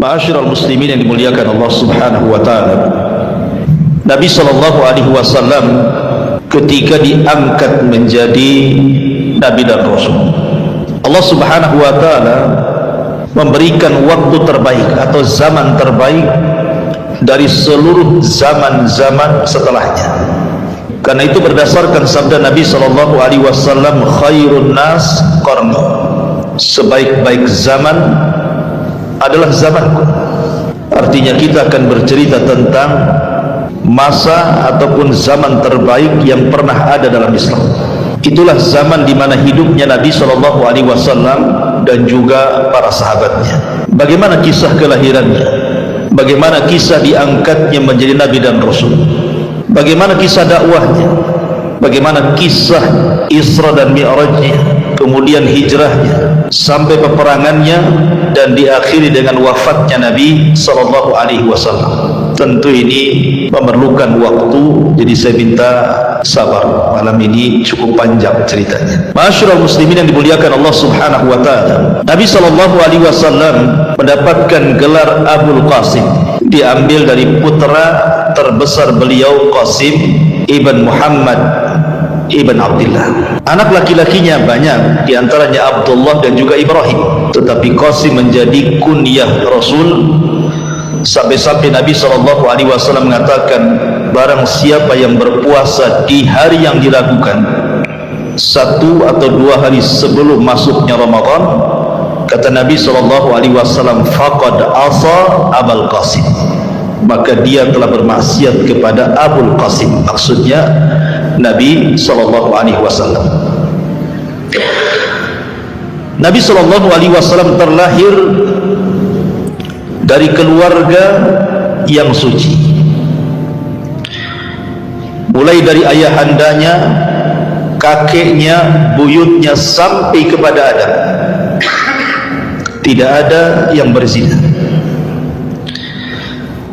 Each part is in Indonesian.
Ma'asyiral muslimin yang dimuliakan Allah Subhanahu wa taala. Nabi sallallahu alaihi wasallam ketika diangkat menjadi nabi dan rasul, Allah Subhanahu wa taala memberikan waktu terbaik atau zaman terbaik dari seluruh zaman-zaman setelahnya. Karena itu berdasarkan sabda Nabi sallallahu alaihi wasallam, khairun nas qarni, sebaik-baik zaman adalah zamanku. Artinya kita akan bercerita tentang masa ataupun zaman terbaik yang pernah ada dalam Islam. Itulah zaman di mana hidupnya Nabi sallallahu alaihi wasallam dan juga para sahabatnya. Bagaimana kisah kelahirannya? Bagaimana kisah diangkatnya menjadi nabi dan rasul? Bagaimana kisah dakwahnya? Bagaimana kisah Isra dan Mi'rajnya, kemudian hijrahnya sampai peperangannya dan diakhiri dengan wafatnya Nabi sallallahu alaihi wasallam. Tentu ini memerlukan waktu, jadi saya minta sabar. Malam ini cukup panjang ceritanya. Ma'asyiral muslimin yang dimuliakan Allah Subhanahu wa taala. Nabi sallallahu alaihi wasallam mendapatkan gelar Abul Qasim, diambil dari putra terbesar beliau, Qasim ibn Muhammad ibn Abdullah. Anak laki-lakinya banyak, diantaranya Abdullah dan juga Ibrahim, tetapi Qasim menjadi kunyah Rasul. Sampai-sampai Nabi SAW mengatakan, barang siapa yang berpuasa di hari yang dilakukan 1 atau 2 hari sebelum masuknya Ramadan, kata Nabi SAW, faqad asa Abul Qasim, maka dia telah bermaksiat kepada Abul Qasim, maksudnya Nabi SAW. Nabi SAW terlahir dari keluarga yang suci, mulai dari ayahandanya, kakeknya, buyutnya sampai kepada Adam. Tidak ada yang berzina.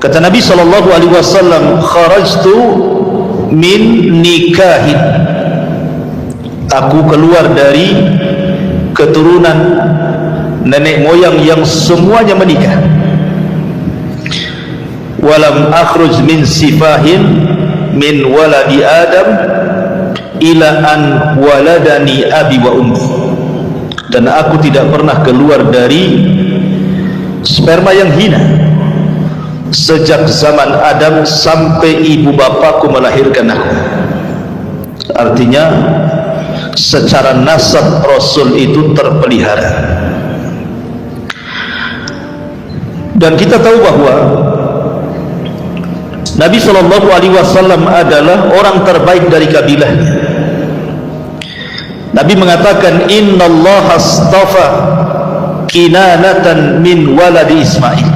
Kata Nabi SAW, kharajtu min nikahin, aku keluar dari keturunan nenek moyang yang semuanya menikah. Walam akhruj min sifahin min waladi Adam ila an waladani abi wa ummi, dan aku tidak pernah keluar dari sperma yang hina sejak zaman Adam sampai ibu bapakku melahirkan aku. Artinya secara nasab Rasul itu terpelihara. Dan kita tahu bahwa Nabi SAW adalah orang terbaik dari kabilahnya. Nabi mengatakan, innallaha astafa kinanatan min waladi Ismail,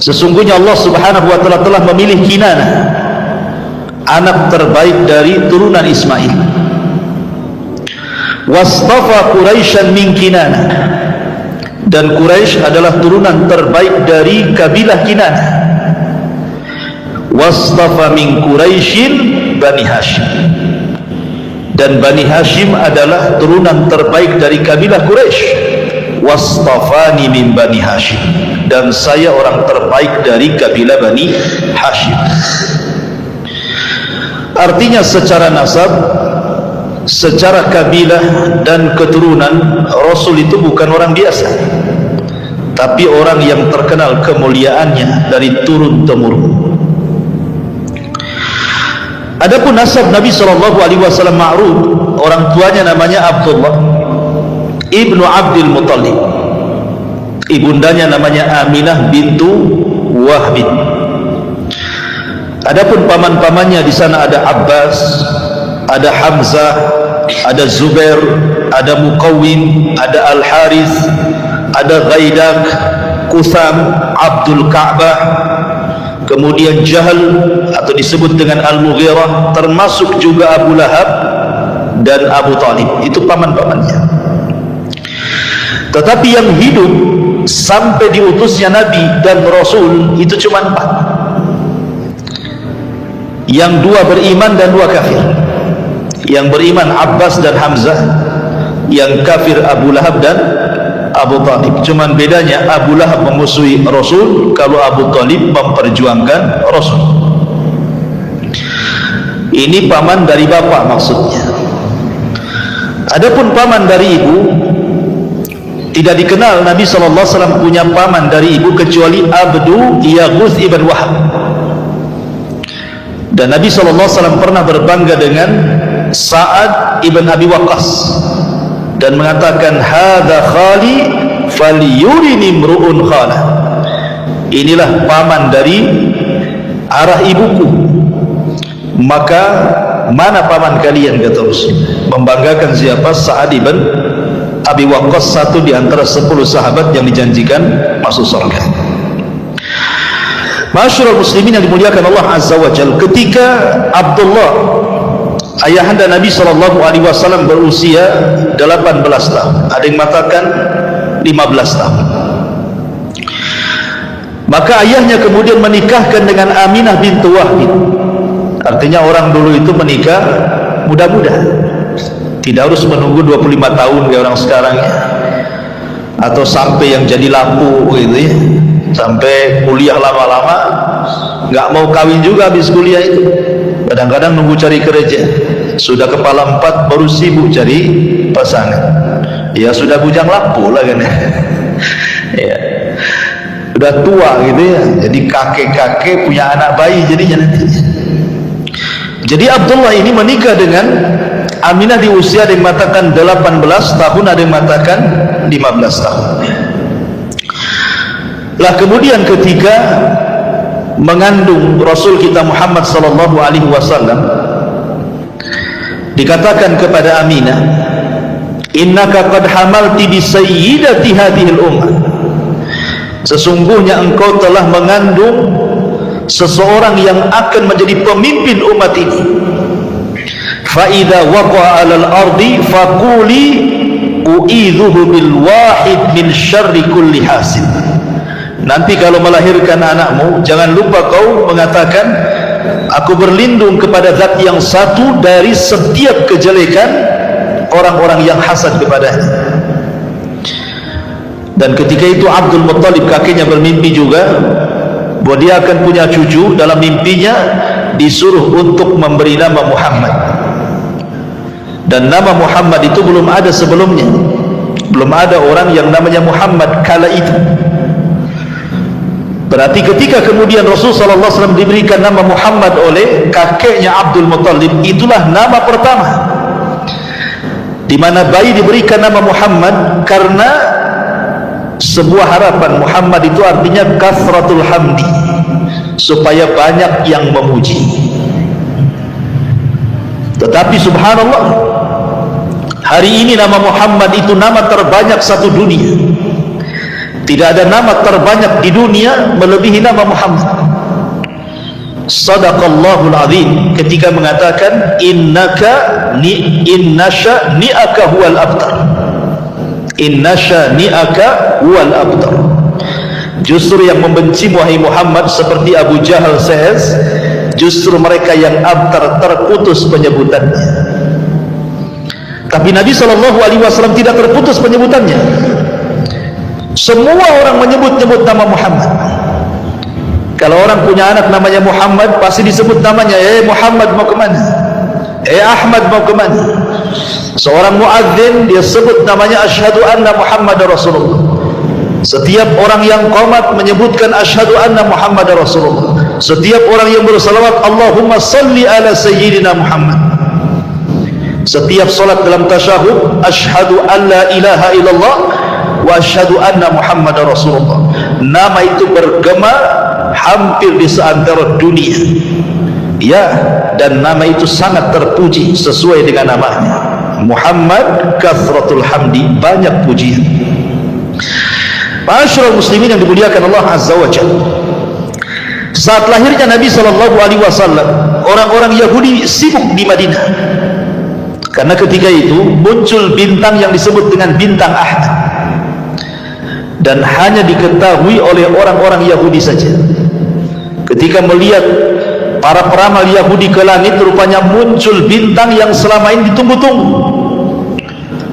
sesungguhnya Allah Subhanahu wa taala telah memilih Kinanah, anak terbaik dari turunan Ismail. Wastafa Quraisyan min Kinanah, dan Quraisy adalah turunan terbaik dari kabilah Kinanah. Wastafa min Quraisyin Bani Hashim, dan Bani Hashim adalah turunan terbaik dari kabilah Quraisy. Wastafani min Bani Hashim, dan saya orang terbaik dari kabilah Bani Hashim. Artinya secara nasab, secara kabilah dan keturunan, Rasul itu bukan orang biasa, tapi orang yang terkenal kemuliaannya dari turun-temurun. Adapun nasab Nabi SAW ma'ruf, orang tuanya namanya Abdullah ibnu Abdul Muttalib, ibundanya namanya Aminah bintu Wahbin. Adapun paman-pamannya di sana ada Abbas, ada Hamzah, ada Zubair, ada Muqawwim, ada Al-Harith, ada Ghaidak, Qutham, Abdul Ka'bah, kemudian Jahal atau disebut dengan Al-Mughirah, termasuk juga Abu Lahab dan Abu Talib. Itu paman-pamannya. Tetapi yang hidup sampai diutusnya Nabi dan Rasul itu cuma 4. Yang 2 beriman dan 2 kafir. Yang beriman Abbas dan Hamzah, yang kafir Abu Lahab dan Abu Talib. Cuman bedanya Abu Lahab memusuhi Rasul, kalau Abu Talib memperjuangkan Rasul. Ini paman dari bapak maksudnya. Adapun paman dari ibu, tidak dikenal Nabi SAW punya paman dari ibu kecuali Abdu Yaghuth ibn Wahab. Dan Nabi SAW pernah berbangga dengan Sa'ad ibn Abi Waqqas dan mengatakan, hadza khali falyurini imru'un khala. Inilah paman dari arah ibuku, maka mana paman kalian, kata Rasul. Membanggakan siapa? Sa'ad ibn Abi Waqqas, satu di antara 10 sahabat yang dijanjikan masuk surga. Masyarul muslimin yang dimuliakan Allah Azza wa Jalla, ketika Abdullah ayahanda Nabi SAW berusia 18 tahun, ada yang mengatakan 15 tahun, maka ayahnya kemudian menikahkan dengan Aminah bintu Wahb. Artinya orang dulu itu menikah muda-muda, tidak harus menunggu 25 tahun kayak orang sekarang ya, atau sampai yang jadi lampu gitu ya, sampai kuliah lama-lama nggak mau kawin juga habis kuliah itu. Kadang-kadang nunggu cari kerja, sudah kepala 4 baru sibuk cari pasangan. Ya sudah bujang lampu lah kan ya, udah tua gitu ya, jadi kakek-kakek punya anak bayi jadinya nantinya. Jadi Abdullah ini menikah dengan Aminah di usia ada yang mengatakan 18 tahun, ada yang mengatakan 15 tahun. Lah kemudian ketika mengandung Rasul kita Muhammad sallallahu alaihi wasallam, dikatakan kepada Aminah, innaka qad hamalti bi sayyidati hadhil ummah. Sesungguhnya engkau telah mengandung seseorang yang akan menjadi pemimpin umat ini. Fa idza waqa'a 'alal ardi faquli u'idzuhu bil wahid min syarri kulli hasid. Nanti kalau melahirkan anakmu, jangan lupa kau mengatakan, aku berlindung kepada zat yang satu dari setiap kejelekan orang-orang yang hasad kepadanya. Dan ketika itu Abdul Muttalib kakeknya bermimpi juga bahwa dia akan punya cucu. Dalam mimpinya disuruh untuk memberi nama Muhammad, dan nama Muhammad itu belum ada sebelumnya, belum ada orang yang namanya Muhammad kala itu. Berarti ketika kemudian Rasulullah SAW diberikan nama Muhammad oleh kakeknya Abdul Muttalib, itulah nama pertama di mana bayi diberikan nama Muhammad, karena sebuah harapan. Muhammad itu artinya kathratul hamdi, supaya banyak yang memuji. Tetapi subhanallah, hari ini nama Muhammad itu nama terbanyak satu dunia. Tidak ada nama terbanyak di dunia melebihi nama Muhammad. Sadaqallahul azim ketika mengatakan innaka innasha ni'aka huwal abtar. Innasha ni'aka huwal abtar. Justru yang membenci wahai Muhammad seperti Abu Jahal says, justru mereka yang abtar, terputus penyebutannya. Tapi Nabi SAW tidak terputus penyebutannya. Semua orang menyebut-nyebut nama Muhammad. Kalau orang punya anak namanya Muhammad, pasti disebut namanya, Muhammad mau kemana? Ahmad mau kemana? Seorang muadzin dia sebut namanya asyhadu anna Muhammadar Rasulullah. Setiap orang yang qomat menyebutkan asyhadu anna Muhammadar Rasulullah. Setiap orang yang bersalawat Allahumma salli ala sayyidina Muhammad. Setiap salat dalam tasyahud asyhadu an la ilaha illallah wa asyhadu anna Muhammadar Rasulullah. Nama itu bergema hampir di seantero dunia. Ya, dan nama itu sangat terpuji sesuai dengan namanya. Muhammad kathratul hamdi, banyak pujian. Masyarul muslimin yang dimuliakan Allah Azza wa Jalla, saat lahirnya Nabi SAW, orang-orang Yahudi sibuk di Madinah, karena ketika itu muncul bintang yang disebut dengan bintang Ahad, dan hanya diketahui oleh orang-orang Yahudi saja. Ketika melihat para peramal Yahudi ke langit, rupanya muncul bintang yang selama ini ditunggu-tunggu.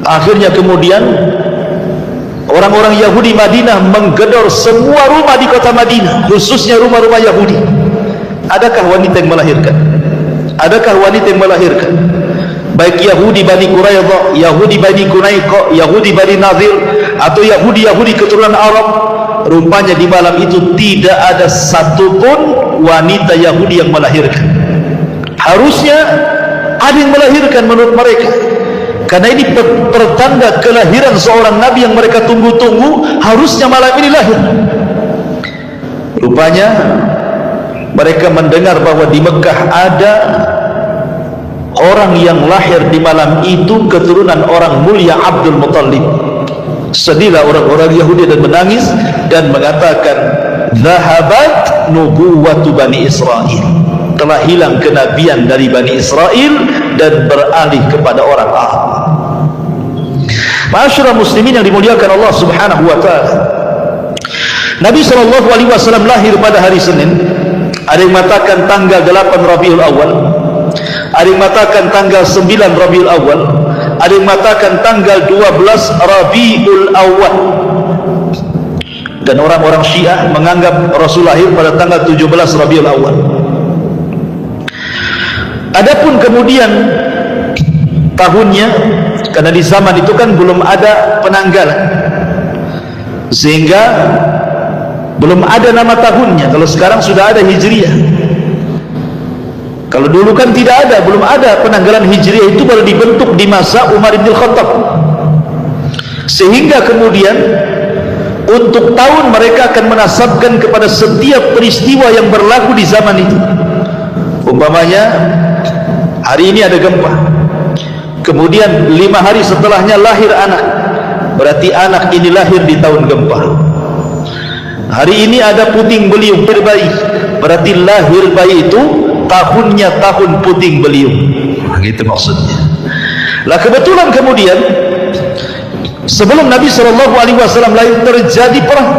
Akhirnya kemudian Orang-orang Yahudi Madinah menggedor semua rumah di kota Madinah, khususnya rumah-rumah Yahudi. Adakah wanita yang melahirkan? Adakah wanita yang melahirkan? Baik Yahudi Bani Quraidah, Yahudi Bani Qunaiqa, Yahudi Bani Nadir, atau Yahudi keturunan Arab, rupanya di malam itu tidak ada satupun wanita Yahudi yang melahirkan. Harusnya ada yang melahirkan menurut mereka, karena ini pertanda kelahiran seorang nabi yang mereka tunggu-tunggu. Harusnya malam ini lahir. Rupanya mereka mendengar bahwa di Mekah ada orang yang lahir di malam itu keturunan orang mulia Abdul Muttalib. Sedihlah orang-orang Yahudi dan menangis dan mengatakan, "Zahabat nubuwwatu Bani Israel." Telah hilang kenabian dari Bani Israel dan beralih kepada orang Arab. Ma'asyiral muslimin yang dimuliakan Allah Subhanahu wa taala, Nabi sallallahu alaihi wasallam lahir pada hari Senin. Ada yang mengatakan tanggal 8 Rabiul Awal, ada yang mengatakan tanggal 9 Rabiul Awal, ada yang mengatakan tanggal 12 Rabiul Awal. Dan orang-orang Syiah menganggap Rasul lahir pada tanggal 17 Rabiul Awal. Adapun kemudian tahunnya, karena di zaman itu kan belum ada penanggalan, sehingga belum ada nama tahunnya. Kalau sekarang sudah ada Hijriah. Kalau dulu kan tidak ada, belum ada penanggalan Hijriah, itu baru dibentuk di masa Umar bin Khattab. Sehingga kemudian untuk tahun mereka akan menasabkan kepada setiap peristiwa yang berlaku di zaman itu. Umpamanya hari ini ada gempa, kemudian 5 hari setelahnya lahir anak, berarti anak ini lahir di tahun gempa. Hari ini ada puting beliung bayi, berarti lahir bayi itu tahunnya tahun puting beliung. Begitu maksudnya. Lah kebetulan kemudian sebelum Nabi SAW lahir terjadi perang.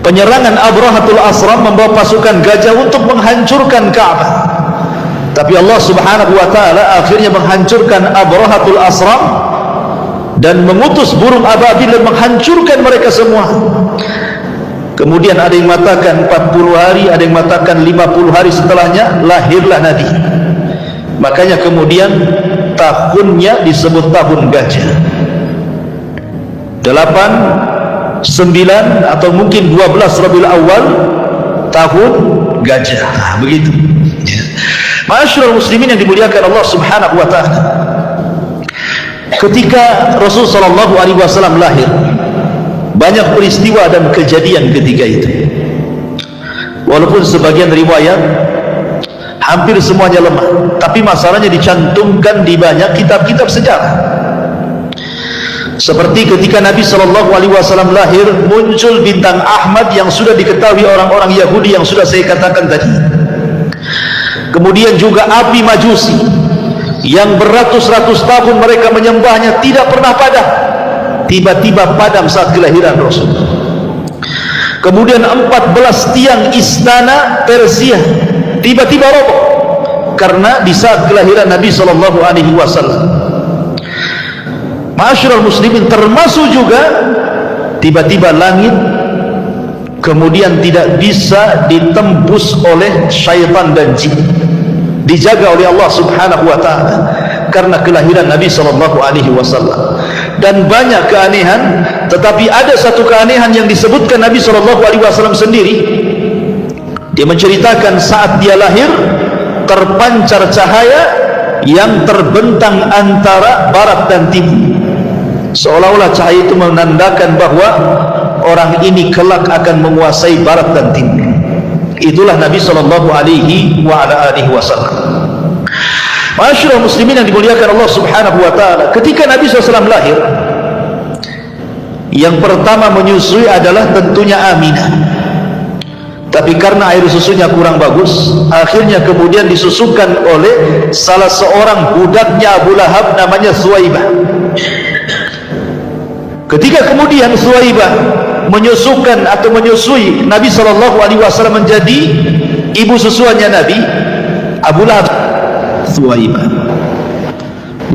Penyerangan Abrahatul Asram membawa pasukan gajah untuk menghancurkan Ka'bah. Tapi Allah Subhanahu wa taala akhirnya menghancurkan Abrahatul Asram dan mengutus burung ababil dan menghancurkan mereka semua. Kemudian ada yang mengatakan 40 hari, ada yang mengatakan 50 hari setelahnya lahirlah Nabi. Makanya kemudian tahunnya disebut tahun gajah. 8, 9 atau mungkin 12 Rabiul Awal, tahun gajah. Begitu. Ma'asyiral muslimin yang dimuliakan Allah Subhanahu wa taala, ketika Rasul sallallahu alaihi wasallam lahir, banyak peristiwa dan kejadian ketika itu. Walaupun sebagian riwayat hampir semuanya lemah, tapi masalahnya dicantumkan di banyak kitab-kitab sejarah. Seperti ketika Nabi SAW lahir, muncul bintang Ahmad yang sudah diketahui orang-orang Yahudi yang sudah saya katakan tadi. Kemudian juga api Majusi yang beratus-ratus tahun mereka menyembahnya tidak pernah padam, tiba-tiba padam saat kelahiran Rasul. Kemudian 14 tiang istana Persia tiba-tiba roboh karena di saat kelahiran Nabi SAW. Ma'asyiral muslimin, termasuk juga tiba-tiba langit kemudian tidak bisa ditembus oleh syaitan dan jin, dijaga oleh Allah Subhanahu wa taala karena kelahiran Nabi SAW. Dan banyak keanehan, tetapi ada satu keanehan yang disebutkan Nabi SAW sendiri. Dia menceritakan saat dia lahir terpancar cahaya yang terbentang antara barat dan timur, seolah-olah cahaya itu menandakan bahwa orang ini kelak akan menguasai barat dan timur. Itulah Nabi SAW. Ma'asyiral muslimin yang dimuliakan Allah Subhanahu wa taala, ketika Nabi SAW lahir, yang pertama menyusui adalah tentunya Aminah. Tapi karena air susunya kurang bagus, akhirnya kemudian disusukan oleh salah seorang budaknya Abu Lahab, namanya Suwaibah. Ketika kemudian Suwaibah menyusukan atau menyusui Nabi SAW menjadi ibu susuannya Nabi, Abu Lahab, Suwaibah.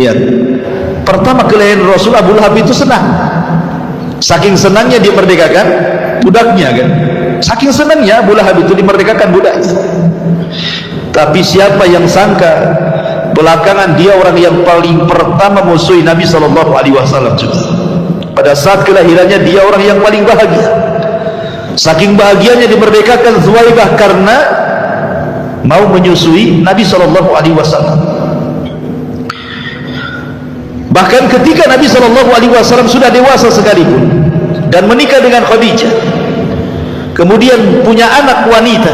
Lihat, pertama kelahiran Rasul, Abu Lahab itu senang. Saking senangnya dia merdekakan budaknya kan. Saking senangnya Abu Lahab itu dimerdekakan budaknya. Tapi siapa yang sangka belakangan dia orang yang paling pertama musuhi Nabi SAW juga. Pada saat kelahirannya dia orang yang paling bahagia. Saking bahagianya dimerdekakan Zuwaibah karena mau menyusui Nabi SAW. Bahkan ketika Nabi SAW sudah dewasa sekalipun dan menikah dengan Khadijah, kemudian punya anak wanita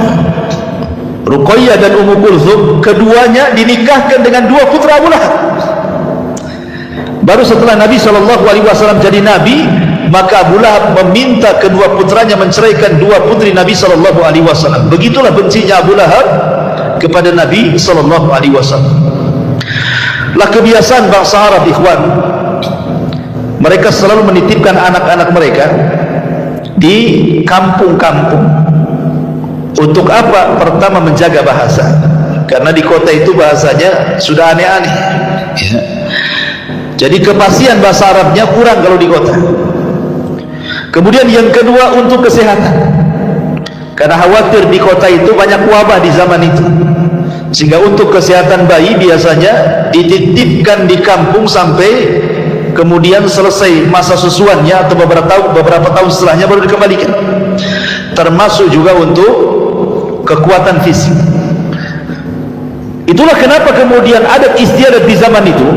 Ruqayyah dan Ummu Kulthum, keduanya dinikahkan dengan dua putra Abu Lahab. Baru setelah Nabi SAW jadi Nabi, maka Abu Lahab meminta kedua putranya menceraikan dua putri Nabi SAW. Begitulah bencinya Abu Lahab kepada Nabi SAW. Lah kebiasaan bangsa Arab, ikhwan, mereka selalu menitipkan anak-anak mereka di kampung-kampung. Untuk apa? Pertama, menjaga bahasa, karena di kota itu bahasanya sudah aneh-aneh ya. Jadi kepastian bahasa Arabnya kurang kalau di kota. Kemudian yang kedua, untuk kesehatan, karena khawatir di kota itu banyak wabah di zaman itu, sehingga untuk kesehatan bayi biasanya dititipkan di kampung sampai kemudian selesai masa susuannya atau beberapa tahun setelahnya baru dikembalikan. Termasuk juga untuk kekuatan fisik. Itulah kenapa kemudian adat istiadat di zaman itu.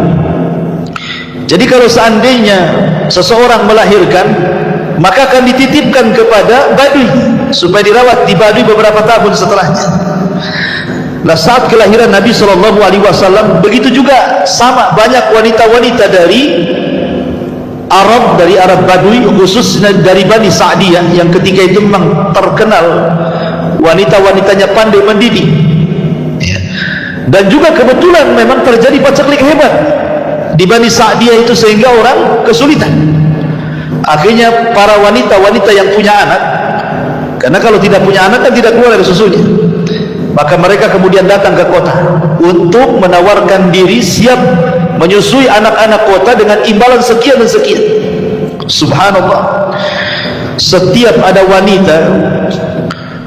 Jadi kalau seandainya seseorang melahirkan, maka akan dititipkan kepada Baduy supaya dirawat di Baduy beberapa tahun setelahnya. Nah, saat kelahiran Nabi SAW begitu juga, sama banyak wanita-wanita dari Arab Baduy, khususnya dari Bani Sa'diyah yang ketika itu memang terkenal wanita-wanitanya pandai mendidik ya. Dan juga kebetulan memang terjadi paceklik hebat di Bani Sa'diyah itu sehingga orang kesulitan. Akhirnya para wanita-wanita yang punya anak, karena kalau tidak punya anak kan tidak keluar dari susunya, maka mereka kemudian datang ke kota untuk menawarkan diri siap menyusui anak-anak kota dengan imbalan sekian dan sekian. Subhanallah, setiap ada wanita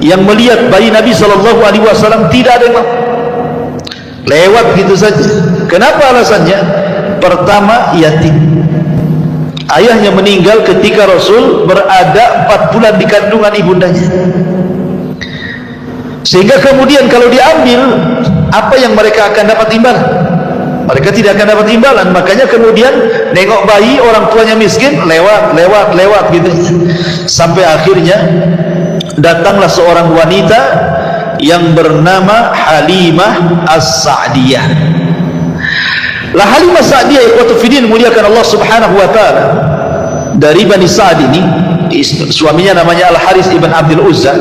yang melihat bayi Nabi SAW, tidak ada yang mau, lewat gitu saja. Kenapa alasannya? Pertama, yatim, ayahnya meninggal ketika Rasul berada 4 bulan di kandungan ibundanya, sehingga kemudian kalau diambil, apa yang mereka akan dapat imbalan? Mereka tidak akan dapat imbalan. Makanya kemudian nengok bayi orang tuanya miskin, lewat gitu, sampai akhirnya datanglah seorang wanita yang bernama Halimah As-Sa'diyah. Lah Halimah Sa'diyah, ikhwatu fiddin, muliakan Allah Subhanahu wa taala, dari Bani Sa'd ini, suaminya namanya Al-Harith ibn Abdul Uzza.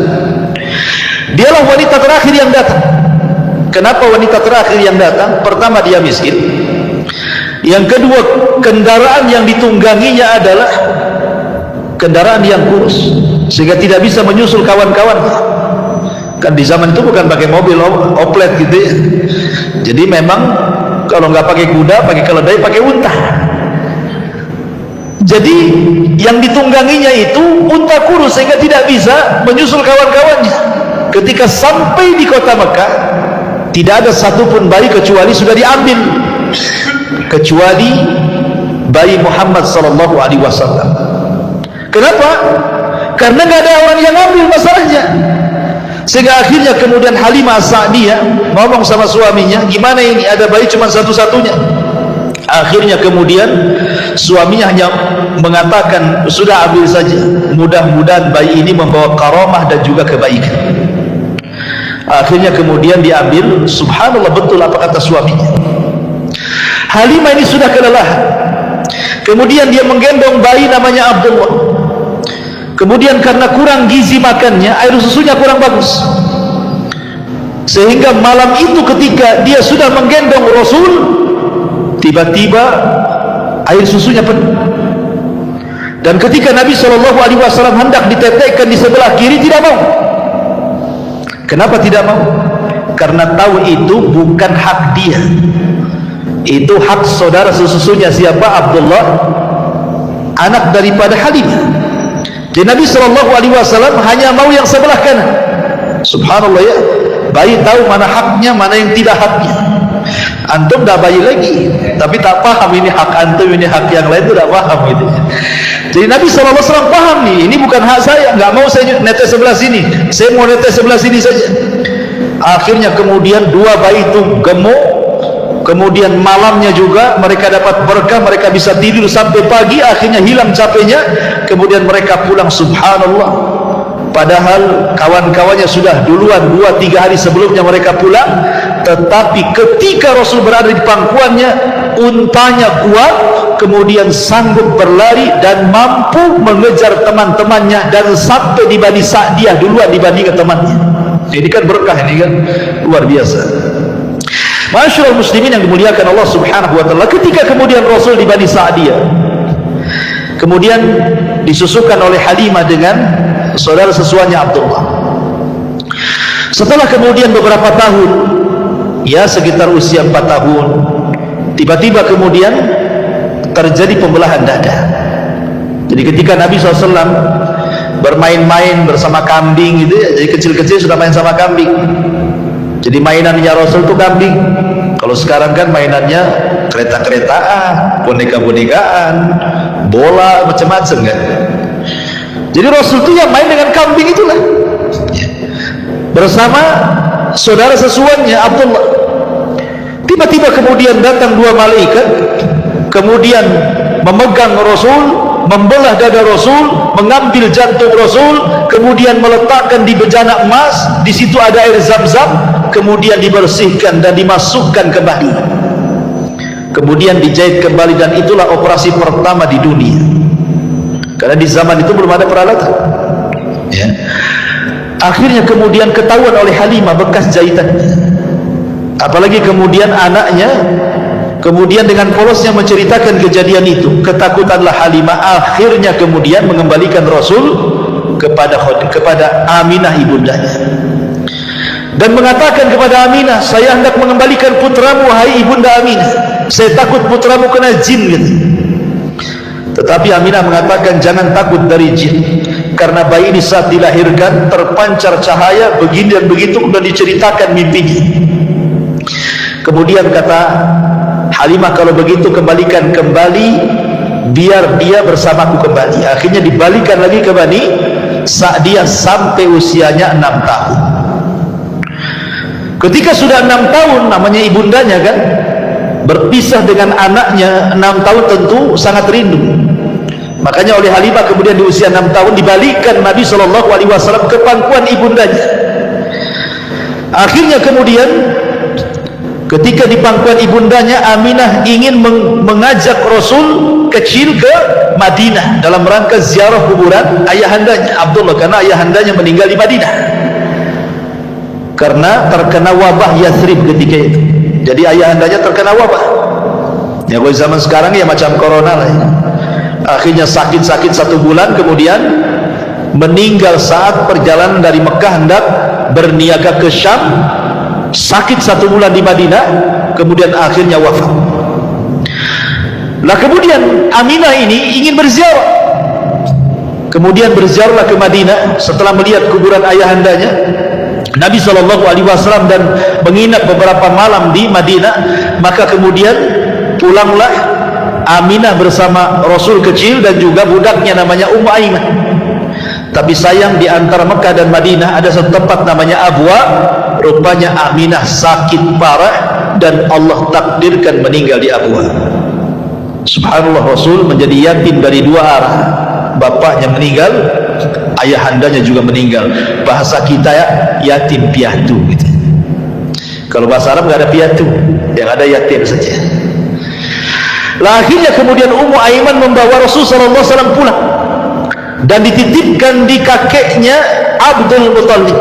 Dialah wanita terakhir yang datang. Kenapa wanita terakhir yang datang? Pertama, dia miskin. Yang kedua, kendaraan yang ditungganginya adalah kendaraan yang kurus, sehingga tidak bisa menyusul kawan-kawannya. Kan di zaman itu bukan pakai mobil oplet gitu ya. Jadi memang kalau nggak pakai kuda, pakai keledai, pakai unta. Jadi yang ditungganginya itu unta kurus, sehingga tidak bisa menyusul kawan-kawannya. Ketika sampai di kota Mekah, tidak ada satupun bayi kecuali sudah diambil, kecuali bayi Muhammad SAW. Kenapa? Karena nggak ada orang yang ambil masalahnya. Sehingga akhirnya kemudian Halimah As-Sa'diyah ngomong sama suaminya, gimana ini, ada bayi cuma satu-satunya. Akhirnya kemudian suaminya hanya mengatakan, sudah ambil saja, mudah-mudahan bayi ini membawa karamah dan juga kebaikan. Akhirnya kemudian diambil. Subhanallah, betul apa kata suaminya. Halimah ini sudah kelelahan. Kemudian dia menggendong bayi namanya Abdullah. Kemudian karena kurang gizi makannya, air susunya kurang bagus, sehingga malam itu ketika dia sudah menggendong Rasul, tiba-tiba air susunya penuh. Dan ketika Nabi SAW hendak ditetekkan di sebelah kiri, tidak mau. Kenapa tidak mau? Karena tahu itu bukan hak dia, itu hak saudara sesusunya. Siapa? Abdullah anak daripada Halimah. Jadi Nabi SAW hanya mau yang sebelah kanan. Subhanallah ya, bayi tahu mana haknya, mana yang tidak haknya. Antum dah bayi lagi, tapi tak paham ini hak antum, ini hak yang lain, itu tak paham gitu. Jadi Nabi SAW paham nih, ini bukan hak saya, nggak mau saya netes sebelah sini, saya mau netes sebelah sini saja. Akhirnya kemudian dua bayi itu gemuk, kemudian malamnya juga mereka dapat berkah, mereka bisa tidur sampai pagi, akhirnya hilang capeknya, kemudian mereka pulang. Subhanallah, padahal kawan-kawannya sudah duluan 2-3 hari sebelumnya mereka pulang. Tetapi ketika Rasul berada di pangkuannya, untanya kuat, kemudian sanggup berlari dan mampu mengejar teman-temannya dan sampai di Bani Sa'diyah duluan dibandingkan temannya. Ini kan berkah, ini kan luar biasa. Masyaallah muslimin yang dimuliakan Allah Subhanahu wa taala, ketika kemudian Rasul di Bani Sa'diyah, kemudian disusukan oleh Halimah dengan saudara sesuanya Abdullah. Setelah kemudian beberapa tahun, ya sekitar usia 4 tahun, tiba-tiba kemudian terjadi pembelahan dada. Jadi ketika Nabi SAW bermain-main bersama kambing gitu ya, jadi kecil-kecil sudah main sama kambing. Jadi mainannya Rasul itu kambing. Kalau sekarang kan mainannya kereta-keretaan, boneka-bonekaan, bola, macam-macam kan. Jadi Rasul itu yang main dengan kambing itulah, bersama saudara sesuanya Abdullah. Tiba-tiba kemudian datang 2 malaikat, kemudian memegang Rasul, membelah dada Rasul, mengambil jantung Rasul, kemudian meletakkan di bejana emas. Di situ ada air Zam-Zam, kemudian dibersihkan dan dimasukkan kembali, kemudian dijahit kembali. Dan itulah operasi pertama di dunia, karena di zaman itu belum ada peralatan ya. Akhirnya kemudian ketahuan oleh Halimah bekas jahitannya, apalagi kemudian anaknya kemudian dengan polosnya menceritakan kejadian itu. Ketakutanlah Halimah, akhirnya kemudian mengembalikan Rasul kepada Aminah ibundanya, dan mengatakan kepada Aminah, saya hendak mengembalikan putramu wahai ibunda Aminah, saya takut putramu kena jin gitu. Tetapi Aminah mengatakan, jangan takut dari jin, karena bayi ini saat dilahirkan terpancar cahaya begini dan begitu, dan diceritakan mimpinya. Kemudian kata Halimah, kalau begitu kembalikan kembali, biar dia bersamaku kembali. Akhirnya dibalikan lagi ke Bani Sa'diyah sampai usianya 6 tahun. Ketika sudah 6 tahun, namanya ibundanya kan, berpisah dengan anaknya 6 tahun, tentu sangat rindu. Makanya oleh Halimah kemudian di usia 6 tahun dibalikkan Nabi SAW ke pangkuan ibundanya. Akhirnya kemudian ketika di pangkuan ibundanya, Aminah ingin mengajak Rasul kecil ke Madinah dalam rangka ziarah kuburan ayahandanya Abdullah, karena ayahandanya meninggal di Madinah karena terkena wabah Yathrib ketika itu. Jadi ayahandanya terkena wabah ya, kalau zaman sekarang ya macam corona lah ya. Akhirnya sakit-sakit 1 bulan, kemudian meninggal saat perjalanan dari Mekah hendak berniaga ke Syam. Sakit 1 bulan di Madinah, kemudian akhirnya wafat. Lah kemudian Aminah ini ingin berziarah, kemudian berziarahlah ke Madinah setelah melihat kuburan ayahandanya Nabi SAW dan menginap beberapa malam di Madinah. Maka kemudian pulanglah Aminah bersama Rasul kecil dan juga budaknya namanya Ummu Aiman. Tapi sayang, di antara Mekah dan Madinah ada satu tempat namanya Abwa. Rupanya Aminah sakit parah dan Allah takdirkan meninggal di Abwa. Subhanallah, Rasul menjadi yatim dari 2 arah. Bapaknya meninggal, ayahandanya juga meninggal. Bahasa kita ya, yatim piatu gitu. Kalau bahasa Arab nggak ada piatu, yang ada yatim saja. Lah akhirnya kemudian Ummu Aiman membawa Rasulullah SAW pulang dan dititipkan di kakeknya Abdul Muttalib.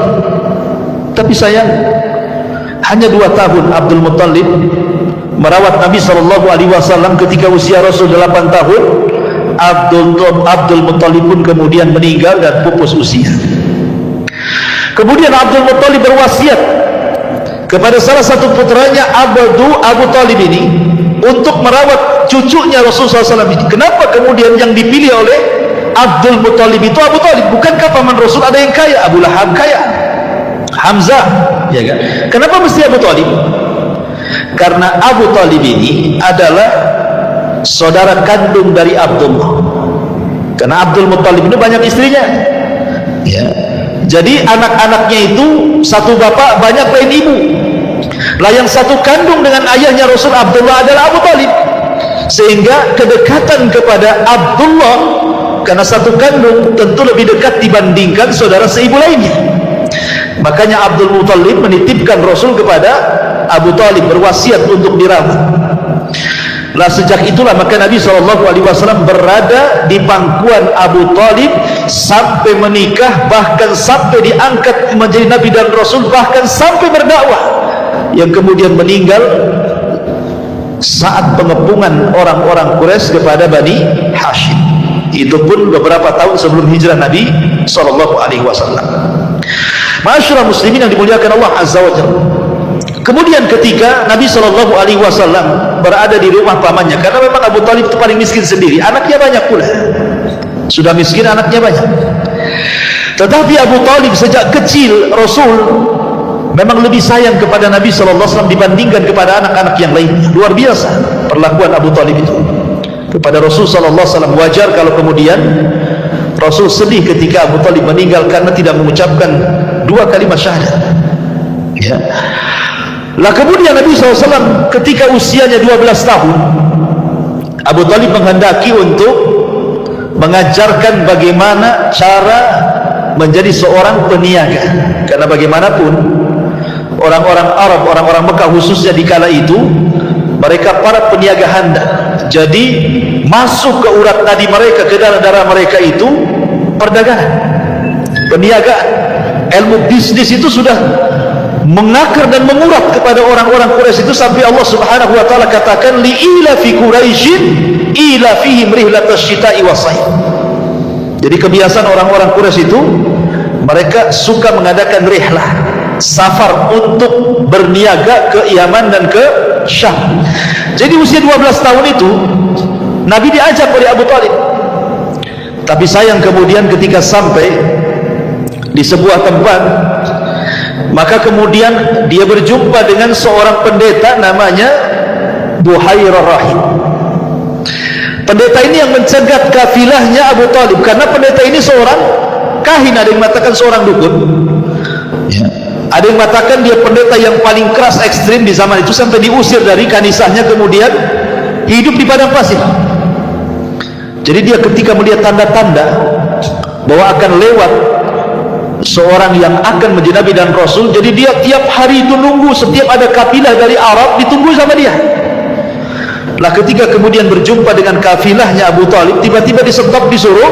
Tapi sayang, hanya 2 tahun Abdul Muttalib merawat Nabi SAW. Ketika usia Rasul 8 tahun, Abdul Muttalib pun kemudian meninggal dan pupus usia. Kemudian Abdul Muttalib berwasiat kepada salah satu putranya Abu Talib ini, untuk merawat cucunya Rasulullah SAW ini. Kenapa kemudian yang dipilih oleh Abdul Muttalib itu Abu Talib? Bukankah paman Rasul ada yang kaya? Abu Lahab kaya, Hamzah, ya kan? Kenapa mesti Abu Talib? Karena Abu Talib ini adalah saudara kandung dari Abdullah. Karena Abdul Muttalib ini banyak istrinya, ya. Jadi anak-anaknya itu satu bapak banyak lain ibu. Lah yang satu kandung dengan ayahnya Rasul Abdullah adalah Abu Talib, sehingga kedekatan kepada Abdullah karena satu kandung tentu lebih dekat dibandingkan saudara seibu lainnya. Makanya Abdul Muttalib menitipkan Rasul kepada Abu Talib, berwasiat untuk dirawat. Lah sejak itulah maka Nabi SAW berada di pangkuan Abu Talib sampai menikah, bahkan sampai diangkat menjadi Nabi dan Rasul, bahkan sampai berdakwah, yang kemudian meninggal saat pengepungan orang-orang Quraisy kepada Bani Hashim. Itu pun beberapa tahun sebelum hijrah Nabi SAW. Ma'asyiral muslimin yang dimuliakan Allah Azza wa Jalla. Kemudian ketika Nabi SAW berada di rumah pamannya, karena memang Abu Talib itu paling miskin sendiri, anaknya banyak pula, sudah miskin anaknya banyak. Tetapi Abu Talib sejak kecil Rasul memang lebih sayang kepada Nabi SAW dibandingkan kepada anak-anak yang lain. Luar biasa perlakuan Abu Talib itu kepada Rasul SAW. Wajar kalau kemudian Rasul sedih ketika Abu Talib meninggal karena tidak mengucapkan dua kalimat syahadat, ya. Lah kemudian Nabi SAW ketika usianya 12 tahun, Abu Talib menghendaki untuk mengajarkan bagaimana cara menjadi seorang peniaga. Karena bagaimanapun orang-orang Arab, orang-orang Mekah khususnya di kala itu, mereka para peniaga handal. Jadi masuk ke urat nadi mereka, ke darah-darah mereka itu perdagangan, peniagaan. Ilmu bisnis itu sudah mengakar dan mengurat kepada orang-orang Quraisy itu, sampai Allah Subhanahu wa taala katakan li'ila fi Quraisyin ila fihim rihlatash syita'i was-sayf. Jadi kebiasaan orang-orang Quraisy itu mereka suka mengadakan rihlah, safar untuk berniaga ke Yaman dan ke Syam. Jadi usia 12 tahun itu Nabi diajak oleh Abu Talib. Tapi sayang kemudian ketika sampai di sebuah tempat, maka kemudian dia berjumpa dengan seorang pendeta namanya Buhairah Rahib. Pendeta ini yang mencegat kafilahnya Abu Talib, karena pendeta ini seorang kahin, ada yang mengatakan seorang dukun, ya. Ada yang mengatakan dia pendeta yang paling keras ekstrim di zaman itu, sampai diusir dari kanisahnya, kemudian hidup di padang pasir. Jadi dia ketika melihat tanda-tanda bahwa akan lewat seorang yang akan menjadi Nabi dan Rasul, jadi dia tiap hari itu nunggu, setiap ada kafilah dari Arab ditunggu sama dia. Lah ketika kemudian berjumpa dengan kafilahnya Abu Talib, tiba-tiba disetop, disuruh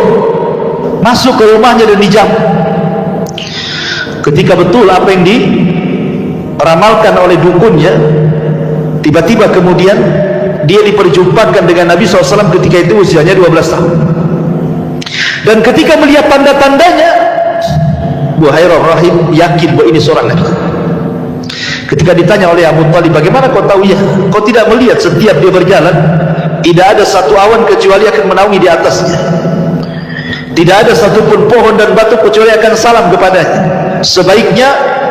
masuk ke rumahnya dan dijamu. Ketika betul apa yang diramalkan oleh dukunnya, tiba-tiba kemudian dia diperjumpakan dengan Nabi SAW ketika itu usianya 12 tahun. Dan ketika melihat tanda-tandanya, Buhairah Rahim yakin bahwa ini seorang Nabi. Ketika ditanya oleh Abu Talib, bagaimana kau tahu? Ya, kau tidak melihat setiap dia berjalan tidak ada satu awan kecuali akan menaungi di atasnya, tidak ada satupun pohon dan batu kecuali akan salam kepadanya. Sebaiknya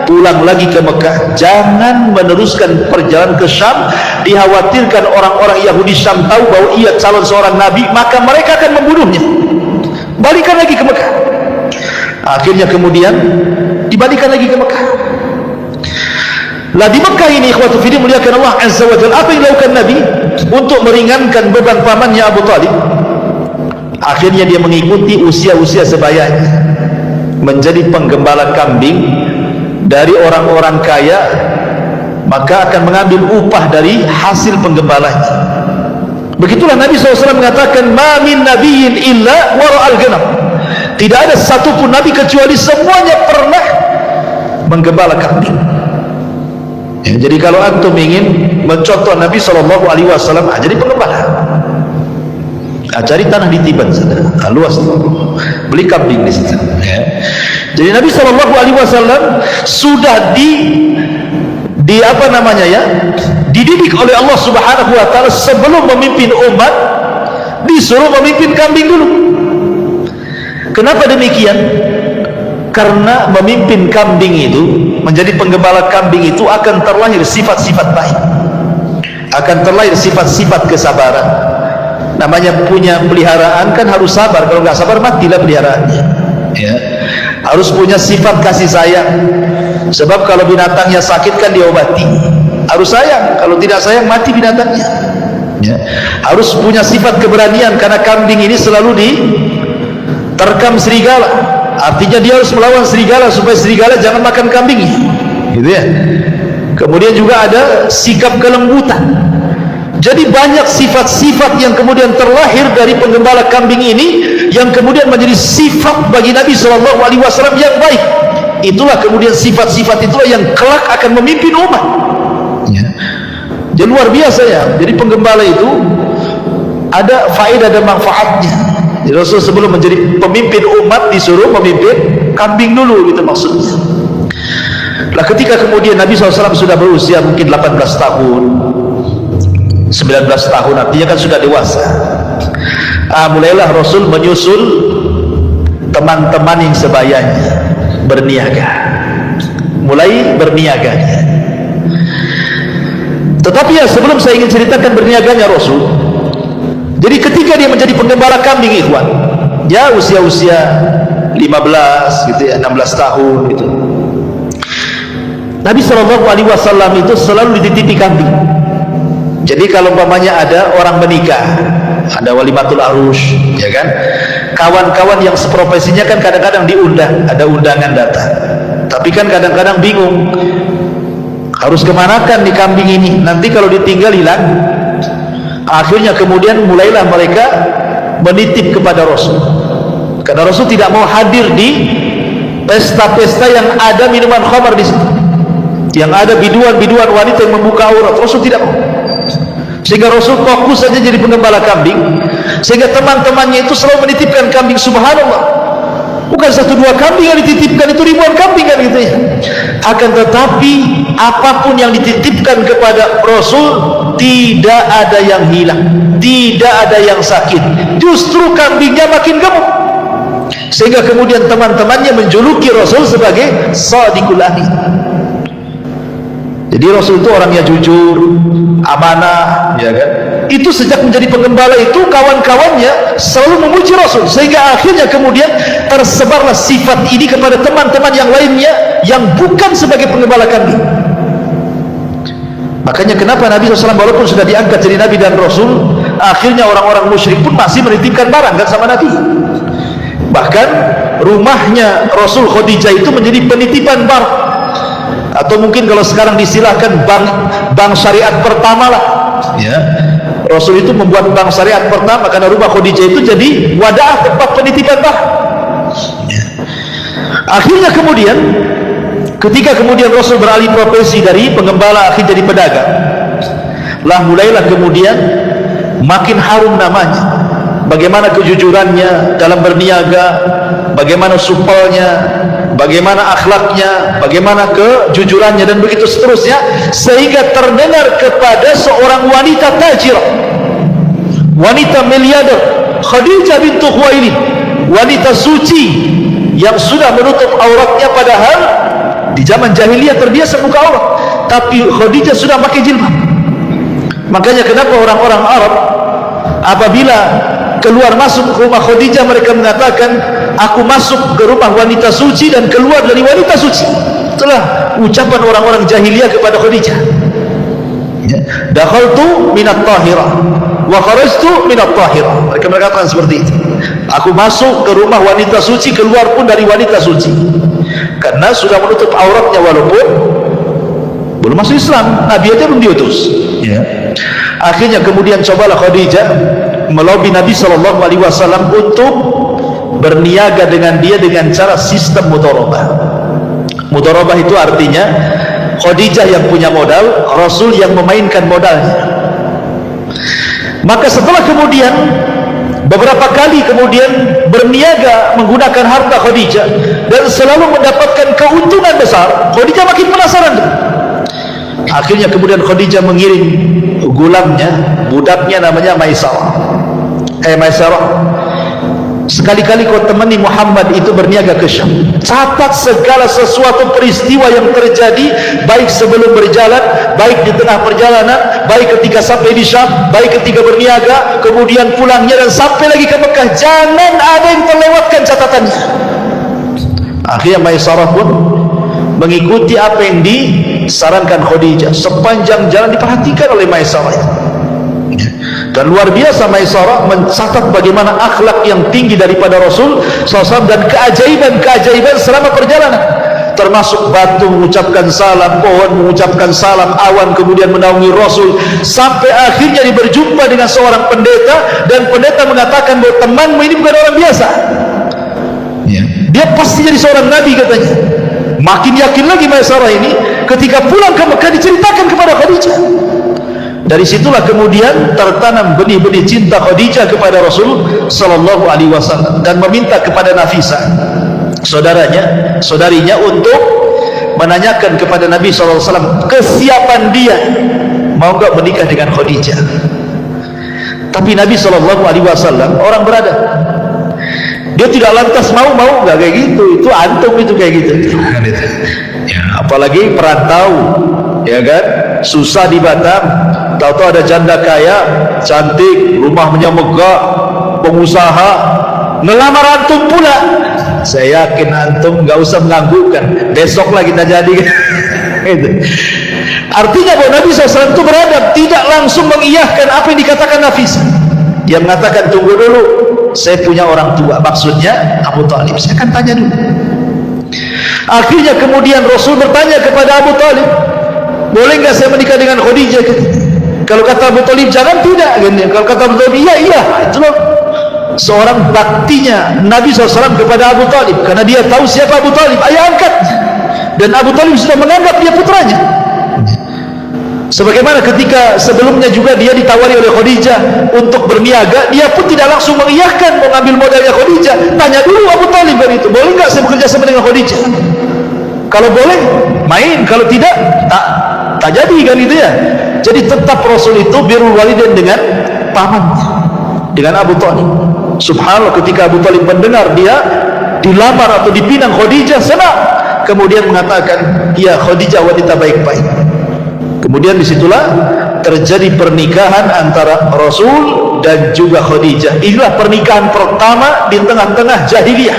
pulang lagi ke Mekah, jangan meneruskan perjalanan ke Syam. Dikhawatirkan orang-orang Yahudi Syam tahu bahwa ia calon seorang Nabi, maka mereka akan membunuhnya. Balikan lagi ke Mekah. Akhirnya kemudian dibalikan lagi ke Mekah. Lah di Mekah ini ikhwatu fillah muliakan Allah Azza wa Jalla, apa yang dilakukan Nabi untuk meringankan beban pamannya Abu Talib? Akhirnya dia mengikuti usia-usia sebayanya, menjadi penggembala kambing dari orang-orang kaya, maka akan mengambil upah dari hasil penggembalanya. Begitulah Nabi SAW mengatakan, ma min nabiyyin illa wara'al ghanam. Tidak ada satupun Nabi kecuali semuanya pernah menggembala kambing. Ya, jadi kalau antum ingin mencontoh Nabi SAW, jadi penggembala. Cari tanah di Tiban sana, luas tuh, beli kambing di situ. Ya. Jadi Nabi SAW sudah di apa namanya ya, dididik oleh Allah Subhanahu wa taala sebelum memimpin umat disuruh memimpin kambing dulu. Kenapa demikian? Karena memimpin kambing itu, menjadi penggembala kambing itu akan terlahir sifat-sifat baik, akan terlahir sifat-sifat kesabaran. Namanya punya peliharaan kan harus sabar, kalau nggak sabar matilah peliharaannya, ya. Harus punya sifat kasih sayang, sebab kalau binatangnya sakit kan diobati. Harus sayang, kalau tidak sayang mati binatangnya, ya. Harus punya sifat keberanian, karena kambing ini selalu diterkam serigala, artinya dia harus melawan serigala supaya serigala jangan makan kambingnya, gitu ya. Kemudian juga ada sikap kelembutan. Jadi banyak sifat-sifat yang kemudian terlahir dari penggembala kambing ini, yang kemudian menjadi sifat bagi Nabi SAW yang baik. Itulah kemudian sifat-sifat itulah yang kelak akan memimpin umat, ya. Jadi luar biasa ya. Jadi penggembala itu ada faedah dan manfaatnya. Jadi Rasul sebelum menjadi pemimpin umat disuruh memimpin kambing dulu, gitu maksudnya. Lah ketika kemudian Nabi SAW sudah berusia mungkin 18 tahun 19 tahun, artinya kan sudah dewasa. Mulailah Rasul menyusul teman-teman yang sebayanya berniaga, mulai berniaganya. Tetapi ya sebelum saya ingin ceritakan berniaganya Rasul, jadi ketika dia menjadi penggembala kambing, ikhwan, ya usia-usia 15 gitu ya, 16 tahun gitu, Nabi SAW itu selalu dititipi kambing. Jadi kalau umpamanya ada orang menikah, ada walimatul arus, ya kan, kawan-kawan yang seprofesinya kan kadang-kadang diundang, ada undangan datang, tapi kan kadang-kadang bingung harus kemanakan di kambing ini, nanti kalau ditinggal hilang. Akhirnya kemudian mulailah mereka menitip kepada Rasul, karena Rasul tidak mau hadir di pesta-pesta yang ada minuman khamar di situ, yang ada biduan-biduan wanita yang membuka aurat. Rasul tidak mau, sehingga Rasul fokus saja jadi penggembala kambing, sehingga teman-temannya itu selalu menitipkan kambing. Subhanallah, bukan 1-2 kambing yang dititipkan, itu ribuan kambing kan gitu ya. Akan tetapi apapun yang dititipkan kepada Rasul tidak ada yang hilang, tidak ada yang sakit, justru kambingnya makin gemuk, sehingga kemudian teman-temannya menjuluki Rasul sebagai Shadiqul Amin. Jadi Rasul itu orangnya jujur, amanah, ya kan. Itu sejak menjadi penggembala itu kawan-kawannya selalu memuji Rasul, sehingga akhirnya kemudian tersebarlah sifat ini kepada teman-teman yang lainnya yang bukan sebagai penggembala kambing. Makanya kenapa Nabi SAW walaupun sudah diangkat jadi Nabi dan Rasul, akhirnya orang-orang musyrik pun masih menitipkan barang kan sama Nabi. Bahkan rumahnya Rasul Khadijah itu menjadi penitipan barang, atau mungkin kalau sekarang disilahkan bank syariat pertama lah, ya. Rasul itu membuat bank syariat pertama karena rumah Khadijah itu jadi wadah tempat penitipan barang, ya. Akhirnya kemudian ketika kemudian Rasul beralih profesi dari penggembala akhir jadi pedagang, lah mulailah kemudian makin harum namanya. Bagaimana kejujurannya dalam berniaga, bagaimana supelnya, bagaimana akhlaknya, bagaimana kejujurannya, dan begitu seterusnya, sehingga terdengar kepada seorang wanita tajirah, wanita miliarder, Khadijah bintu Khuwailid, wanita suci yang sudah menutup auratnya, padahal di zaman jahiliyah terbiasa buka aurat, tapi Khadijah sudah pakai jilbab. Makanya kenapa orang-orang Arab apabila keluar masuk rumah Khadijah mereka mengatakan, aku masuk ke rumah wanita suci dan keluar dari wanita suci. Itulah ucapan orang-orang jahiliyah kepada Khadijah, ya. Dakhaltu minat tahirah wa kharajtu minat tahirah. Mereka mengatakan seperti itu, aku masuk ke rumah wanita suci, keluar pun dari wanita suci, karena sudah menutup auratnya walaupun belum masuk Islam, Nabi aja belum diutus, ya. Akhirnya kemudian cobalah Khadijah melobi Nabi SAW untuk berniaga dengan dia dengan cara sistem mudharabah. Mudharabah itu artinya Khadijah yang punya modal, Rasul yang memainkan modalnya. Maka setelah kemudian beberapa kali kemudian berniaga menggunakan harta Khadijah dan selalu mendapatkan keuntungan besar, Khadijah makin penasaran. Akhirnya kemudian Khadijah mengirim gulamnya, budaknya namanya Maisarah. Sekali-kali kau temani Muhammad itu berniaga ke Syam, catat segala sesuatu peristiwa yang terjadi, baik sebelum berjalan, baik di tengah perjalanan, baik ketika sampai di Syam, baik ketika berniaga, kemudian pulangnya dan sampai lagi ke Mekah. Jangan ada yang terlewatkan catatannya. Akhirnya Maisarah pun mengikuti apa yang disarankan Khadijah. Sepanjang jalan diperhatikan oleh Maisarah itu. Dan luar biasa Maisarah mencatat bagaimana akhlak yang tinggi daripada Rasul SAW dan keajaiban-keajaiban selama perjalanan, termasuk batu mengucapkan salam, pohon mengucapkan salam, awan kemudian menaungi Rasul, sampai akhirnya dia berjumpa dengan seorang pendeta, dan pendeta mengatakan bahwa temanmu ini bukan orang biasa, dia pasti jadi seorang nabi katanya. Makin yakin lagi Maisarah ini. Ketika pulang ke Mekah diceritakan kepada Khadijah. Dari situlah kemudian tertanam benih-benih cinta Khadijah kepada Rasul sallallahu alaihi wasallam, dan meminta kepada Nafisah, saudarinya, untuk menanyakan kepada Nabi sallallahu alaihi wasallam kesiapan dia mau enggak menikah dengan Khadijah. Tapi Nabi sallallahu alaihi wasallam orang beradab. Dia tidak lantas mau enggak kayak gitu. Itu antum itu kayak gitu. Ya, apalagi perantau, ya kan? Susah di Batam, tahu-tahu ada janda kaya, cantik, rumahnya megah, pengusaha, ngelamar antum pula. Saya yakin antum nggak usah mengganggukan, besoklah kita jadi. Itu artinya bahwa Nabi SAW itu beradab, tidak langsung mengiyahkan apa yang dikatakan Nafisah. Dia mengatakan, tunggu dulu, saya punya orang tua, maksudnya Abu Talib, saya akan tanya dulu. Akhirnya kemudian Rasul bertanya kepada Abu Talib, boleh nggak saya menikah dengan Khadijah? Kalau kata Abu Talib jangan, tidak. Kalau kata Abu Talib iya. Itulah seorang baktinya Nabi SAW kepada Abu Talib, karena dia tahu siapa Abu Talib, ayah angkat, dan Abu Talib sudah menganggap dia putranya. Sebagaimana ketika sebelumnya juga dia ditawari oleh Khadijah untuk berniaga, dia pun tidak langsung mengiyahkan mau ngambil modalnya Khadijah. Tanya dulu Abu Talib kan itu, boleh nggak saya bekerja sama dengan Khadijah? Kalau boleh main, kalau tidak tak jadi kan itu ya. Jadi tetap Rasul itu birrul walidain dengan pamannya, dengan Abu Talib. Subhanallah, ketika Abu Talib mendengar dia dilamar atau dipinang Khadijah, senang, kemudian mengatakan, ya Khadijah wanita baik-baik. Kemudian disitulah terjadi pernikahan antara Rasul dan juga Khadijah. Inilah pernikahan pertama di tengah-tengah jahiliyah,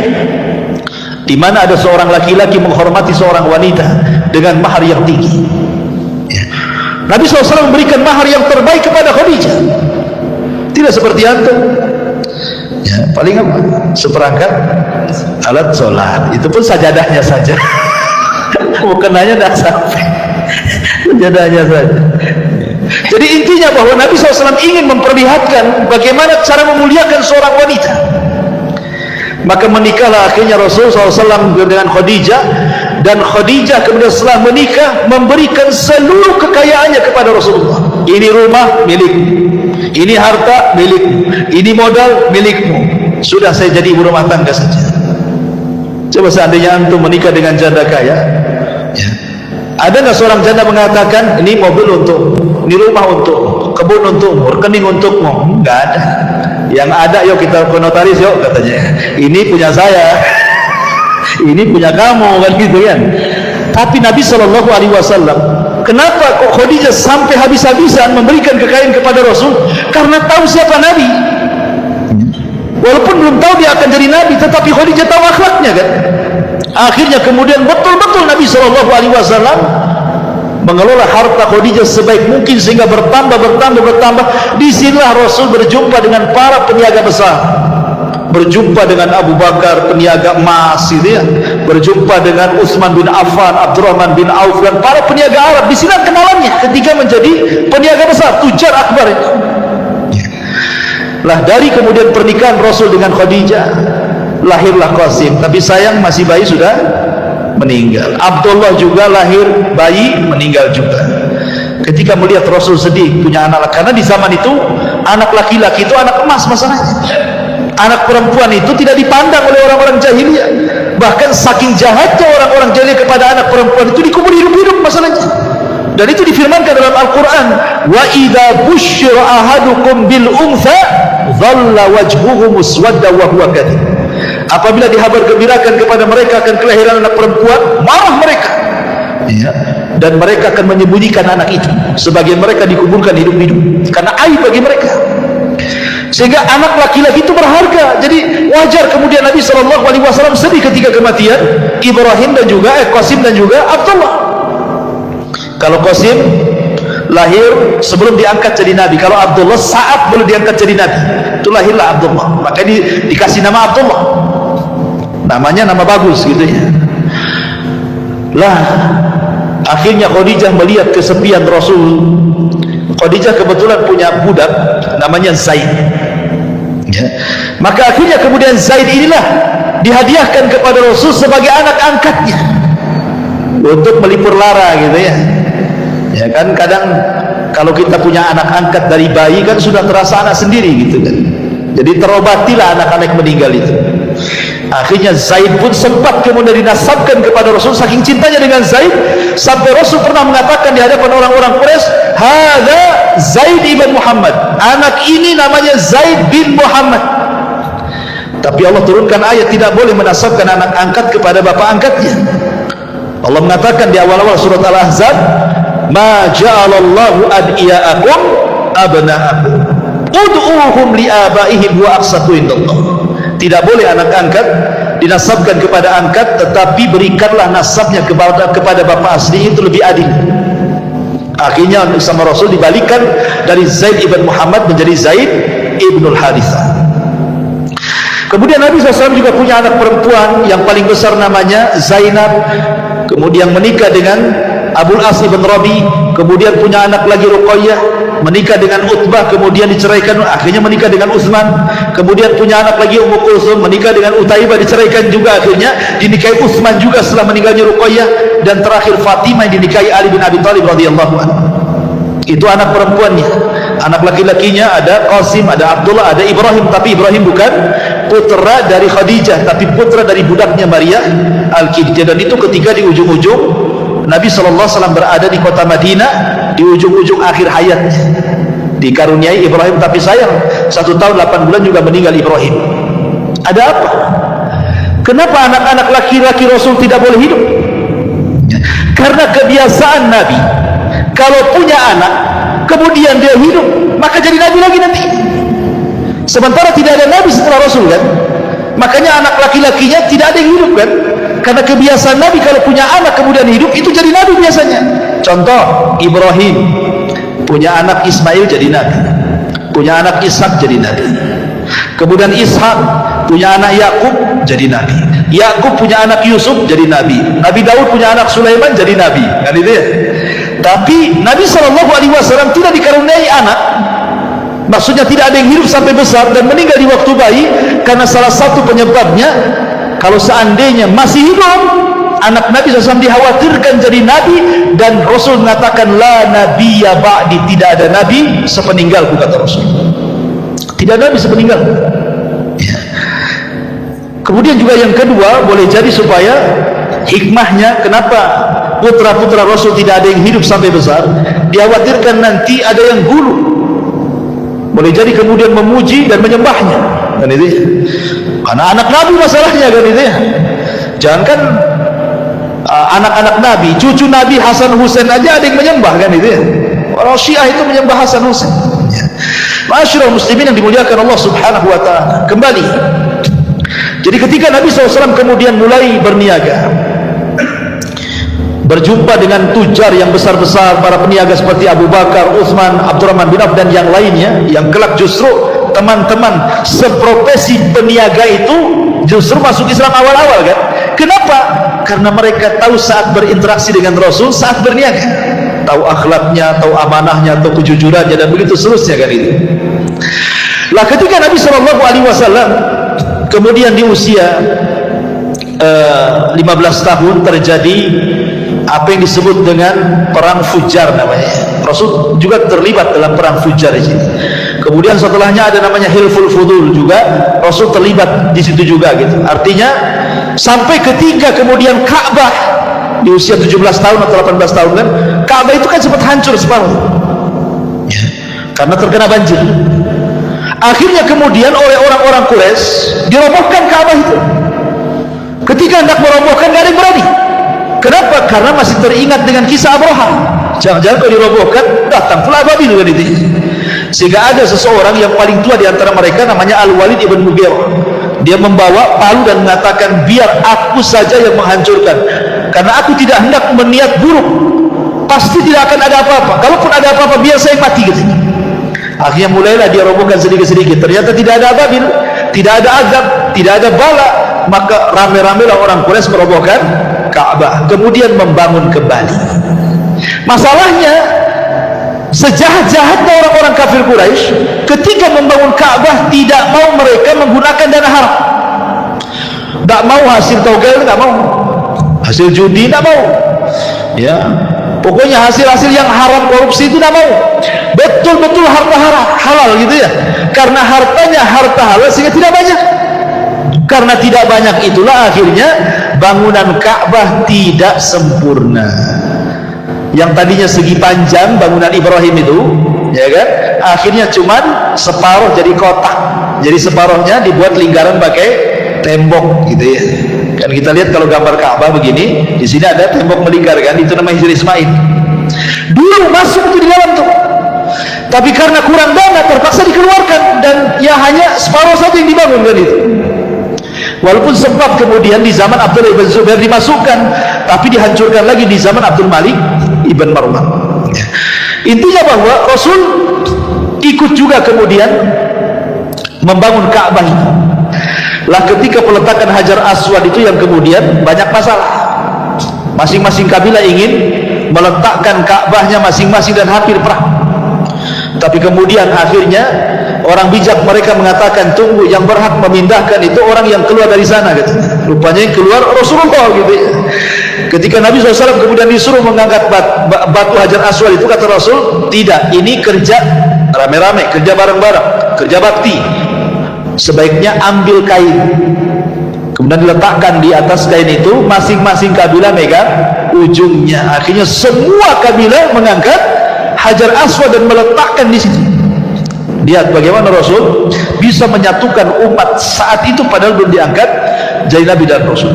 di mana ada seorang laki-laki menghormati seorang wanita dengan mahar yang tinggi. Nabi SAW memberikan mahar yang terbaik kepada Khadijah. Tidak seperti antum, ya, paling apa? Seperangkat alat sholat, itu pun sajadahnya saja. Mukenanya tidak sampai, sajadahnya saja. Jadi intinya bahwa Nabi SAW ingin memperlihatkan bagaimana cara memuliakan seorang wanita. Maka menikahlah akhirnya Rasulullah SAW dengan Khadijah, dan Khadijah kemudian setelah menikah memberikan seluruh kekayaannya kepada Rasulullah. Ini rumah milikmu, ini harta milikmu, ini modal milikmu, sudah saya jadi ibu rumah tangga saja. Coba seandainya antum menikah dengan janda kaya, ya, ada nggak seorang janda mengatakan ini mobil untuk, ini rumah untuk, kebun untukmu, rekening untukmu? Nggak ada. Yang ada, yuk kita ke notaris yuk, katanya, ini punya saya, ini punya kamu, kan gitu kan. Tapi Nabi SAW, kenapa kok Khadijah sampai habis-habisan memberikan kekayaan kepada Rasul? Karena tahu siapa Nabi. Walaupun belum tahu dia akan jadi Nabi, tetapi Khadijah tahu akhlaknya kan. Akhirnya kemudian betul-betul Nabi SAW mengelola harta Khadijah sebaik mungkin sehingga bertambah. Disinilah Rasul berjumpa dengan para peniaga besar, berjumpa dengan Abu Bakar peniaga emas, gitu ya, berjumpa dengan Utsman bin Affan, Abdurrahman bin Auf, dan para peniaga Arab. Disinilah kenalannya ketika menjadi peniaga besar, tujar akbar itu. Lah dari kemudian pernikahan Rasul dengan Khadijah lahirlah Qasim, tapi sayang masih bayi sudah meninggal. Abdullah juga lahir bayi meninggal juga. Ketika melihat Rasul sedih punya anak, karena di zaman itu anak laki-laki itu anak emas masalahnya. Anak perempuan itu tidak dipandang oleh orang-orang jahiliyah. Bahkan saking jahatnya orang-orang jahiliyah kepada anak perempuan itu dikubur hidup-hidup masalahnya. Dan itu difirmankan dalam Al-Quran, wa idza busyira ahadukum bil untha dhalla wajhuhu muswadda wa huwa kadhib. Apabila dihabar gembirakan kepada mereka akan kelahiran anak perempuan, marah mereka, ya, dan mereka akan menyembunyikan anak itu. Sebagian mereka dikuburkan hidup-hidup karena aib bagi mereka. Sehingga anak laki-laki itu berharga. Jadi wajar kemudian Nabi SAW sedih ketika kematian Ibrahim dan juga Qasim dan juga Abdullah. Kalau Qasim lahir sebelum diangkat jadi nabi, kalau Abdullah saat belum diangkat jadi nabi, itu lahirlah Abdullah. Maka dikasih nama Abdullah, namanya nama bagus gitu ya. Lah akhirnya Khadijah melihat kesepian Rasul. Khadijah kebetulan punya budak namanya Zaid, ya. Maka akhirnya kemudian Zaid inilah dihadiahkan kepada Rasul sebagai anak angkatnya untuk melipur lara gitu ya. Ya kan, kadang kalau kita punya anak angkat dari bayi kan sudah terasa anak sendiri gitu kan. Jadi terobatilah anak-anak meninggal itu. Akhirnya Zaid pun sempat kemudian dinasabkan kepada Rasul, saking cintanya dengan Zaid sampai Rasul pernah mengatakan di hadapan orang-orang Quraisy, hadza Zaid ibn Muhammad, anak ini namanya Zaid bin Muhammad. Tapi Allah turunkan ayat tidak boleh menasabkan anak angkat kepada bapak angkatnya. Allah mengatakan di awal-awal surat Al-Ahzab, ma ja'alallahu ad'iya'akum abna'akum ud'uhum li'abaihim wa aqsatu indallah. Tidak boleh anak angkat dinasabkan kepada angkat, tetapi berikanlah nasabnya kepada bapak asli, itu lebih adil. Akhirnya sama Rasul dibalikkan dari Zaid ibn Muhammad menjadi Zaid ibnul Harithah. Kemudian Nabi SAW juga punya anak perempuan yang paling besar namanya Zainab, kemudian menikah dengan Abul As ibn Rabi, kemudian punya anak lagi Ruqayyah, menikah dengan Utbah, kemudian diceraikan, akhirnya menikah dengan Utsman, kemudian punya anak lagi Ummu Kulsum, menikah dengan Utaibah, diceraikan juga, akhirnya dinikahi Utsman juga setelah meninggalnya Ruqayyah, dan terakhir Fatimah yang dinikahi Ali bin Abi Thalib radhiyallahu anhu. Itu anak perempuannya. Anak laki-lakinya ada Qasim, ada Abdullah, ada Ibrahim, tapi Ibrahim bukan putra dari Khadijah, tapi putra dari budaknya Maria Al-Qibtiyah. Dan itu ketika di ujung-ujung Nabi SAW berada di kota Madinah, di ujung-ujung akhir hayatnya, dikaruniai Ibrahim, tapi sayang 1 tahun 8 bulan juga meninggal Ibrahim. Ada apa? Kenapa anak-anak laki-laki Rasul tidak boleh hidup? Karena kebiasaan Nabi, kalau punya anak kemudian dia hidup, maka jadi Nabi lagi nanti. Sementara tidak ada Nabi setelah Rasul kan, makanya anak laki-lakinya tidak ada yang hidup kan. Karena kebiasaan Nabi kalau punya anak kemudian hidup, itu jadi Nabi biasanya. Contoh, Ibrahim punya anak Ismail jadi Nabi, punya anak Ishak jadi Nabi. Kemudian Ishak punya anak Yakub jadi Nabi, Yakub punya anak Yusuf jadi Nabi, Nabi Daud punya anak Sulaiman jadi Nabi, kan itu ya. Tapi Nabi SAW tidak dikaruniai anak, maksudnya tidak ada yang hidup sampai besar dan meninggal di waktu bayi, karena salah satu penyebabnya, kalau seandainya masih hidup anak Nabi SAW dikhawatirkan jadi Nabi, dan Rasul mengatakan la nabiyya ba'di, tidak ada Nabi sepeninggalku, kata Rasul. Tidak ada Nabi sepeninggal ya. Kemudian juga yang kedua, boleh jadi supaya hikmahnya kenapa putra-putra Rasul tidak ada yang hidup sampai besar, dikhawatirkan nanti ada yang gulu, boleh jadi kemudian memuji dan menyembahnya, kan itu ya. Karena anak Nabi masalahnya kan itu ya. Jangankan anak-anak Nabi, cucu Nabi Hasan Husain aja ada yang menyembah, kan itu ya. Orang Syiah itu menyembah Hasan Husain ya. Ma'asyiral muslimin yang dimuliakan Allah Subhanahu wa taala. Kembali, jadi ketika Nabi SAW kemudian mulai berniaga, berjumpa dengan tujar yang besar-besar, para peniaga seperti Abu Bakar, Utsman, Abdurrahman bin Auf dan yang lainnya, yang kelak justru teman-teman seprofesi peniaga itu justru masuk Islam awal-awal kan. Kenapa? Karena mereka tahu saat berinteraksi dengan Rasul, saat berniaga, tahu akhlaknya, tahu amanahnya, tahu kejujurannya, dan begitu seterusnya kan itu. Lah ketika Nabi SAW kemudian di usia 15 tahun terjadi apa yang disebut dengan perang Fujar namanya. Rasul juga terlibat dalam perang Fujar di sini. Kemudian setelahnya ada namanya Hilful Fudul juga, Rasul terlibat di situ juga gitu. Artinya sampai ketika kemudian Ka'bah di usia 17 tahun atau 18 tahun kan, Ka'bah itu kan sempat hancur separuh ya, karena terkena banjir. Akhirnya kemudian oleh orang-orang Quraisy dirobohkan Ka'bah itu. Ketika hendak merobohkan gak ada yang berani. Kenapa? Karena masih teringat dengan kisah Abraham. Jangan-jangan kalau dirobohkan datang pula Ababil kan itu. Sehingga ada seseorang yang paling tua di antara mereka namanya Al-Walid ibn Mughirah. Dia membawa palu dan mengatakan, biar aku saja yang menghancurkan, karena aku tidak hendak berniat buruk. Pasti tidak akan ada apa-apa. Kalaupun ada apa-apa biar saya mati gitu. Akhirnya mulailah dia robohkan sedikit-sedikit. Ternyata tidak ada Ababil, tidak ada azab, tidak ada bala. Maka rame-rame lah orang Quraisy merobohkan Ka'bah, kemudian membangun kembali. Masalahnya, sejahat-jahatnya orang-orang kafir Quraisy, ketika membangun Ka'bah tidak mau mereka menggunakan dana haram. Tak mau hasil togel, tak mau hasil judi, tak mau ya, pokoknya hasil-hasil yang haram korupsi itu tak mau. Betul-betul harta halal gitu ya, karena hartanya harta halal sehingga tidak banyak. Karena tidak banyak itulah akhirnya bangunan Ka'bah tidak sempurna. Yang tadinya segi panjang bangunan Ibrahim itu, ya kan, akhirnya cuman separuh jadi kotak. Jadi separuhnya dibuat lingkaran pakai tembok gitu ya. Kan kita lihat kalau gambar Ka'bah begini, di sini ada tembok melingkar kan, itu namanya Hijr Ismail. Dulu masuk itu di dalam tuh. Tapi karena kurang dana terpaksa dikeluarkan, dan ya hanya separuh saja yang dibangun kan itu. Walaupun sempat kemudian di zaman Abdullah ibn Zubair dimasukkan, tapi dihancurkan lagi di zaman Abdul Malik ibn Marwan. Intinya bahwa Rasul ikut juga kemudian membangun Ka'bah ini. Lah ketika peletakan Hajar Aswad itu yang kemudian banyak masalah. Masing-masing kabilah ingin meletakkan Ka'bahnya masing-masing dan hampir perang. Tapi kemudian akhirnya orang bijak mereka mengatakan, tunggu, yang berhak memindahkan itu orang yang keluar dari sana gitu. Rupanya yang keluar Rasulullah gitu. Ketika Nabi SAW kemudian disuruh mengangkat batu Hajar Aswad itu, kata Rasul, tidak, ini kerja rame-rame, kerja bareng-bareng, kerja bakti. Sebaiknya ambil kain, kemudian diletakkan di atas kain itu, masing-masing kabilah megang ujungnya. Akhirnya semua kabilah mengangkat Hajar Aswad dan meletakkan di situ. Lihat bagaimana Rasul bisa menyatukan umat saat itu padahal belum diangkat jadi Nabi dan Rasul.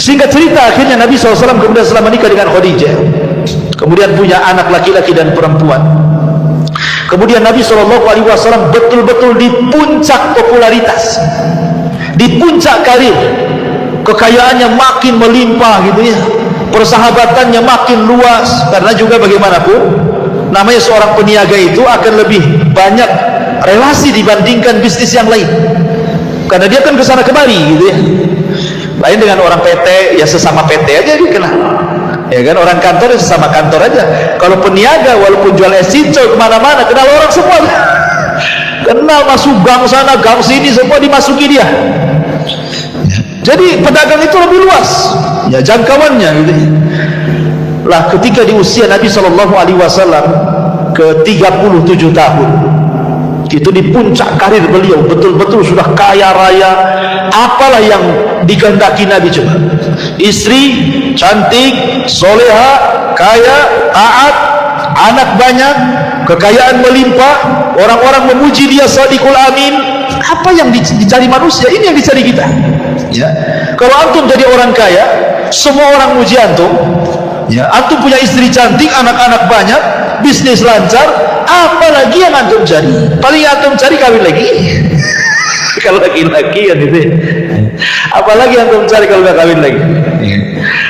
Singkat cerita, akhirnya Nabi SAW kemudian setelah menikah dengan Khadijah, kemudian punya anak laki-laki dan perempuan. Kemudian Nabi SAW betul-betul di puncak popularitas, di puncak karir, kekayaannya makin melimpah gitu ya, persahabatannya makin luas. Karena juga bagaimanapun namanya seorang peniaga itu akan lebih banyak relasi dibandingkan bisnis yang lain, karena dia kan kesana kemari gitu ya. Lain dengan orang PT, ya sesama PT aja dikenal, ya kan, orang kantor ya sesama kantor aja. Kalau peniaga walaupun jual es cincau kemana-mana kenal orang semua, kenal, masuk gang sana gang sini semua dimasuki dia. Jadi pedagang itu lebih luas ya jangkauannya gitu. Lah ketika di usia Nabi SAW ke 37 tahun, itu di puncak karir beliau, betul-betul sudah kaya raya. Apalah yang dikehendaki Nabi coba? Istri cantik, soleha, kaya, taat, anak banyak, kekayaan melimpah, orang-orang memuji dia Shadiqul Amin. Apa yang dicari manusia, ini yang dicari kita ya. Kalau antum jadi orang kaya, semua orang muji antum ya. Antum punya istri cantik, anak-anak banyak, bisnis lancar, apalagi yang antum cari? Paling antum cari kawin lagi. Kalau laki-laki ya gitu. Apalagi antum cari kalau nggak kawin lagi.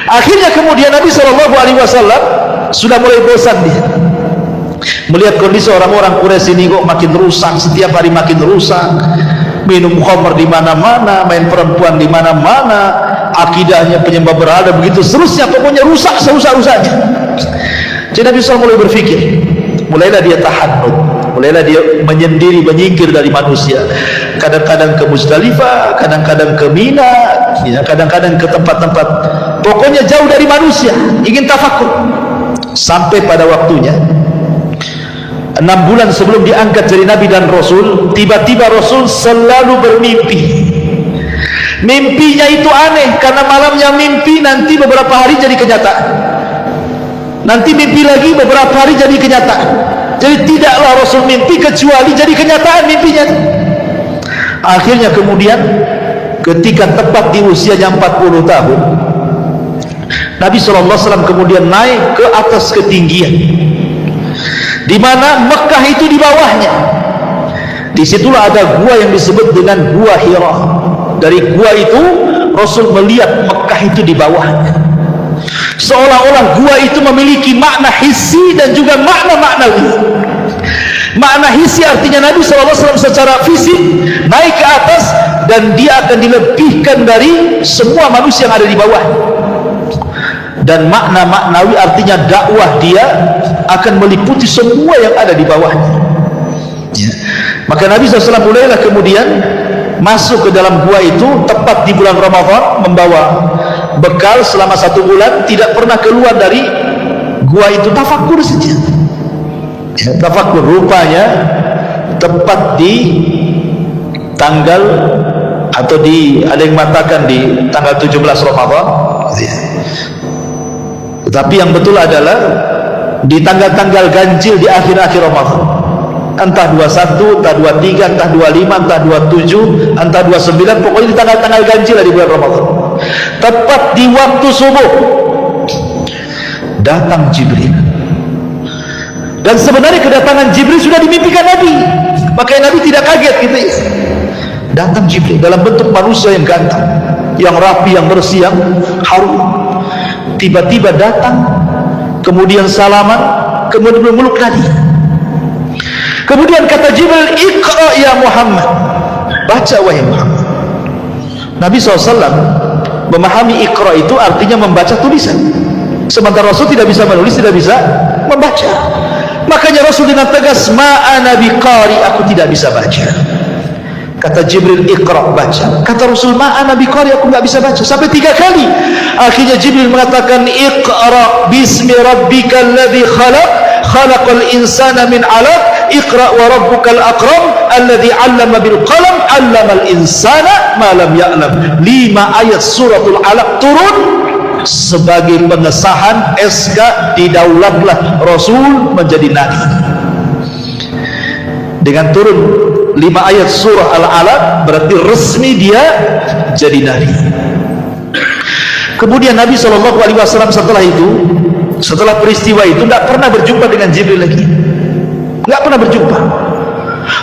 Akhirnya kemudian Nabi SAW sudah mulai bosan dia melihat kondisi orang-orang Quraisy ini kok makin rusak, setiap hari makin rusak. Minum khamr di mana-mana, main perempuan di mana-mana, akidahnya penyembah berhala, begitu seterusnya, pokoknya rusak serusak-rusaknya. Jadi Nabi SAW mulai berpikir, mulailah dia tahannut, mulailah dia menyendiri, menyingkir dari manusia. Kadang-kadang ke Muzdalifah, kadang-kadang ke Mina, ya, kadang-kadang ke tempat-tempat, pokoknya jauh dari manusia, ingin tafakur. Sampai pada waktunya 6 bulan sebelum diangkat jadi Nabi dan Rasul, tiba-tiba Rasul selalu bermimpi. Mimpinya itu aneh karena malamnya mimpi, nanti beberapa hari jadi kenyataan, nanti mimpi lagi beberapa hari jadi kenyataan. Jadi tidaklah Rasul mimpi kecuali jadi kenyataan mimpinya. Akhirnya kemudian ketika tepat di usianya 40 tahun, Nabi SAW kemudian naik ke atas ketinggian, di mana Mekah itu di bawahnya. Disitulah ada gua yang disebut dengan Gua Hira. Dari gua itu Rasul melihat Mekah itu di bawahnya, seolah-olah gua itu memiliki makna hissi dan juga makna maknawi. Makna hissi artinya Nabi SAW secara fisik naik ke atas dan dia akan dilebihkan dari semua manusia yang ada di bawah. Dan makna maknawi artinya dakwah dia akan meliputi semua yang ada di bawahnya. Maka Nabi SAW mulailah kemudian masuk ke dalam gua itu tepat di bulan Ramadan, membawa bekal selama 1 bulan, tidak pernah keluar dari gua itu, tafakur saja. Tafakur. Rupanya tepat di tanggal, atau ada yang mengatakan di tanggal 17 Ramadan, tetapi yang betul adalah di tanggal-tanggal ganjil di akhir-akhir Ramadan, entah 21, entah 23, entah 25, entah 27, entah 29, pokoknya di tanggal-tanggal ganjil di bulan Ramadan. Tepat di waktu subuh datang Jibril, dan sebenarnya kedatangan Jibril sudah dimimpikan Nabi, makanya Nabi tidak kaget gitu ya. Datang Jibril dalam bentuk manusia yang ganteng, yang rapi, yang bersih, yang harum. Tiba-tiba datang, kemudian salaman, kemudian memeluk Nabi. Kemudian kata Jibril, "Iqra ya Muhammad." Baca wahai Muhammad. Nabi SAW memahami Iqra itu artinya membaca tulisan, sementara Rasul tidak bisa menulis, tidak bisa membaca. Makanya Rasul dengan tegas, "Ma'ana biqari," aku tidak bisa baca. Kata Jibril, "Iqra," baca. Kata Rasul, "Ma'ana biqari," aku tidak bisa baca. Sampai 3 kali. Akhirnya Jibril mengatakan, "Iqra bismi rabbikal ladzi khalaq, khalaqal insana min 'alaq, Iqra wa rabbukal akram, alladzi 'allama bil qalam, 'allamal insana ma lam ya'lam." 5 ayat suratul Alaq turun sebagai pengesahan SK didaulatlah Rasul menjadi nabi. Dengan turun 5 ayat surah Al-Alaq berarti resmi dia jadi nabi. Kemudian Nabi SAW setelah itu, setelah peristiwa itu, tidak pernah berjumpa dengan Jibril lagi, nggak pernah berjumpa.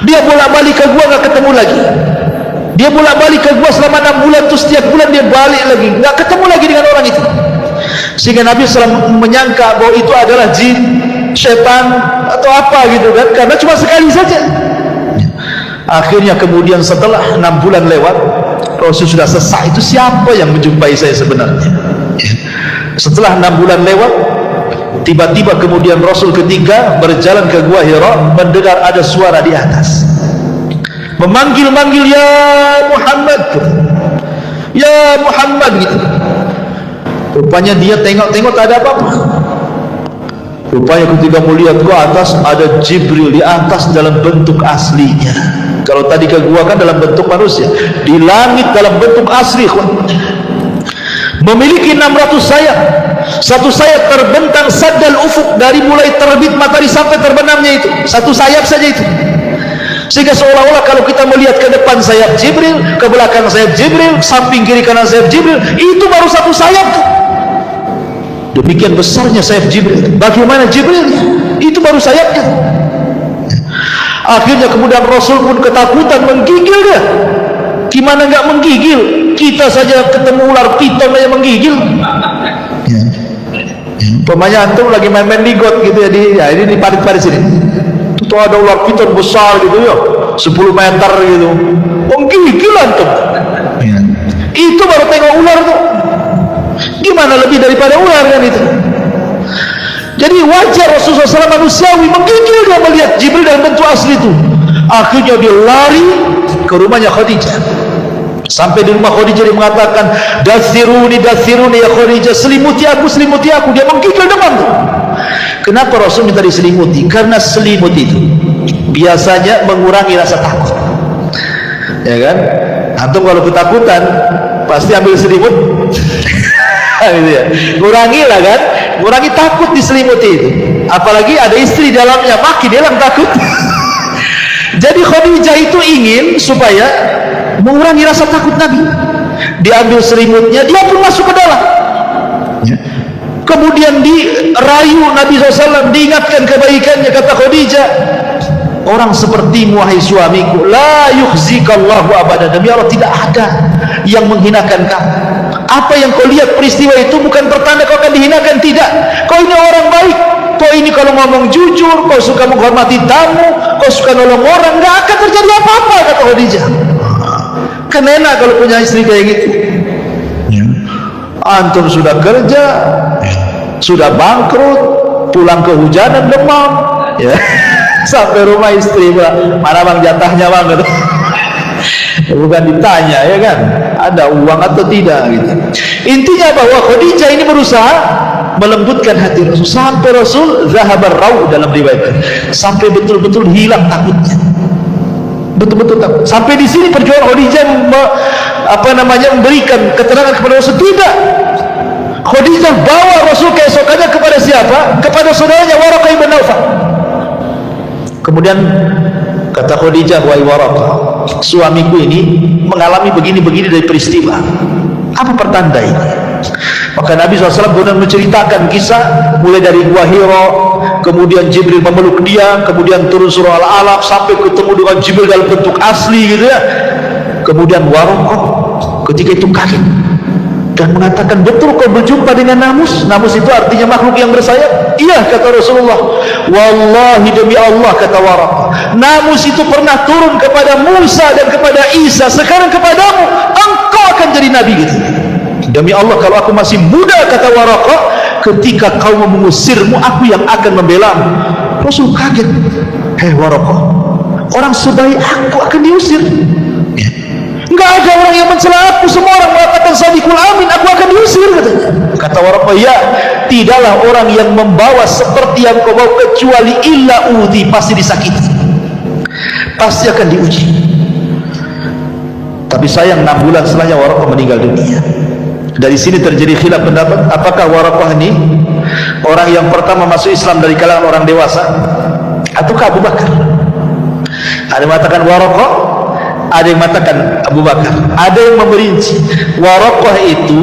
Dia bolak-balik ke gua, nggak ketemu lagi. Dia bolak-balik ke gua selama 6 bulan, terus setiap bulan dia balik lagi, nggak ketemu lagi dengan orang itu. Sehingga Nabi SAW menyangka bahwa itu adalah jin, setan atau apa gitu kan, karena cuma sekali saja. Akhirnya kemudian setelah 6 bulan lewat, Rasul sudah sesak, itu siapa yang menjumpai saya sebenarnya. Setelah 6 bulan lewat, tiba-tiba kemudian Rasul ketika berjalan ke Gua Hira mendengar ada suara di atas memanggil-manggil, "Ya Muhammad, ya Muhammad," gitu. Rupanya dia tengok-tengok tak ada apa-apa. Rupanya ketika melihat ke atas ada Jibril di atas dalam bentuk aslinya. Kalau tadi ke gua kan dalam bentuk manusia, di langit dalam bentuk asli, memiliki 600 sayap. Satu sayap terbentang saddal ufuk, dari mulai terbit matahari sampai terbenamnya itu satu sayap saja itu. Sehingga seolah-olah kalau kita melihat ke depan sayap Jibril, ke belakang sayap Jibril, samping kiri kanan sayap Jibril, itu baru satu sayap tuh. Demikian besarnya sayap Jibril. Bagaimana Jibrilnya? Itu baru sayapnya. Akhirnya kemudian Rasul pun ketakutan, menggigil dia. Gimana nggak menggigil? Kita saja ketemu ular piton aja menggigil. Pemanya antum lagi main-main di got gitu ya, ini di parit-parit sini. Itu ada ular piton besar gitu ya, 10 meter gitu. Menggigil antum. Itu baru tengok ular tuh. Gimana lebih daripada ular kan itu? Jadi wajar Rasulullah SAW manusiawi menggigil dia melihat Jibril dalam bentuk asli itu. Akhirnya dia lari ke rumahnya Khadijah. Sampai di rumah Khadijah dia mengatakan, "Dathiruni, dathiruni ya Khadijah, selimuti aku, selimuti aku." Dia menggigil demam tuh. Kenapa Rasul minta diselimuti? Karena selimut itu biasanya mengurangi rasa takut. Ya kan? Antum kalau ketakutan pasti ambil selimut. Gitu ya. Kurangilah kan, kurangi takut diselimuti itu. Apalagi ada istri dalamnya, makin dia takut. Jadi Khadijah itu ingin supaya mengurangi rasa takut Nabi. Diambil selimutnya, dia pun masuk ke dalam. Kemudian dirayu Nabi SAW, diingatkan kebaikannya. Kata Khadijah, orang sepertimu wahai suamiku, la yukhzikallahu abada, demi Allah tidak ada yang menghinakan kamu. Apa yang kau lihat peristiwa itu bukan pertanda kau akan dihinakan, tidak. Kau ini orang baik, kau ini kalau ngomong jujur, kau suka menghormati tamu, kau suka nolong orang, gak akan terjadi apa-apa, kata Khadijah. Kan enak kalau punya istri kayak gitu. Antum sudah kerja, sudah bangkrut, pulang kehujanan, demam, ya. Sampai rumah istri pula, mana bang jatahnya bang, gitu. Bukan ditanya, ya kan, ada uang atau tidak, gitu. Intinya bahwa Khadijah ini berusaha melembutkan hati Rasul, sampai Rasul zahabar rauh dalam riwayat, sampai betul-betul hilang takutnya, betul-betul takut. Sampai di sini perjuangan Khadijah memberikan keterangan kepada Rasul, tidak. Khadijah bawa Rasul keesokannya kepada siapa? Kepada saudaranya Waraqah ibn Nawfal. Kemudian kata Khadijah, wahai Waraqah, suamiku ini mengalami begini-begini dari peristiwa. Apa pertanda ini? Maka Nabi SAW kemudian menceritakan kisah mulai dari Gua Hira, kemudian Jibril memeluk dia, kemudian turun surah Al-Alaq sampai ketemu dengan Jibril dalam bentuk asli, gitu ya. Kemudian Waraqah ketika itu kaget dan mengatakan, betul kau berjumpa dengan namus? Namus itu artinya makhluk yang bersayap. Iya, kata Rasulullah. Wallahi demi Allah, kata Waraqah, namus itu pernah turun kepada Musa dan kepada Isa, sekarang kepadamu, engkau akan jadi nabi, gitu. Demi Allah, kalau aku masih muda, kata Waraqah, ketika kau mengusirmu, aku yang akan membelamu. Rasul kaget. Hei Waraqah, orang sebaik aku akan diusir? Enggak ada orang yang mencela aku, semua orang mengatakan sadiqul amin, aku akan diusir, katanya. Kata Waraqah, ya, tidaklah orang yang membawa seperti yang kau bawa kecuali illa udhi, pasti disakiti, pasti akan diuji. Tapi sayang 6 bulan setelahnya Waraqah meninggal dunia. Dari sini terjadi khilaf pendapat, apakah Waraqah ini orang yang pertama masuk Islam dari kalangan orang dewasa ataukah Abu Bakar? Ada yang mengatakan Waraqah, ada yang mengatakan Abu Bakar. Ada yang memperinci, Waraqah itu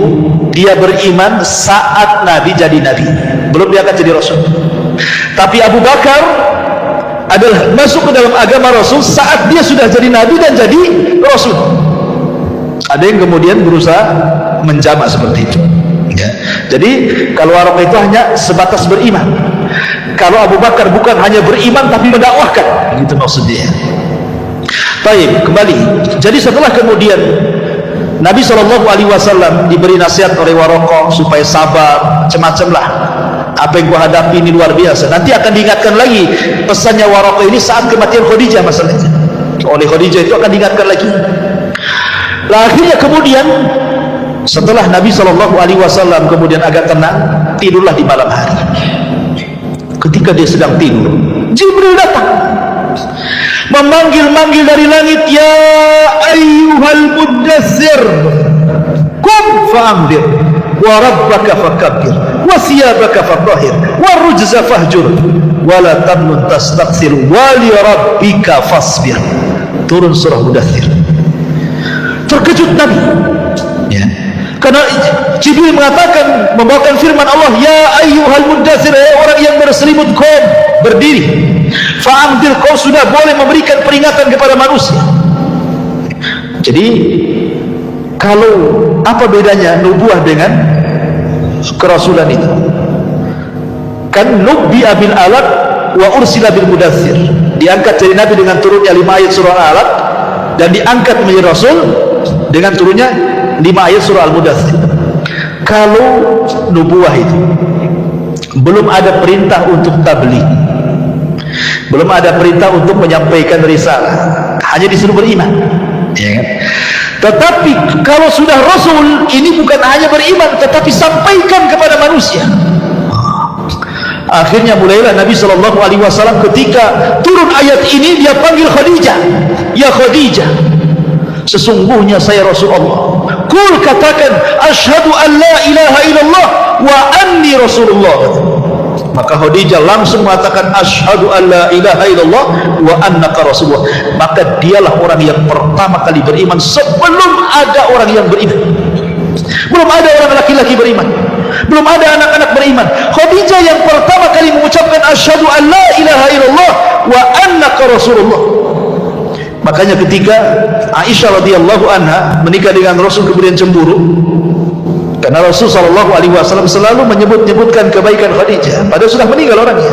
dia beriman saat Nabi jadi Nabi, belum dia akan jadi Rasul. Tapi Abu Bakar adalah masuk ke dalam agama Rasul saat dia sudah jadi Nabi dan jadi Rasul. Ada yang kemudian berusaha menjamak seperti itu, ya. Jadi kalau Waraqah itu hanya sebatas beriman, kalau Abu Bakar bukan hanya beriman tapi mendakwahkan, gitu maksudnya. Baik, kembali. Jadi setelah kemudian Nabi SAW diberi nasihat oleh Waraqah supaya sabar, macam-macam lah. Apa yang kau hadapi ini luar biasa. Nanti akan diingatkan lagi pesannya Waraqah ini saat kematian Khadijah, masalahnya. Oleh Khadijah itu akan diingatkan lagi. Lah, akhirnya kemudian setelah Nabi SAW kemudian agak tenang, tidurlah di malam hari. Ketika dia sedang tidur, Jibril datang memanggil-manggil dari langit, ya ayyuhal muddathir qum fa'anzir wa rabbaka fakabbir wa thiyabaka fatahhir wa rujza fahjur wa la tamnun tastakthir wa li rabbika fasbir. Turun surah Mudaththir. Terkejut Nabi, ya, karena Jibril mengatakan, membawakan firman Allah, ya ayyuhal muddathir, orang yang berselimut, qum, berdiri, fa'anzir, kau sudah boleh memberikan peringatan kepada manusia. Jadi kalau apa bedanya nubuah dengan kerasulan itu? Kan nubbi'a bil alaq wa ursila bil mudaththir, diangkat jadi nabi dengan turunnya 5 ayat surah Al-Alaq, dan diangkat menjadi rasul dengan turunnya 5 ayat surah Al-Mudaththir. Kalau nubuah itu belum ada perintah untuk tabligh, belum ada perintah untuk menyampaikan risalah, hanya disuruh beriman, ya kan? Tetapi kalau sudah rasul, ini bukan hanya beriman tetapi sampaikan kepada manusia. Akhirnya mulailah Nabi SAW ketika turun ayat ini, dia panggil Khadijah, ya Khadijah, sesungguhnya saya Rasulullah, Kul, katakan, asyhadu an la ilaha illallah wa anni rasulullah. Maka Khadijah langsung mengatakan asyhadu an la ilaha illallah wa annaka rasulullah. Maka dialah orang yang pertama kali beriman sebelum ada orang yang beriman. Belum ada orang laki-laki beriman, belum ada anak-anak beriman. Khadijah yang pertama kali mengucapkan asyhadu an la ilaha illallah wa annaka rasulullah. Makanya ketika Aisyah radhiyallahu anha menikah dengan Rasul kemudian cemburu, karena Rasul SAW selalu menyebutkan kebaikan Khadijah padahal sudah meninggal orangnya.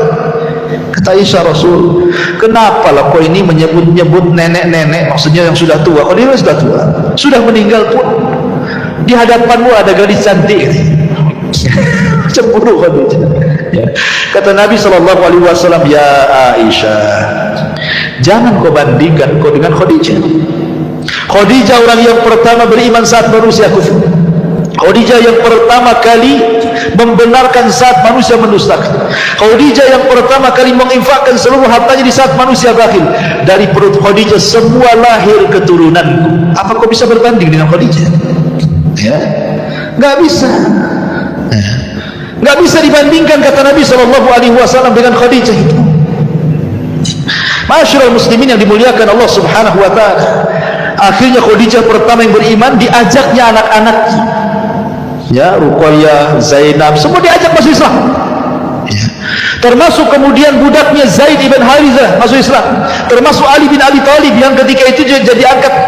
Kata Aisyah, Rasul, kenapa lah kau ini menyebut nenek-nenek, maksudnya yang sudah tua. Khadijah sudah tua, sudah meninggal pun di hadapanmu ada gadis cantik. Cemburu Khadijah. Ya. Kata Nabi SAW, ya Aisyah, jangan kau bandingkan kau dengan Khadijah. Khadijah orang yang pertama beriman saat manusia kufur. Khadijah yang pertama kali membenarkan saat manusia mendustakan. Khadijah yang pertama kali menginfakkan seluruh hartanya di saat manusia bakhil. Dari perut Khadijah semua lahir keturunanku. Apa kau bisa berbanding dengan Khadijah? Ya, nggak bisa. Nggak bisa dibandingkan, kata Nabi SAW, dengan Khadijah itu. Masyarul muslimin yang dimuliakan Allah Subhanahu wa ta'ala, akhirnya Khadijah pertama yang beriman, diajaknya anak-anaknya, ya, Ruqayyah, Zainab, semua diajak masuk Islam, ya. Termasuk kemudian budaknya Zaid ibn Harithah masuk Islam, termasuk Ali bin Abi Thalib yang ketika itu jadi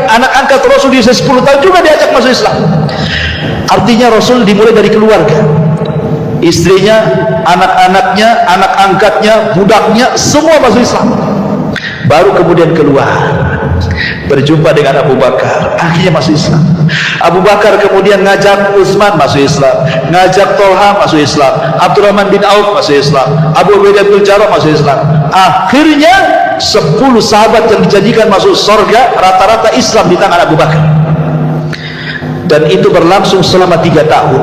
anak angkat Rasul di usia 10 tahun juga diajak masuk Islam. Artinya Rasul dimulai dari keluarga, istrinya, anak-anaknya, anak angkatnya, budaknya, semua masuk Islam. Baru kemudian keluar, berjumpa dengan Abu Bakar, akhirnya masuk Islam. Abu Bakar kemudian ngajak Utsman masuk Islam, ngajak Tolha masuk Islam, Abdurrahman bin Auf masuk Islam, Abu Ubaidah bin Jarrah masuk Islam. Akhirnya 10 sahabat yang dijanjikan masuk surga rata-rata Islam di tangan Abu Bakar. Dan itu berlangsung selama 3 tahun,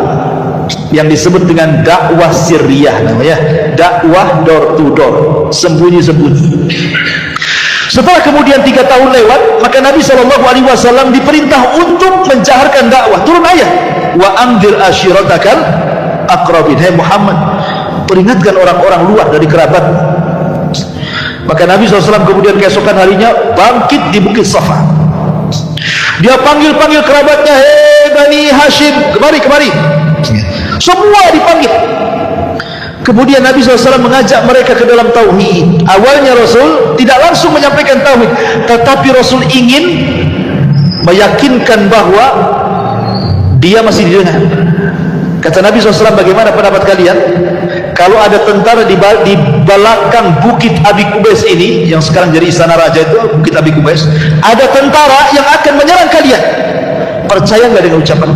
yang disebut dengan dakwah sirriyah, namanya dakwah door to door, sembunyi-sembunyi. Setelah kemudian 3 tahun lewat, maka Nabi SAW diperintah untuk menjaharkan dakwah. Turun ayat, wa anzir ashiratakal aqrabin. Hai Muhammad, peringatkan orang-orang luar dari kerabat. Maka Nabi SAW kemudian keesokan harinya bangkit di Bukit Safa. Dia panggil-panggil kerabatnya, hei Bani Hashim, kemari. Semua dipanggil. Kemudian Nabi SAW mengajak mereka ke dalam tauhid. Awalnya Rasul tidak langsung menyampaikan tauhid, tetapi Rasul ingin meyakinkan bahwa dia masih didengar. Kata Nabi SAW, bagaimana pendapat kalian kalau ada tentara di belakang Bukit Abi Qubais ini, yang sekarang jadi istana raja itu, Bukit Abi Qubais, ada tentara yang akan menyerang kalian, percaya nggak dengan ucapan?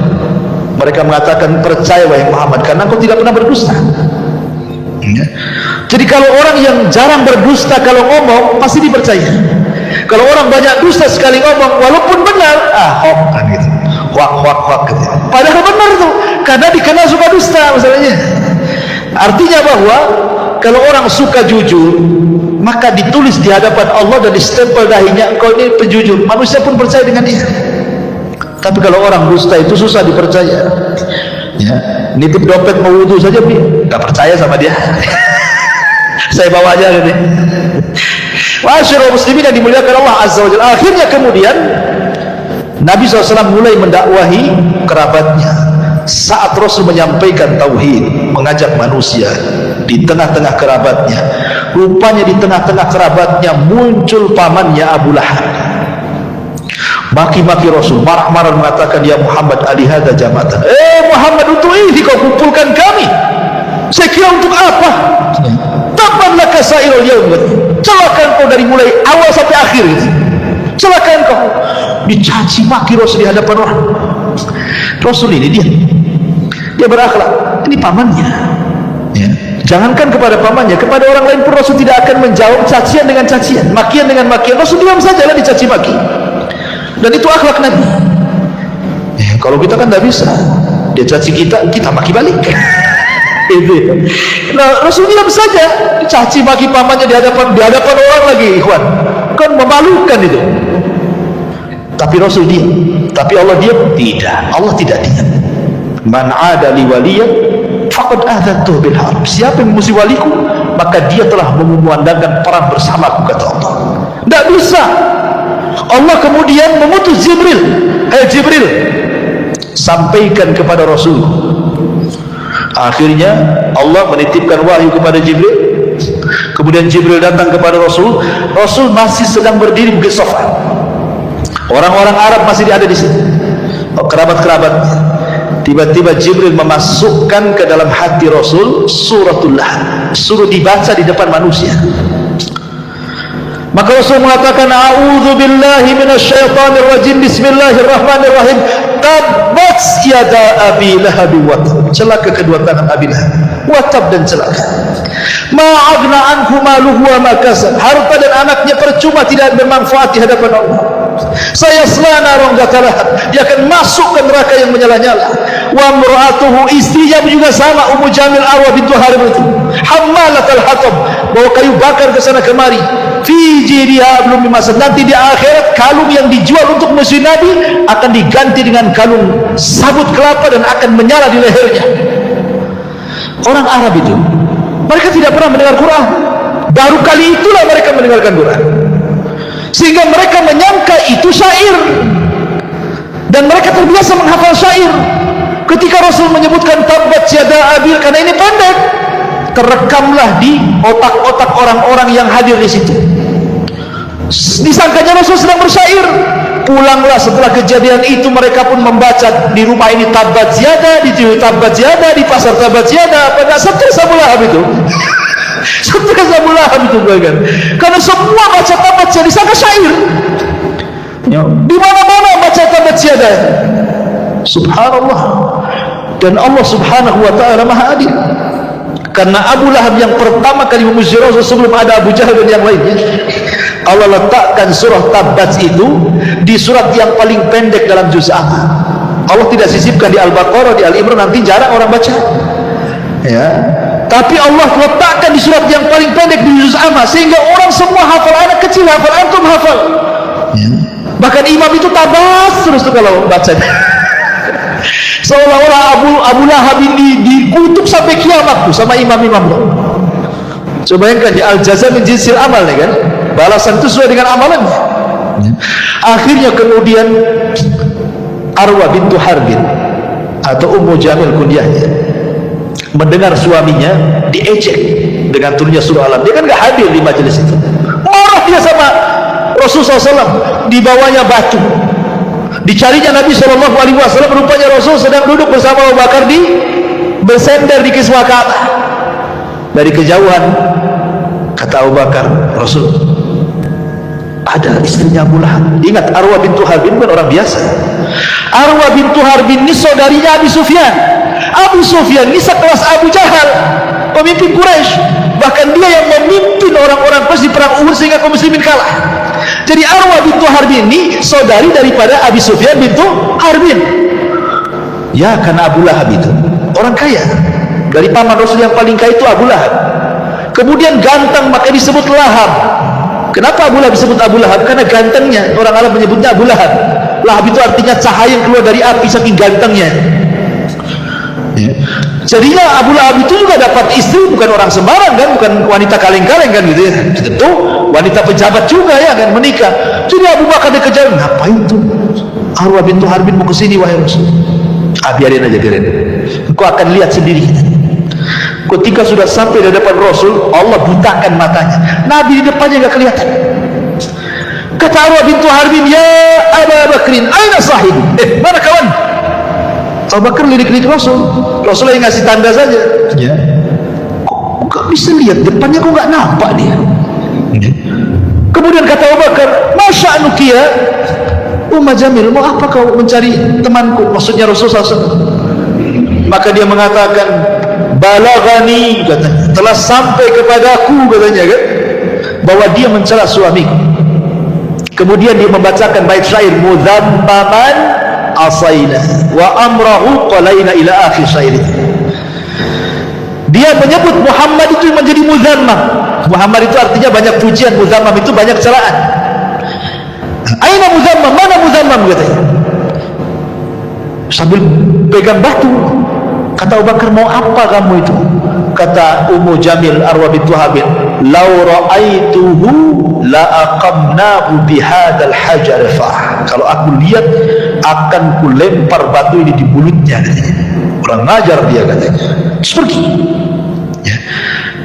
Mereka mengatakan, percaya wahai Muhammad, karena engkau tidak pernah berdusta. Ya. Jadi kalau orang yang jarang berdusta kalau ngomong pasti dipercaya. Kalau orang banyak dusta sekali ngomong, walaupun benar, hoax kan gitu, hoax gitu. Padahal benar tuh, karena dikenal suka dusta masalahnya. Artinya bahwa kalau orang suka jujur, maka ditulis di hadapan Allah dan distempel dahinya, engkau ini penjujur, manusia pun percaya dengan dia. Tapi kalau orang dusta itu susah dipercaya. Ya, nitip dompet mau wudu saja nggak percaya sama dia. Saya bawa aja gitu. Masyarul muslimin yang dimuliakan Allah Azza wa Jalla. Akhirnya kemudian Nabi SAW mulai mendakwahi kerabatnya. Saat Rasul menyampaikan tauhid, mengajak manusia di tengah-tengah kerabatnya, rupanya di tengah-tengah kerabatnya muncul pamannya Abu Lahab. Maki-maki Rasul, marah-marah mengatakan, ya Muhammad, alihada jama'atan. Muhammad, untuk ini kau kumpulkan kami. Saya kira untuk apa? Taban laka sa'irul yaum. Celakakan kau dari mulai awal sampai akhir. Celakakan kau. Dicaci maki Rasul di hadapan orang. Rasul ini dia berakhlak. Ini pamannya. Ya. Jangankan kepada pamannya, kepada orang lain pun Rasul tidak akan menjawab cacian dengan cacian, makian dengan makian. Rasul diam saja lah dicaci maki. Dan itu akhlak Nabi. Kalau kita kan tidak bisa, dia caci kita maki balik. Nah, Rasul diam saja, dicaci maki pamannya di hadapan orang lagi, ikhwan. Kan memalukan itu. Tapi Rasul diam. Tapi Allah diam? Tidak, Allah tidak diam. Man ada li waliyan faqad adantuhu bil harb. Siapa yang memusuhi waliku, maka dia telah memandangkan perang bersamaku, kata Allah. Tidak bisa. Allah kemudian mengutus Jibril. Jibril, sampaikan kepada Rasul. Akhirnya Allah menitipkan wahyu kepada Jibril. Kemudian Jibril datang kepada Rasul. Rasul masih sedang berdiri di Safa. Orang-orang Arab masih ada di sini, kerabat-kerabatnya. Tiba-tiba Jibril memasukkan ke dalam hati Rasul suratul Lahab, suruh dibaca di depan manusia. Maka Rasul mengatakan, a'udzu billahi minasyaitonir rajim, bismillahirrahmanirrahim, tabbat yada abi lahab wa tab. Celaka kedua tangan Abi Lahab, wa tab, dan celaka. Ma aghna anhu maluhu wa ma kasab. Harta dan anaknya percuma, tidak bermanfaat di hadapan Allah. Sayasla naran dzata lahab, dia akan masuk ke neraka yang menyala-nyala. Wa imra'atuhu, istrinya juga sama, Ummu Jamil Arwa bintu Harib itu, hammalatul hatab, bawa kayu bakar ke sana kemari. Fi jiriha belum dimasak. Nanti di akhirat kalung yang dijual untuk musuh Nabi akan diganti dengan kalung sabut kelapa dan akan menyala di lehernya. Orang Arab itu, mereka tidak pernah mendengar Quran. Baru kali itulah mereka mendengarkan Quran, sehingga mereka menyangka itu syair, dan mereka terbiasa menghafal syair. Ketika Rasul menyebutkan tabbat yada abil, karena ini pendek, terekamlah di otak-otak orang-orang yang hadir di situ. Disangkanya Rasul sedang bersyair. Pulanglah setelah kejadian itu, mereka pun membaca di rumah ini tabbat yada, di TV tabbat yada, di pasar tabbat yada. Apa enggak stres Abu Lahab itu? Stres Abu Lahab itu, kan? Karena semua baca tabbat yada disangka syair. Di mana-mana baca tabbat yada. Subhanallah. Dan Allah Subhanahu wa ta'ala Maha Adil. Karena Abu Lahab yang pertama kali memuji Rasul sebelum ada Abu Jahal dan yang lainnya, Allah letakkan surah Tabbat itu di surat yang paling pendek dalam juz amma. Allah tidak sisipkan di Al-Baqarah, di Al-Imran, nanti jarang orang baca, ya. Tapi Allah letakkan di surat yang paling pendek di juz amma, sehingga orang semua hafal. Anak kecil hafal, antum hafal, ya. Bahkan imam itu tabas terus tuh kalau baca. Seolah-olah Abu Lahab ini dikutuk sampai kiamat tuh sama imam-imam tuh. Coba bayangkan, di al-jaza min jinsil amal nih, kan, balasan itu sesuai dengan amalannya. Akhirnya kemudian Arwa bintu Harbin atau Ummu Jamil kunyahnya mendengar suaminya diejek dengan turunnya surah Alam. Dia kan gak hadir di majelis itu. Marah dia sama Rasulullah SAW. Dibawanya batu, dicarinya Nabi SAW. Rupanya Rasul sedang duduk bersama Abu Bakar bersender di kiswah Ka'bah. Dari kejauhan kata Abu Bakar, Rasul, ada istrinya Abu Lahab. Ingat, Arwa bintu Harbin bukan orang biasa. Arwa bintu Harbin ini saudarinya Abi Sufyan. Abu Sufyan ini sekelas Abu Jahal, pemimpin Quraisy. Bahkan dia yang memimpin orang-orang Quraisy di perang Uhud sehingga kaum muslimin kalah. Jadi Arwa bintu Harbin ini saudari daripada Abi Sufyan bintu Harbin. Ya, karena Abu Lahab itu orang kaya. Dari paman Rasul yang paling kaya itu Abu Lahab. Kemudian ganteng, maka disebut Lahab. Kenapa Abu Lahab disebut Abu Lahab? Karena gantengnya. Orang Arab menyebutnya Abu Lahab. Lahab itu artinya cahaya yang keluar dari api, saking gantengnya, ya. Jadinya Abu Lahab itu juga dapat istri, bukan orang sembarang, kan, bukan wanita kaleng-kaleng, kan, gitu ya. Tentu wanita pejabat juga, ya kan, menikah. Jadi Abu Bakar dikejar, ngapain tuh Arwa bintu Harbin mau kesini, wahai Rasul? Biarin aja, biarin, engkau akan lihat sendiri. Ketika sudah sampai di depan Rasul, Allah butakan matanya. Nabi di depannya gak kelihatan. Kata Arwa bintu Harbin, ya Abu Bakrin, aina sahib? Mana kawan? Abu Bakar lirik-lirik Rasul. Rasul yang ngasih tanda saja, ya. Kok gak bisa lihat depannya, kok gak nampak dia, ya. Kemudian kata Abu Bakar, Masya Nukia Umma Jamil, mau apa kau mencari temanku? Maksudnya Rasul SAW. Maka dia mengatakan, balagani, katanya, telah sampai kepadaku, katanya, kan, bahwa dia mencela suamiku. Kemudian dia membacakan bait syair, muzammaman asaina wa amrahu qalaina ila akhir syair. Dia menyebut Muhammad itu menjadi muzammam. Muhammad itu artinya banyak pujian, muzammam itu banyak celaan. Aina Muzammam, mana Muzammam, katanya. Sambil pegang batu. Kata Abu Bakar, mau apa kamu itu? Kata Ummu Jamil arwah bintu Habib, lau ra'aituhu la aqamnahu bihadzal hajar fa. Kalau aku lihat akan ku lempar batu ini di mulutnya, katanya. Orang ngajar dia, katanya. Terus pergi. Ya.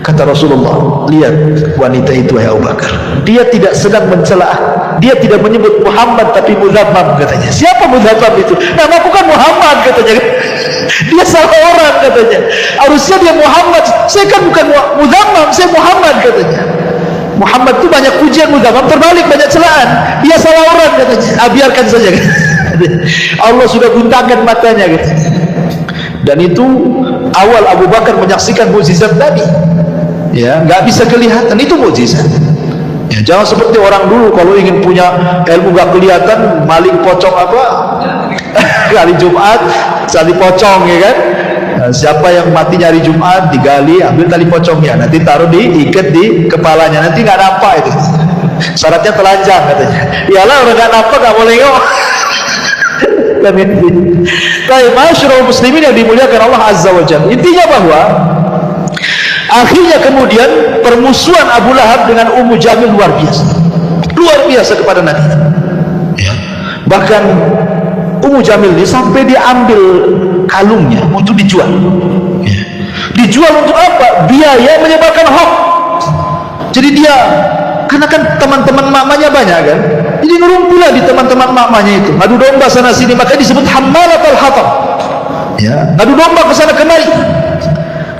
Kata Rasulullah, lihat wanita itu, wahai Abu Bakar, dia tidak sedang mencela, dia tidak menyebut Muhammad tapi Muzammam, katanya. Siapa Muzammam itu? Namaku kan Muhammad, katanya. Dia salah orang, katanya. Harusnya dia Muhammad, saya kan bukan Muzammam, saya Muhammad, katanya. Muhammad itu banyak pujian, Muzammam terbalik, banyak celaan. Dia salah orang, katanya. Biarkan saja, katanya. Allah sudah buntangkan matanya, katanya. Dan itu awal Abu Bakar menyaksikan mukjizat Nabi. Ya, nggak bisa kelihatan, itu mukjizat. Ya, jangan seperti orang dulu kalau ingin punya ilmu nggak kelihatan, maling pocong apa kali Jumat tali pocong, ya kan. Nah, siapa yang mati nyari Jumat digali, ambil tali pocongnya, nanti taruh diikat di kepalanya, nanti nggak nampak itu. Syaratnya telanjang, katanya. Iyalah, orang nggak nampak nggak boleh ngomong. Baik, masyarul muslimin yang dimuliakan Allah Azza wa Jalla. Intinya bahwa akhirnya kemudian permusuhan Abu Lahab dengan Ummu Jamil luar biasa kepada Nabi. Ya. Bahkan Ummu Jamil ini sampai diambil kalungnya untuk dijual. Ya. Dijual untuk apa? Biaya menyebarkan hoax. Jadi dia, karena kan teman-teman mamanya banyak kan, jadi ngerumpulah di teman-teman mamanya itu, ngadu domba sana sini, makanya disebut hammalatul hatab. Ya, ngadu domba ke sana kemari.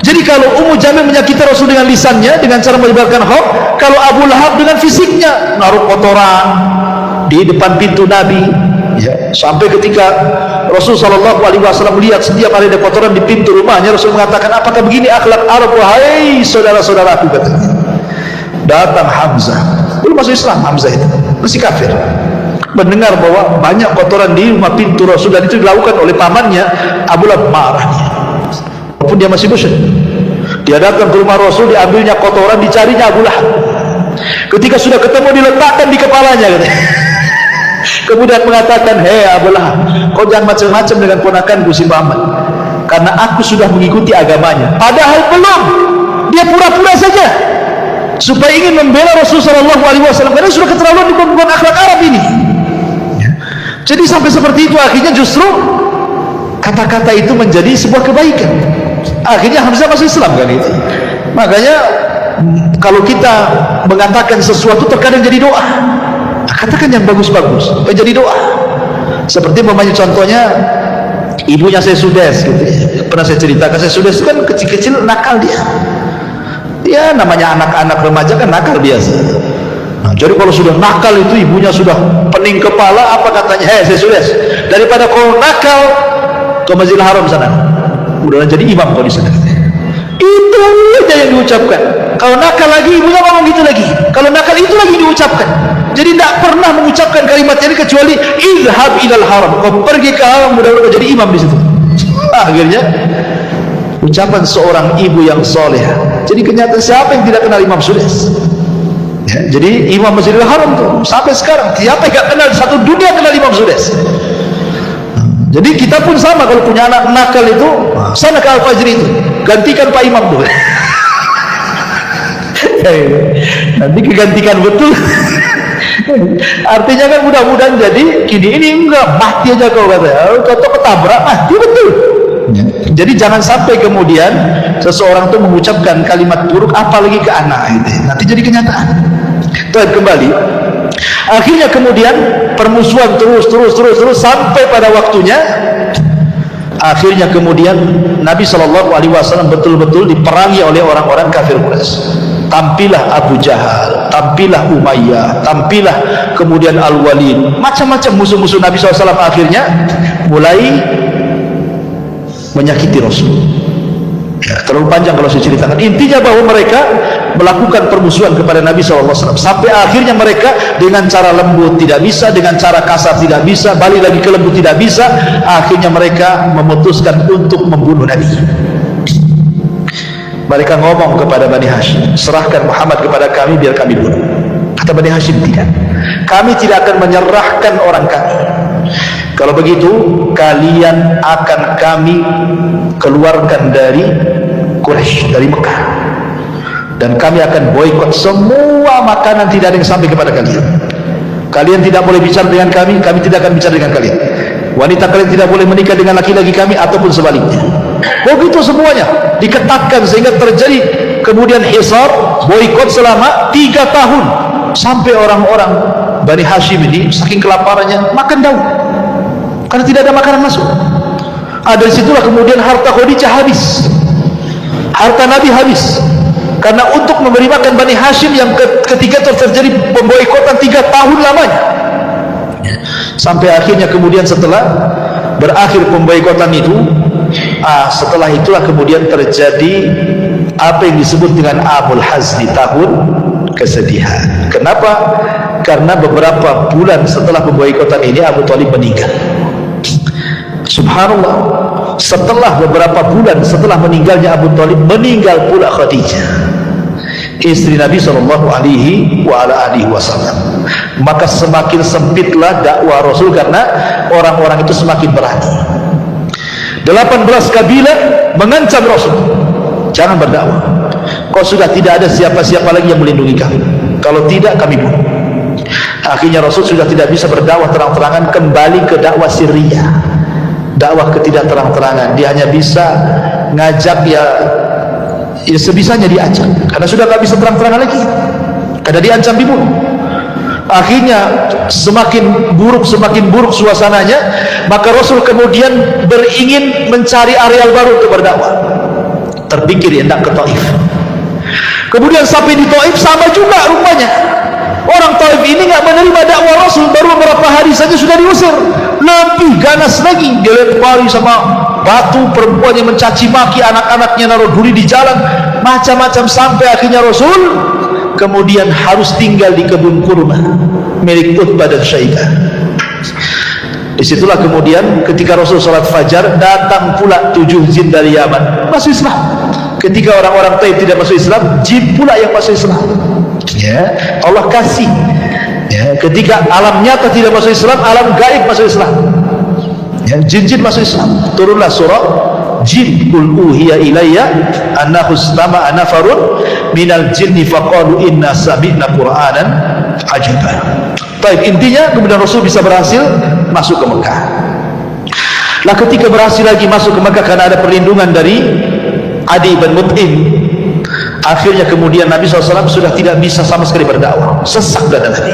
Jadi kalau Ummu Jamil menyakiti Rasul dengan lisannya, dengan cara menyebarkan hoax, kalau Abu Lahab dengan fisiknya, naruh kotoran di depan pintu Nabi. Ya, sampai ketika Rasul SAW melihat setiap hari ada kotoran di pintu rumahnya, Rasul mengatakan, apakah begini akhlak Arab, wahai saudara-saudaraku, katanya. Datang Hamzah, belum masuk Islam Hamzah itu, masih kafir, mendengar bahwa banyak kotoran di rumah pintu Rasul, dan itu dilakukan oleh pamannya. Abu Lahab marah, walaupun dia masih musyrik. Dia datang ke rumah Rasul, diambilnya kotoran, dicarinya Abu Lahab. Ketika sudah ketemu, diletakkan di kepalanya, katanya. Kemudian mengatakan, hei Abu Lahab, kau jangan macam-macam dengan ponakanku si Muhammad, karena aku sudah mengikuti agamanya. Padahal belum, dia pura-pura saja supaya ingin membela Rasulullah SAW, karena sudah keterlaluan di bukan akhlak Arab ini. Ya. Jadi sampai seperti itu, akhirnya justru kata-kata itu menjadi sebuah kebaikan. Akhirnya Hamzah masuk Islam, kan itu. Makanya kalau kita mengatakan sesuatu terkadang jadi doa. Katakan yang bagus-bagus, jadi doa. Seperti memang contohnya ibunya saya Sudes, gitu ya. Pernah saya ceritakan, saya Sudes itu kan kecil-kecil nakal dia. Ya namanya anak-anak remaja kan nakal biasa. Nah, jadi kalau sudah nakal itu ibunya sudah pening kepala, apa katanya? Hei saya Sudes, daripada kau nakal ke Masjidil Haram sana, udah jadi imam kau di sana. Itu aja yang diucapkan. Kalau nakal lagi ibunya ngomong gitu lagi. Kalau nakal itu lagi diucapkan. Jadi tidak pernah mengucapkan kalimat ini kecuali izhab ilal haram. Kau pergi ke haram, mudah-mudahan jadi imam di situ. Akhirnya ucapan seorang ibu yang soleh. Jadi kenyataan siapa yang tidak kenal Imam Sudes? Ya, jadi Imam Masjidil Haram tuh sampai sekarang siapa yang tidak kenal, satu dunia kenal Imam Sudes. Jadi kita pun sama, kalau punya anak nakal itu sana ke Al-Fajr itu gantikan Pak Imam tuh. Nanti kegantikan betul. Artinya kan mudah-mudahan jadi gini, ini enggak mati aja kau kata, kau ketabrak mati betul. Ya. Jadi jangan sampai kemudian seseorang itu mengucapkan kalimat buruk apalagi ke anak itu, nanti jadi kenyataan. Terus kembali, akhirnya kemudian permusuhan terus sampai pada waktunya, akhirnya kemudian Nabi SAW betul-betul diperangi oleh orang-orang kafir Quraisy. Tampillah Abu Jahal, tampillah Umayyah, tampillah kemudian Al-Walid, macam-macam musuh-musuh Nabi SAW akhirnya mulai menyakiti Rasul. Ya, terlalu panjang kalau saya ceritakan. Intinya bahwa mereka melakukan permusuhan kepada Nabi SAW sampai akhirnya mereka dengan cara lembut tidak bisa, dengan cara kasar tidak bisa, balik lagi ke lembut tidak bisa. Akhirnya mereka memutuskan untuk membunuh Nabi. Mereka ngomong kepada Bani Hashim, serahkan Muhammad kepada kami biar kami bunuh. Kata Kata Bani Hashim, tidak, kami tidak akan menyerahkan orang kami. Kalau begitu kalian akan kami keluarkan dari Quraisy, dari Mekah, dan kami akan boikot semua makanan, tidak ada yang sampai kepada kalian. Kalian tidak boleh bicara dengan kami, kami tidak akan bicara dengan kalian. Wanita kalian tidak boleh menikah dengan laki-laki kami ataupun sebaliknya. Begitu semuanya diketatkan sehingga terjadi kemudian hisab, boikot selama 3 tahun, sampai orang-orang Bani Hashim ini saking kelaparannya makan daun karena tidak ada makanan masuk. Dari situlah kemudian harta Khadijah habis, harta Nabi habis, karena untuk memberi makan Bani Hashim yang ketiga terjadi pemboikotan 3 tahun lamanya. Sampai akhirnya kemudian setelah berakhir pemboikotan itu, setelah itulah kemudian terjadi apa yang disebut dengan Amul Hazni, tahun kesedihan. Kenapa? Karena beberapa bulan setelah pemboikotan ini Abu Thalib meninggal. Subhanallah, setelah beberapa bulan setelah meninggalnya Abu Thalib, meninggal pula Khadijah, istri Nabi SAW. Maka semakin sempitlah dakwah Rasul karena orang-orang itu semakin berani. 18 kabilah mengancam Rasul, jangan berdakwah, kau sudah tidak ada siapa-siapa lagi yang melindungi kami, kalau tidak kami bunuh. Akhirnya Rasul sudah tidak bisa berdakwah terang-terangan, kembali ke dakwah sirriyah, dakwah ketidak terang-terangan. Dia hanya bisa ngajak ya sebisanya diajak, karena sudah tak bisa terang-terangan lagi, karena diancam dibunuh. Akhirnya semakin buruk suasananya, maka Rasul kemudian beringin mencari areal baru untuk berdakwah. Terpikir hendak ke Taif. Kemudian sampai di Taif sama juga rupanya. Orang Taif ini nggak menerima dakwah Rasul, baru beberapa hari saja sudah diusir. Lebih ganas lagi, dilempari sama batu, perempuan yang mencaci maki anak-anaknya, naruh duri di jalan, macam-macam, sampai akhirnya Rasul kemudian harus tinggal di kebun kurma milik Utbah dan Syaibah. Disitulah kemudian ketika Rasul salat fajar, datang pula 7 jin dari Yaman masuk Islam. Ketika orang-orang Taif tidak masuk Islam, jin pula yang masuk Islam. Ya, Allah kasih. Ya, ketika alam nyata tidak masuk Islam, alam gaib masuk Islam. Ya, jin-jin masuk Islam. Turunlah surah Jin, qul uhiya ilayya annahu istama'a nafarun minal jinni faqalu inna sami'na qur'anan ajaba. Baik, intinya kemudian Rasul bisa berhasil masuk ke Mekah. Lah ketika berhasil lagi masuk ke Mekah karena ada perlindungan dari Adi bin Mut'im, akhirnya kemudian Nabi SAW sudah tidak bisa sama sekali berdakwah, sesak dada Nabi.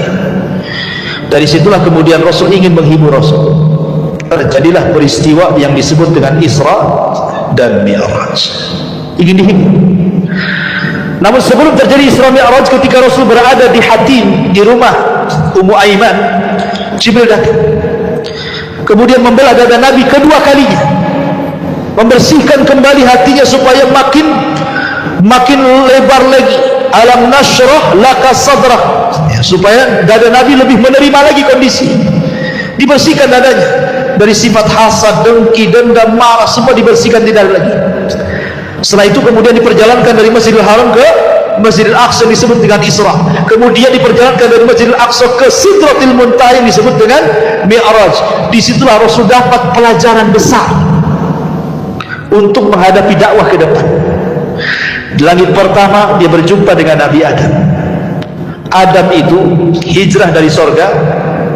Dari situlah kemudian Rasul ingin menghibur Rasul. Terjadilah peristiwa yang disebut dengan Isra dan Mi'raj, ingin dihibur. Namun sebelum terjadi Isra Mi'raj, ketika Rasul berada di Hatim, di rumah Ummu Aiman, Jibril datang kemudian membelah dada Nabi kedua kalinya, membersihkan kembali hatinya supaya makin lebar lagi. Alam nashrah laka sadrak, ya, supaya dada Nabi lebih menerima lagi kondisi. Dibersihkan dadanya dari sifat hasad, dengki, dendam, marah, semua dibersihkan, tidak ada lagi. Setelah itu kemudian diperjalankan dari Masjidil Haram ke Masjidil Aqsa, disebut dengan Isra. Kemudian diperjalankan dari Masjidil Aqsa ke Sidratil Muntaha, yang disebut dengan Mi'raj. Disitulah Rasul dapat pelajaran besar untuk menghadapi dakwah ke depan. Di langit pertama dia berjumpa dengan Nabi Adam. Adam itu hijrah dari sorga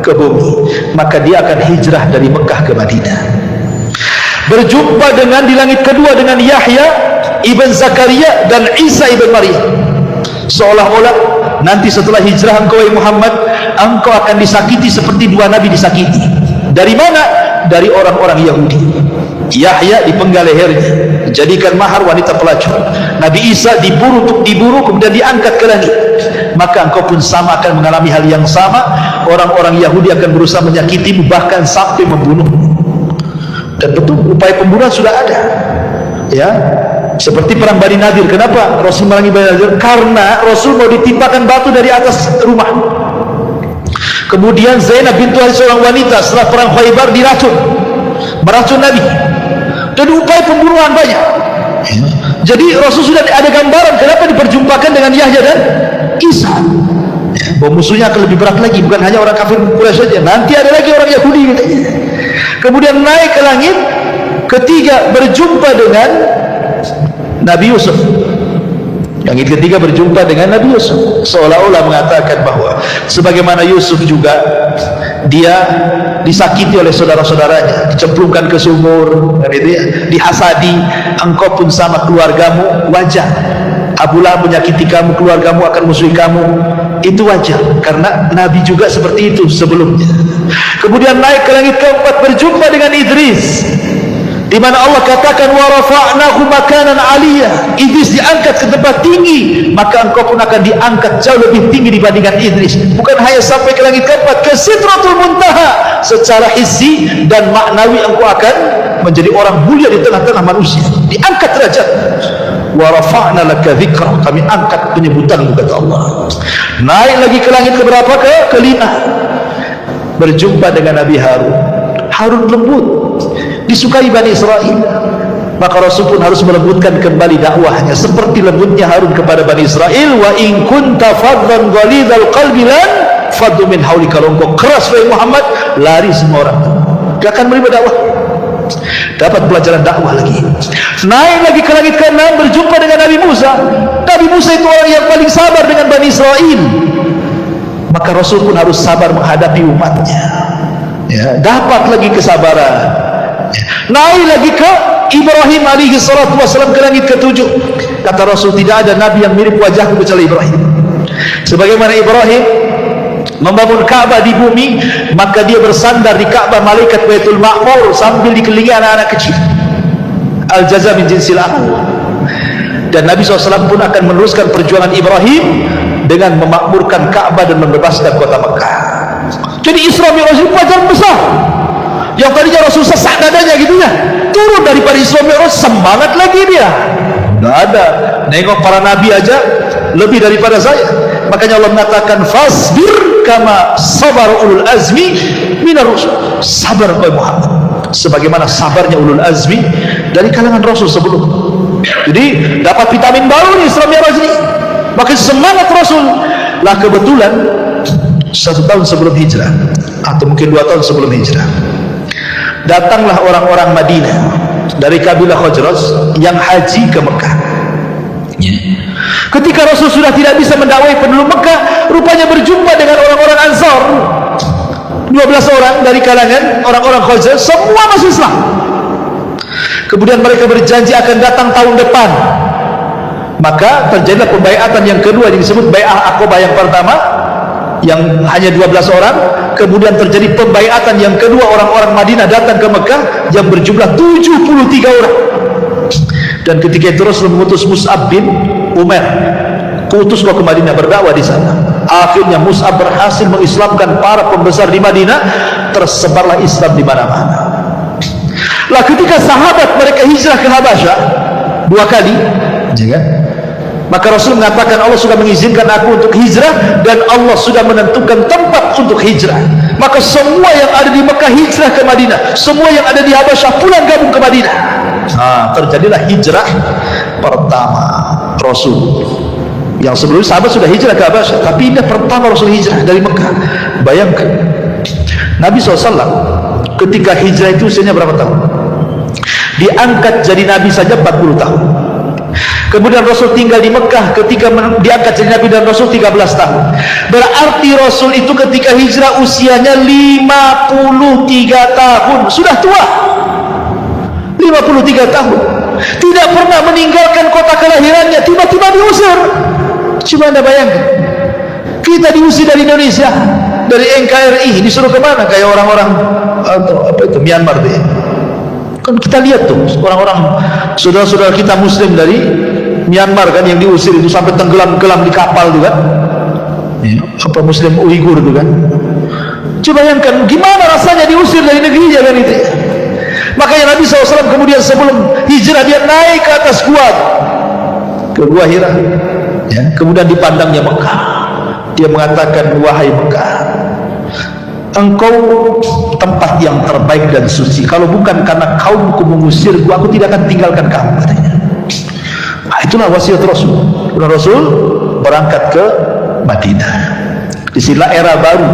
ke bumi, maka dia akan hijrah dari Mekah ke Madinah. Berjumpa dengan di langit kedua dengan Yahya ibn Zakaria dan Isa ibn Maryam. Seolah-olah nanti setelah hijrah engkau Muhammad, engkau akan disakiti seperti dua nabi disakiti. Dari mana? Dari orang-orang Yahudi. Yahya dipenggal lehernya, dijadikan mahar wanita pelacur. Nabi Isa diburu kemudian diangkat ke langit. Maka engkau pun sama akan mengalami hal yang sama. Orang-orang Yahudi akan berusaha menyakitimu, bahkan sampai membunuhmu. Dan betul, upaya pembunuhan sudah ada, ya, seperti perang Bani Nadir. Kenapa Rasul merangi Bani Nadir? Karena Rasul mau ditimpakan batu dari atas rumah. Kemudian Zainab bintu Haris, seorang wanita, setelah perang Khaybar diracun, meracun Nabi. Jadi upaya pembunuhan banyak. Jadi Rasul sudah ada gambaran kenapa diperjumpakan dengan Yahya dan Isa. Bahwa musuhnya akan lebih berat lagi, bukan hanya orang kafir Quraisy saja, nanti ada lagi orang Yahudi katanya. Kemudian naik ke langit ketiga, berjumpa dengan Nabi Yusuf. Langit ketiga berjumpa dengan Nabi Yusuf, seolah-olah mengatakan bahwa sebagaimana Yusuf juga dia disakiti oleh saudara-saudaranya, dicemplungkan ke sumur, kan itu ya, dihasadi, engkau pun sama keluargamu, wajar. Abu Lahab menyakiti kamu, keluargamu akan musuhi kamu, itu wajar, karena Nabi juga seperti itu sebelumnya. Kemudian naik ke langit keempat, berjumpa dengan Idris, di mana Allah katakan wa rafa'nahu makanan 'aliyya. Idris diangkat ke tempat tinggi, maka engkau pun akan diangkat jauh lebih tinggi dibandingkan Idris. Bukan hanya sampai ke langit keempat, ke Sidratul Muntaha, secara hissi dan maknawi engkau akan menjadi orang mulia di tengah-tengah manusia, diangkat derajat. Wa rafa'na laka dzikra, kami angkat penyebutanmu, kata Allah. Naik lagi ke langit keberapa? Kelima, berjumpa dengan Nabi Harun. Harun lembut, disukai Bani Israel, maka Rasul pun harus melembutkan kembali dakwahnya seperti lembutnya Harun kepada Bani Israel. Wa in kunta faddan ghalidhal qalbi lan faddu min hawlika. Kalau engkau keras wahai Muhammad, lari semua orang, gak akan menerima dakwah. Dapat pelajaran dakwah lagi. Naik lagi ke langit ke-6, berjumpa dengan Nabi Musa. Nabi Musa itu orang yang paling sabar dengan Bani Israel, maka Rasul pun harus sabar menghadapi umatnya, ya, dapat lagi kesabaran. Naik lagi ke Ibrahim alaihi salatu wassalam, ke langit ke-7. Kata Rasul, tidak ada nabi yang mirip wajahku kecuali Ibrahim. Sebagaimana Ibrahim membangun Ka'bah di bumi, maka dia bersandar di Ka'bah malaikat Baitul Ma'mur sambil dikelilingi anak-anak kecil. Al-jaza min jinsil amal. Dan Nabi SAW pun akan meneruskan perjuangan Ibrahim dengan memakmurkan Ka'bah dan membebaskan kota Mekah. Jadi Isra Mi'raj itu pelajaran besar. Yang tadinya Rasul sesak dadanya gitu ya, turun daripada Isra Mi'raj semangat lagi dia. Nggak ada, nengok para nabi aja lebih daripada saya. Makanya Allah mengatakan fasbir kama sabar ulul azmi minar rusul. Sabar oleh Muhammad sebagaimana sabarnya ulul azmi dari kalangan Rasul sebelum. Jadi dapat vitamin baru nih Isra Mi'raj ini. Maka semangat Rasul. Lah kebetulan 1 tahun sebelum hijrah, atau mungkin 2 tahun sebelum hijrah, datanglah orang-orang Madinah dari kabilah Khazraj yang haji ke Mekah. Ketika Rasul sudah tidak bisa mendakwai penduduk Mekah, rupanya berjumpa dengan orang-orang Ansar, 12 orang dari kalangan orang-orang Khazraj, semua masuk Islam. Kemudian mereka berjanji akan datang tahun depan. Maka terjadilah pembaiatan yang kedua yang disebut Bai'ah Aqabah yang pertama, yang hanya 12 orang. Kemudian terjadi pembaiatan yang kedua, orang-orang Madinah datang ke Mekah yang berjumlah 73 orang. Dan ketika itu Rasul mengutus Mus'ab bin Umair, kutuslah ke Madinah berdakwah di sana. Akhirnya Mus'ab berhasil mengislamkan para pembesar di Madinah, tersebarlah Islam di mana-mana. Lah ketika sahabat mereka hijrah ke Habasyah 2 kali, ya, maka Rasul mengatakan Allah sudah mengizinkan aku untuk hijrah dan Allah sudah menentukan tempat untuk hijrah. Maka semua yang ada di Mekah hijrah ke Madinah, semua yang ada di Habasyah pulang gabung ke Madinah. Terjadilah hijrah pertama Rasul. Yang sebelumnya sahabat sudah hijrah ke Habasyah, tapi ini pertama Rasul hijrah dari Mekah. Bayangkan Nabi SAW ketika hijrah itu usianya berapa tahun? Diangkat jadi Nabi saja 40 tahun. Kemudian Rasul tinggal di Mekah ketika diangkat jadi Nabi dan Rasul 13 tahun. Berarti Rasul itu ketika hijrah usianya 53 tahun. Sudah tua 53 tahun. Tidak pernah meninggalkan kota kelahirannya, tiba-tiba diusir. Coba anda bayangkan, kita diusir dari Indonesia, dari NKRI, disuruh kemana? Kayak orang-orang apa itu, Myanmar deh. Kan kita lihat tuh orang-orang saudara-saudara kita Muslim dari Myanmar kan yang diusir itu sampai tenggelam-gelam di kapal tuh kan, ya, apa Muslim Uighur tuh kan. Coba bayangkan gimana rasanya diusir dari negerinya kan itu. Makanya Nabi SAW kemudian sebelum hijrah dia naik ke atas gua, ke Gua Hira, ya, kemudian dipandangnya Mekah. Dia mengatakan, wahai Mekah, engkau tempat yang terbaik dan suci. Kalau bukan karena kaumku mengusirku, aku tidak akan tinggalkan kamu, katanya. Itulah wasiat Rasul. Rasul berangkat ke Madinah. Disinilah era baru.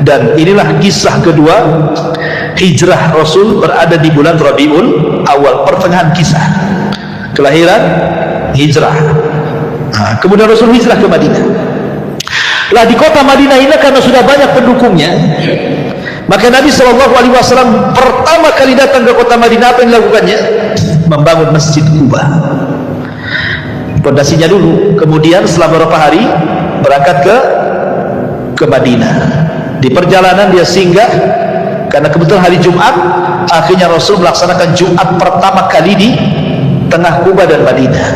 Dan inilah kisah kedua hijrah Rasul, berada di bulan Rabiul Awal, pertengahan kisah kelahiran hijrah. Kemudian Rasul hijrah ke Madinah. Lah di kota Madinah ini karena sudah banyak pendukungnya, maka Nabi SAW pertama kali datang ke kota Madinah, apa yang dilakukannya? Membangun Masjid Quba. Pondasinya dulu, kemudian setelah beberapa hari berangkat ke Madinah. Di perjalanan dia singgah, karena kebetulan hari Jumat, akhirnya Rasul melaksanakan Jumat pertama kali di tengah Quba dan Madinah.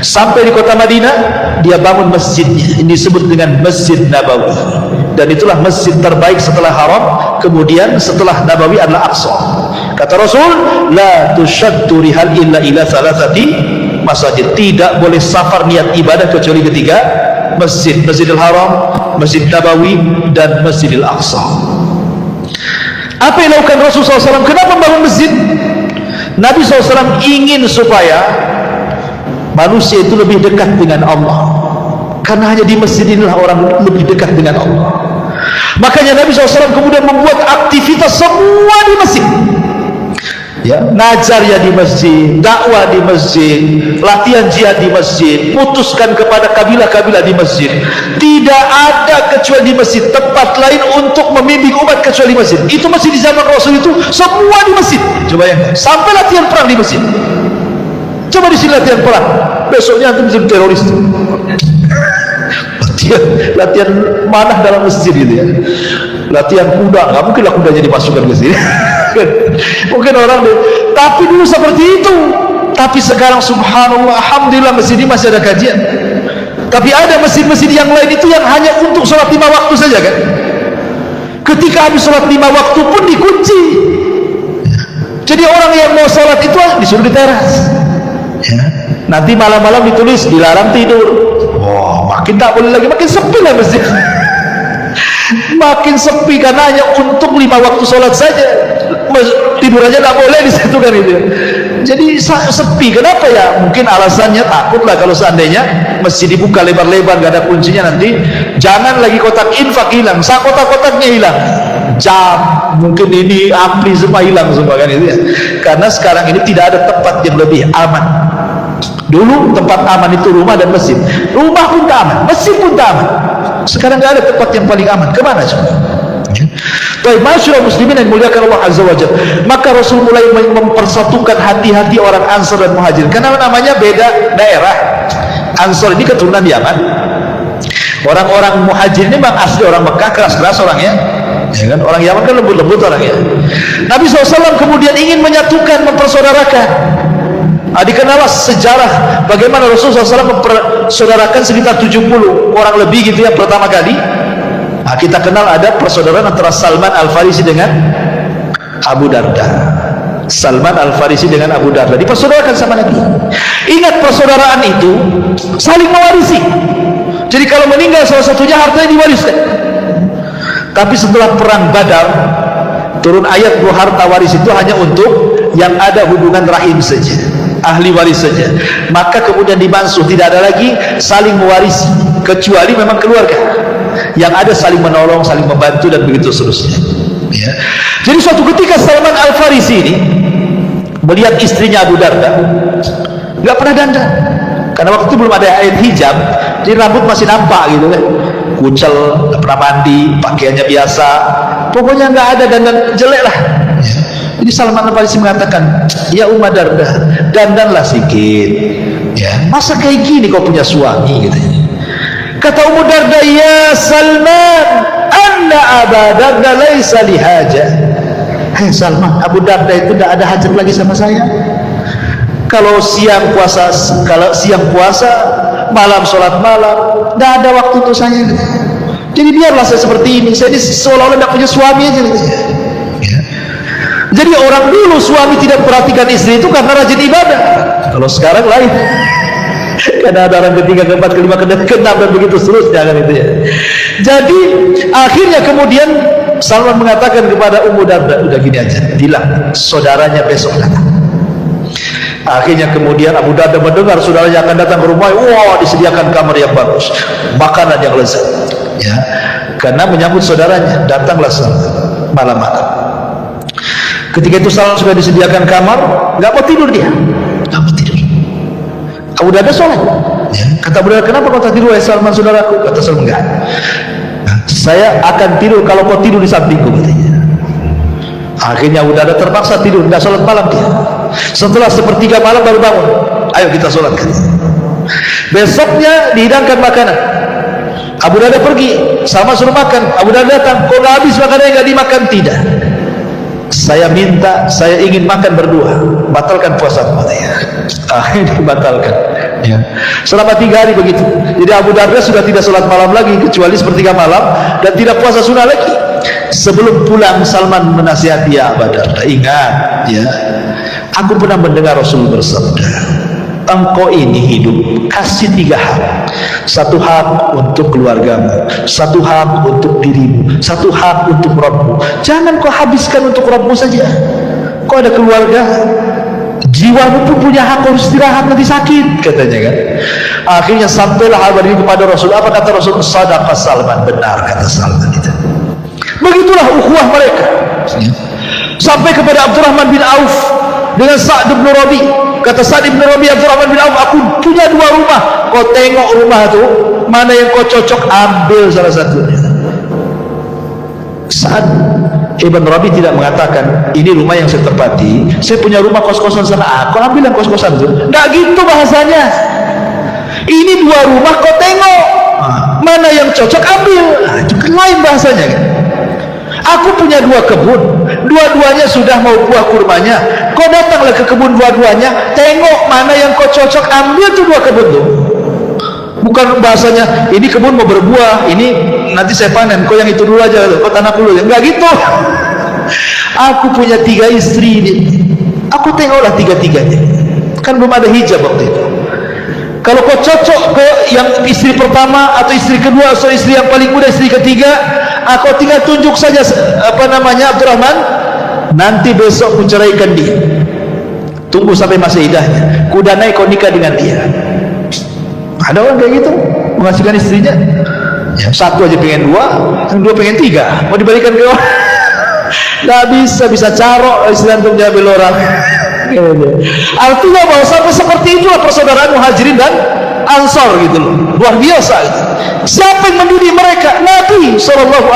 Sampai di kota Madinah, dia bangun masjidnya. Ini disebut dengan Masjid Nabawi, dan itulah masjid terbaik setelah Haram. Kemudian setelah Nabawi adalah Aqsa. Kata Rasul, la tushaddu rihal illa ila thalathati masjid. Tidak boleh safar niat ibadah kecuali ketiga masjid: Masjidil Haram, Masjid Nabawi, dan Masjidil Aqsa. Apa yang dilakukan Rasulullah SAW? Kenapa membangun masjid? Nabi SAW ingin supaya manusia itu lebih dekat dengan Allah, karena hanya di masjid inilah orang lebih dekat dengan Allah. Makanya Nabi SAW kemudian membuat aktivitas semua di masjid, ya, ngajar ya di masjid, dakwah di masjid, latihan jihad di masjid, putuskan kepada kabilah-kabilah di masjid. Tidak ada kecuali di masjid tempat lain untuk membimbing umat kecuali masjid. Itu masih di zaman Rasul itu semua di masjid. Coba ya, sampai latihan perang di masjid. Coba di sini latihan perang, besoknya antum jadi teroris. Latihan manah dalam masjid gitu ya. Latihan kuda, nggak mungkin lah kudanya dimasukkan ke sini. Mungkin orang deh, tapi dulu seperti itu. Tapi sekarang subhanallah, alhamdulillah, masjid ini masih ada kajian. Tapi ada masjid-masjid yang lain itu yang hanya untuk sholat 5 waktu saja kan. Ketika habis sholat 5 waktu pun dikunci. Jadi orang yang mau sholat itu disuruh di teras, ya. Nanti malam-malam ditulis dilarang tidur. Wah, makin tak boleh lagi, makin sepi lah masjid. Makin sepi karena hanya untuk 5 waktu sholat saja. Tidur aja tak boleh di situ kan itu. Jadi sepi. Kenapa ya? Mungkin alasannya takutlah kalau seandainya masjid dibuka lebar-lebar gak ada kuncinya, nanti jangan lagi kotak infak hilang, kotak-kotaknya hilang, jam mungkin ini ampli semua hilang semua kan itu ya. Karena sekarang ini tidak ada tempat yang lebih aman. Dulu tempat aman itu rumah dan masjid. Rumah pun tak aman, masjid pun tak aman. Sekarang gak ada tempat yang paling aman. Kemana coba? Baik, masyarakat muslimin yang muliakan Allah Azza wa Jalla. Maka Rasul mulai mempersatukan hati-hati orang Ansar dan Muhajir, karena namanya beda daerah. Ansar ini keturunan Yaman, orang-orang Muhajir ini memang asli orang Mekah, keras-keras orangnya, ya kan? Orang Yaman kan lembut-lembut orangnya. Nabi SAW kemudian ingin menyatukan, mempersaudarakan. Dikenallah sejarah bagaimana Rasulullah SAW mempersaudarakan sekitar 70 orang lebih gitu ya pertama kali. Kita kenal ada persaudaraan antara Salman Al-Farisi dengan Abu Darda. Salman Al-Farisi dengan Abu Darda dipersaudarakan sama Nabi. Ingat, persaudaraan itu saling mewarisi. Jadi kalau meninggal salah satunya, hartanya diwariskan. Tapi setelah perang Badar, turun ayat bahwa harta waris itu hanya untuk yang ada hubungan rahim saja, ahli waris saja. Maka kemudian dimansuh, tidak ada lagi saling mewarisi kecuali memang keluarga. Yang ada saling menolong, saling membantu, dan begitu seterusnya, ya. Jadi suatu ketika Salman Al-Farisi ini melihat istrinya Abu Darda nggak pernah dandan, karena waktu itu belum ada ayat hijab, jadi rambut masih nampak gitu kan, kucel, nggak pernah mandi, pakaiannya biasa, pokoknya nggak ada dandan, jelek lah, ya. Jadi Salman Al-Farisi mengatakan, ya Umma Darda, dandanlah sedikit, ya, masa kayak gini kau punya suami gitu. Kata Ummu Darda, ya Salman, anna Abu Darda laisa lihaja. Hei Salman, Abu Darda itu tidak ada hajat lagi sama saya. Kalau siang puasa, malam sholat malam, tidak ada waktu untuk saya. Jadi biarlah saya seperti ini. Saya seolah-olah tidak punya suami aja. Ya. Jadi orang dulu suami tidak perhatikan istri itu karena rajin ibadah. Kalau sekarang lain. Karena ada orang ketiga, keempat, kelima, keenam, dan begitu seterusnya kan itu ya. Jadi akhirnya kemudian Salman mengatakan kepada Ummu Darda, udah gini aja, bilang saudaranya besok datang. Akhirnya kemudian Abu Darda mendengar saudaranya akan datang ke rumahnya. Wah, disediakan kamar yang bagus, makanan yang lezat, ya, karena menyambut saudaranya. Datanglah Salman malam-malam. Ketika itu Salman sudah disediakan kamar, nggak mau tidur dia, nggak mau tidur. Abu Darda sholat, ya. Kata Abu Darda, kenapa kau tak tidur, wahai Salman saudaraku? Kata Salman, enggak, saya akan tidur kalau kau tidur di sampingku, katanya. Akhirnya Abu Darda terpaksa tidur, tidak sholat malam dia. Setelah sepertiga malam baru bangun, ayo kita sholat, katanya. Besoknya dihidangkan makanan, Abu Darda pergi, Salman suruh makan. Abu Darda datang, kok nggak habis makanannya, nggak dimakan? Tidak, saya ingin makan berdua, batalkan puasa, katanya. Akhirnya dibatalkan, ya. Selama 3 hari begitu. Jadi Abu Darda sudah tidak sholat malam lagi kecuali sepertiga malam, dan tidak puasa sunnah lagi. Sebelum pulang Salman menasihati Abu Darda, ingat, ya, aku pernah mendengar Rasul bersabda, engkau ini hidup kasih 3 hak. 1 hak untuk keluargamu, 1 hak untuk dirimu, 1 hak untuk Rabbmu. Jangan kau habiskan untuk Rabbmu saja. Kau ada keluarga, jiwamu pun punya hak, harus istirahat, nanti sakit, katanya kan. Akhirnya sampailah kabar ini kepada Rasul. Apa kata Rasul? Sadaqah Salman, benar kata Salman itu. Begitulah ukhuwah mereka, sampai kepada Abdurrahman bin Auf dengan Sa'd bin Rabi. Kata Sa'd bin Rabi, Abdurrahman bin Auf, aku punya 2 rumah, kau tengok rumah itu mana yang kau cocok, ambil salah satunya. Sa'd bin Rabi tidak mengatakan ini rumah yang saya tempati, saya punya rumah kos-kosan sana, aku ambil yang kos-kosan itu. Nggak gitu bahasanya. Ini 2 rumah, kau tengok mana yang cocok, ambil. Nah, itu kan lain bahasanya kan. Aku punya 2 kebun, dua-duanya sudah mau buah kurmanya, kau datanglah ke kebun dua-duanya, tengok mana yang kau cocok, ambil tuh 2 kebun tuh. Bukan bahasanya ini kebun mau berbuah, ini nanti saya panen, kau yang itu dulu aja, kau tanam dulu, enggak gitu. Aku punya 3 istri ini, aku tengoklah 3-tiganya, kan belum ada hijab waktu itu. Kalau kau cocok ke yang istri pertama atau istri kedua atau istri yang paling muda, istri ketiga, aku tinggal tunjuk saja apa namanya, Abdurrahman, nanti besok ku ceraikan dia, tunggu sampai masa iddahnya, ku danai kau nikah dengan dia. Ada orang kayak gitu menghasilkan istrinya, yang 1 aja pengen 2, yang 2 pengen 3, mau dibalikan ke orang. Nggak bisa carok istilah untuk diambil orang. Artinya bahwa sampai seperti itulah persaudaraan Muhajirin dan Ansor gitu loh, luar biasa gitu. Siapa yang mendidik mereka? Nabi SAW.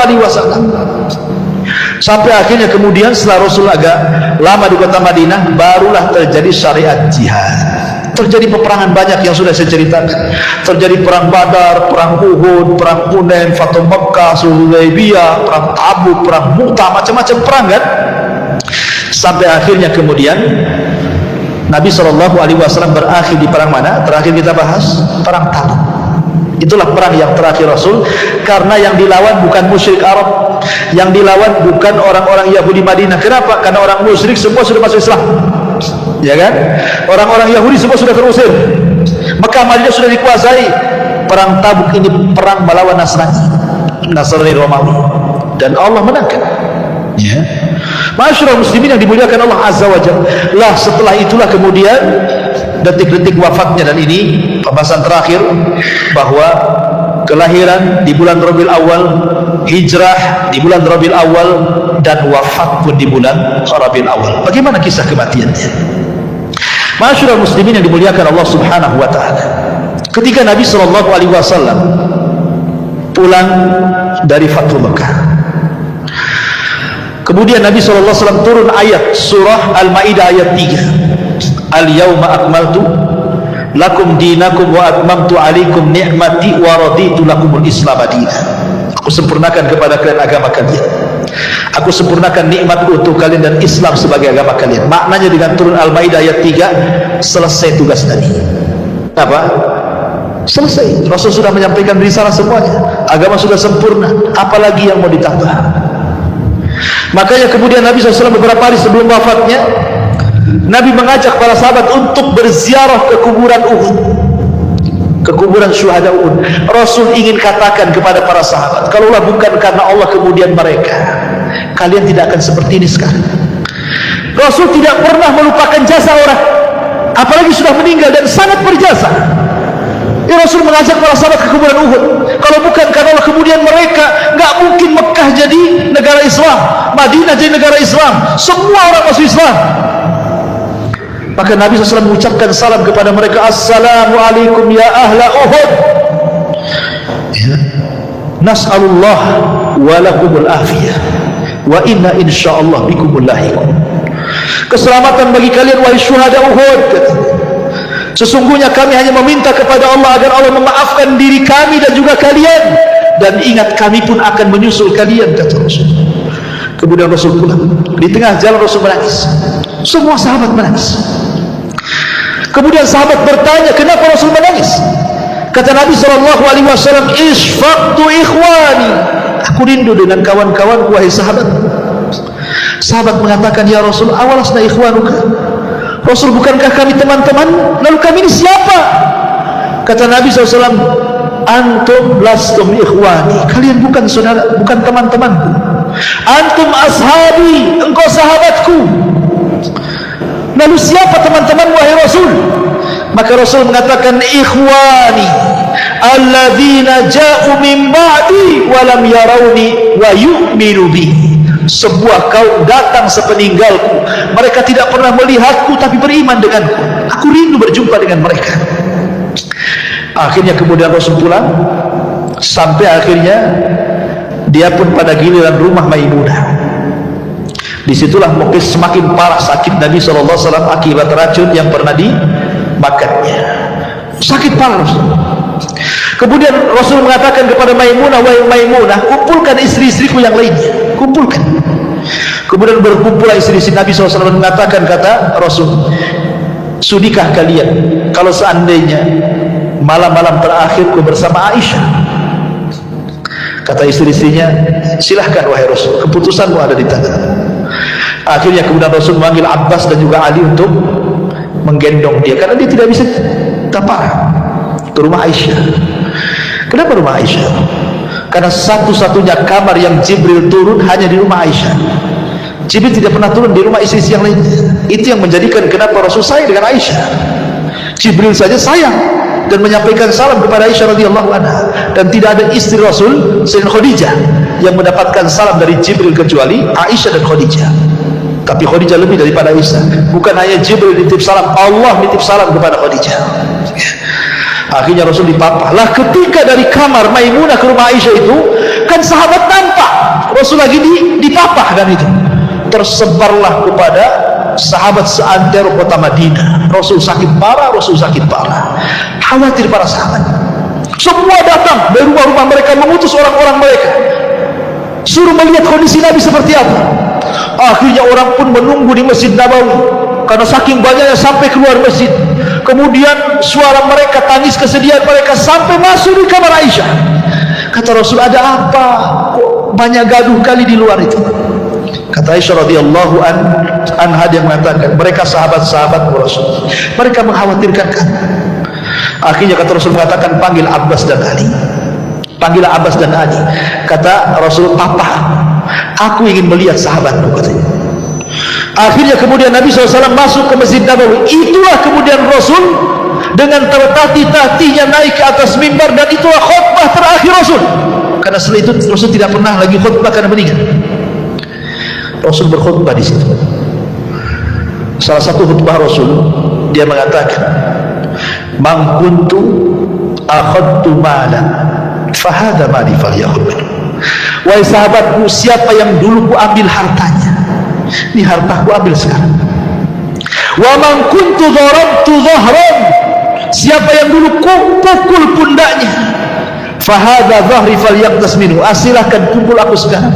Sampai akhirnya kemudian setelah Rasul agak lama di kota Madinah, barulah terjadi syariat jihad. Terjadi peperangan banyak yang sudah saya ceritakan. Terjadi perang Badar, perang Uhud, perang Hunain, Fathu Makkah, Sulh Hudaybiyah, perang Tabuk, perang Mu'tah, macam-macam perang kan. Sampai akhirnya kemudian Nabi SAW berakhir di perang mana? Terakhir kita bahas perang Tabuk. Itulah perang yang terakhir Rasul, karena yang dilawan bukan musyrik Arab, yang dilawan bukan orang-orang Yahudi Madinah. Kenapa? Karena orang musyrik semua sudah masuk Islam, ya kan? Orang-orang Yahudi semua sudah terusir, Mekah Madinah sudah dikuasai. Perang Tabuk ini perang melawan Nasrani Romawi, dan Allah menangkan, ya. Masyarakat muslimin yang dimuliakan Allah Azza wa Jalla. Lah setelah itulah kemudian detik-detik wafatnya, dan ini pembahasan terakhir, bahwa kelahiran di bulan Rabiul Awal, hijrah di bulan Rabiul Awal, dan wafat pun di bulan Rabiul Awal. Bagaimana kisah kematiannya? Masyarakat muslimin yang dimuliakan Allah Subhanahu wa taala. Ketika Nabi SAW pulang dari Fathu Makkah, kemudian Nabi SAW turun ayat surah Al-Ma'idah ayat 3. Al-yawma akmaltu lakum dinakum wa atmamtu alaikum ni'mati wa raditu lakumul islam adina. Aku sempurnakan kepada kalian agama kalian, aku sempurnakan nikmatku untuk kalian dan Islam sebagai agama kalian. Maknanya dengan turun Al-Ma'idah ayat 3, selesai tugas Nabi. Apa? Selesai. Rasul sudah menyampaikan risalah semuanya, agama sudah sempurna, apalagi yang mau ditambah. Makanya kemudian Nabi SAW beberapa hari sebelum wafatnya, Nabi mengajak para sahabat untuk berziarah ke kuburan Uhud, ke kuburan syuhada Uhud. Rasul ingin katakan kepada para sahabat, kalaulah bukan karena Allah kemudian mereka, kalian tidak akan seperti ini sekarang. Rasul tidak pernah melupakan jasa orang. apalagi sudah meninggal dan sangat berjasa. Ya, Rasul mengajak para sahabat ke kuburan Uhud. Kalau bukan karena kemudian mereka, nggak mungkin Mekah jadi negara Islam, Madinah jadi negara Islam, semua orang masuk Islam. Maka Nabi SAW mengucapkan salam kepada mereka, Assalamualaikum ya ahla Uhud, ya. Nas'alullah wa lakumul afiyah wa inna insyaallah bikumul lahiqun. Keselamatan bagi kalian wahai syuhada Uhud, sesungguhnya kami hanya meminta kepada Allah agar Allah memaafkan diri kami dan juga kalian, dan ingat kami pun akan menyusul kalian, kata Rasul. Kemudian Rasul pulang. Di tengah jalan Rasul menangis. Semua sahabat menangis. Kemudian sahabat bertanya, kenapa Rasul menangis? Kata Nabi SAW, Isfaqtu ikhwani, aku rindu dengan kawan-kawanku wahai sahabat. Sahabat mengatakan, ya Rasul, awalasna ikhwanuka, Rasul, bukankah kami teman-teman? Lalu kami ini siapa? Kata Nabi SAW, antum lastum ikhwani, kalian bukan saudara, bukan teman-temanku. Antum ashabi, engkau sahabatku. Lalu siapa teman-teman wahai Rasul? Maka Rasul mengatakan, ikhwani alladzina ja'u min ba'di wa lam yarawni wa yu'minu bi. Sebuah kaum datang sepeninggalku, mereka tidak pernah melihatku tapi beriman denganku. Aku rindu berjumpa dengan mereka. Akhirnya kemudian Rasul pulang, sampai akhirnya dia pun pada giliran rumah Maimunah. Disitulah mungkin semakin parah sakit Nabi SAW akibat racun yang pernah dimakannya. Sakit parah Rasul. Kemudian Rasul mengatakan kepada Maimunah, wahai Maimunah, kumpulkan istri-istriku yang lainnya, kumpulkan. Kemudian berkumpullah istri-istri Nabi SAW, mengatakan, kata Rasul, sudikah kalian kalau seandainya malam-malam terakhirku bersama Aisyah? Kata istri-istrinya, silahkan wahai Rasul, keputusanmu ada di tangan. Akhirnya kemudian Rasul memanggil Abbas dan juga Ali untuk menggendong dia, karena dia tidak bisa tapar ke rumah Aisyah. Kenapa rumah Aisyah? Karena satu-satunya kamar yang Jibril turun hanya di rumah Aisyah. Jibril tidak pernah turun di rumah istri yang lainnya. Itu yang menjadikan kenapa Rasul sayang dengan Aisyah. Jibril saja sayang dan menyampaikan salam kepada Aisyah radhiyallahu anha, dan tidak ada istri Rasul selain Khadijah yang mendapatkan salam dari Jibril kecuali Aisyah dan Khadijah. Tapi Khadijah lebih daripada Aisyah. Bukan hanya Jibril nitip salam, Allah nitip salam kepada Khadijah. Akhirnya Rasul dipapah. Lah ketika dari kamar Maimunah ke rumah Aisyah itu, kan sahabat nampak Rasul lagi dipapah kan itu. Tersebarlah kepada sahabat seantero kota Madinah. Rasul sakit parah, Rasul sakit parah. Khawatir para sahabat. Semua datang dari rumah-rumah mereka, mengutus orang-orang mereka, suruh melihat kondisi Nabi seperti apa. Akhirnya orang pun menunggu di Masjid Nabawi, karena saking banyaknya sampai keluar masjid. Kemudian suara mereka, tangis kesedihan mereka sampai masuk di kamar Aisyah. Kata Rasul, ada apa? Kok banyak gaduh kali di luar itu? Kata Aisyah radhiyallahu anha, dia mengatakan, mereka sahabat-sahabat Rasul, mereka mengkhawatirkan kan. Akhirnya kata Rasul mengatakan, panggil Abbas dan Ali. Panggil Abbas dan Ali. Kata Rasul, papa, aku ingin melihat sahabatmu, katanya. Akhirnya kemudian Nabi SAW masuk ke Masjid Nabawi. Itulah kemudian Rasul dengan tertatih-tatihnya naik ke atas mimbar, dan itulah khutbah terakhir Rasul. Karena setelah itu Rasul tidak pernah lagi khutbah karena meninggal. Rasul berkhutbah di situ. Salah satu khutbah Rasul, dia mengatakan, "Man kuntu akhadtu malan, fahada mali falyakhudh." Wahai sahabatku, siapa yang dulu ku ambil hartanya, ini hartaku ambil sekarang. Wa man kuntu darabtu dhahran, siapa yang dulu ku pukul pundaknya, fahada dhahri falyaqtas minhu, silahkan pukul aku sekarang.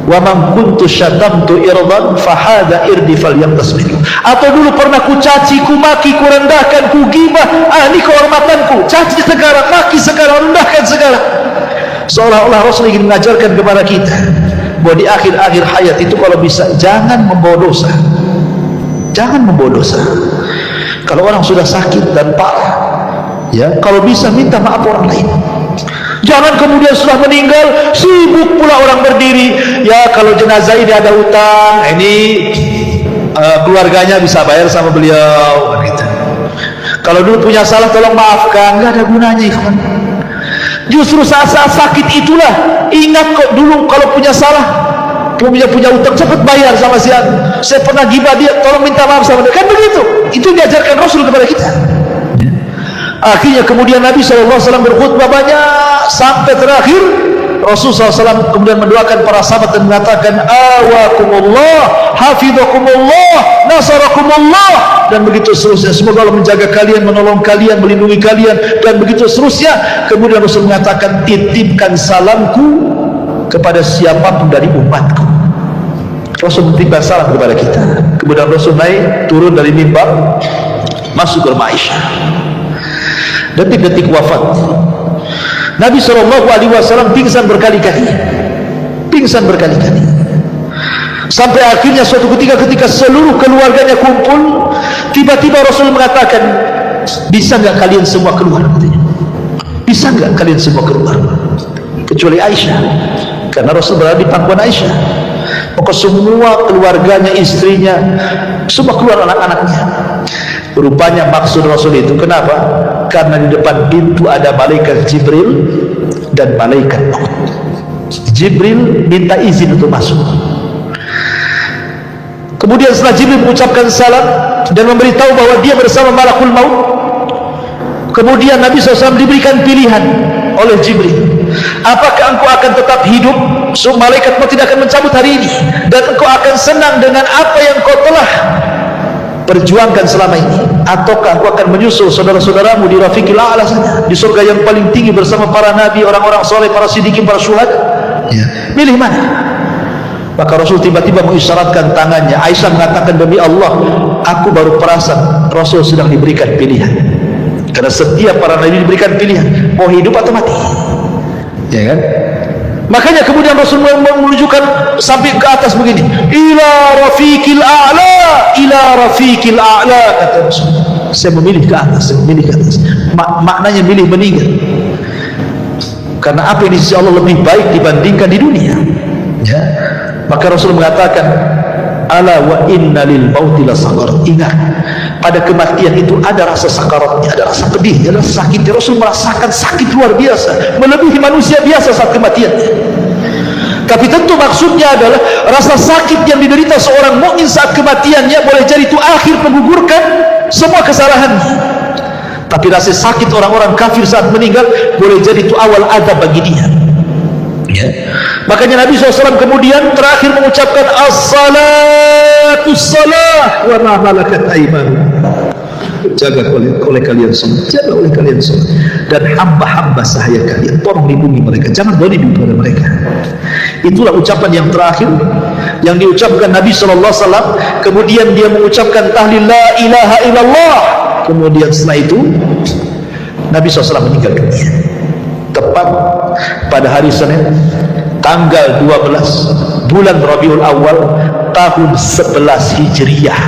Wa man kuntu syatamtu irdan, fahada irdi falyaqtas minhu, atau dulu pernah ku caci, ku maki, ku rendahkan, ku gibah, ini kehormatanku, caci sekarang, maki sekarang, rendahkan sekarang. Seolah-olah Rasul ingin mengajarkan kepada kita bahwa di akhir-akhir hayat itu kalau bisa jangan membawa dosa. Jangan membawa dosa. Kalau orang sudah sakit dan parah, ya, kalau bisa minta maaf orang lain. Jangan kemudian setelah meninggal sibuk pula orang berdiri, ya kalau jenazah ini ada utang, ini keluarganya bisa bayar sama beliau gitu. Kalau dulu punya salah tolong maafkan, nggak ada gunanya ikhwan. Justru saat-saat sakit itulah ingat kok dulu kalau punya salah, punya utang cepat bayar sama si anu. Saya pernah gibah dia, tolong minta maaf sama dia. Kan begitu. Itu diajarkan Rasul kepada kita. Akhirnya kemudian Nabi SAW berkhutbah banyak sampai terakhir Rasul SAW kemudian mendoakan para sahabat dan mengatakan awakumullah, hafidhakumullah, nasarakumullah, dan begitu seterusnya. Semoga Allah menjaga kalian, menolong kalian, melindungi kalian, dan begitu seterusnya. Kemudian Rasul mengatakan titipkan salamku kepada siapapun dari umatku. Rasul menitipkan salam kepada kita. Kemudian Rasul naik turun dari mimbar masuk ke rumah Aisyah. Detik-detik wafat Nabi SAW pingsan berkali-kali, sampai akhirnya suatu ketika seluruh keluarganya kumpul, tiba-tiba Rasul mengatakan, bisa nggak kalian semua keluar? Bisa nggak kalian semua keluar? Kecuali Aisyah, karena Rasul berada di pangkuan Aisyah. Maka semua keluarganya, istrinya, semua keluar, anak-anaknya. Rupanya maksud Rasul itu kenapa? Karena di depan pintu ada malaikat Jibril dan malaikat maut. Jibril minta izin untuk masuk. Kemudian setelah Jibril mengucapkan salam dan memberitahu bahwa dia bersama malakul maut, kemudian Nabi SAW diberikan pilihan oleh Jibril, apakah engkau akan tetap hidup, so malaikat maut tidak akan mencabut hari ini, dan engkau akan senang dengan apa yang kau telah perjuangkan selama ini, ataukah engkau akan menyusul saudara-saudaramu di Rafiqil A'la sana, di surga yang paling tinggi bersama para nabi, orang-orang soleh, para siddiqin, para syuhada? Pilih mana? Maka Rasul tiba-tiba mengisyaratkan tangannya. Aisyah mengatakan, demi Allah, aku baru perasan Rasul sedang diberikan pilihan. Karena setiap para nabi diberikan pilihan, mau hidup atau mati, ya kan? Makanya kemudian Rasul menunjukkan sampai ke atas begini, ila rafiqil a'la, ila rafiqil a'la, kata Rasul. Saya memilih ke atas, saya memilih ke atas. Maknanya milih meninggal, karena apa yang di sisi Allah lebih baik dibandingkan di dunia, ya. Maka Rasul mengatakan, ala wa inna lil mauti lasaqar. Ingat, pada kematian itu ada rasa sakaratnya, ada rasa pedih, ada rasa sakitnya. Rasul merasakan sakit luar biasa, melebihi manusia biasa saat kematiannya. Tapi tentu maksudnya adalah rasa sakit yang diderita seorang mukmin saat kematiannya boleh jadi itu akhir menggugurkan semua kesalahannya. Tapi rasa sakit orang-orang kafir saat meninggal boleh jadi itu awal azab bagi dia, ya. Makanya Nabi SAW kemudian terakhir mengucapkan as-salatu salah wa ma malakat aymanukum. Jaga oleh kalian semua, jaga oleh kalian semua, dan hamba-hamba sahaya kalian, tolong lindungi mereka, jangan zalim kepada mereka. Itulah ucapan yang terakhir yang diucapkan Nabi SAW. Kemudian dia mengucapkan tahlil la ilaha illallah. Kemudian setelah itu Nabi SAW meninggal dunia tepat pada hari Senin tanggal 12 bulan Rabiul Awal tahun 11 Hijriyah.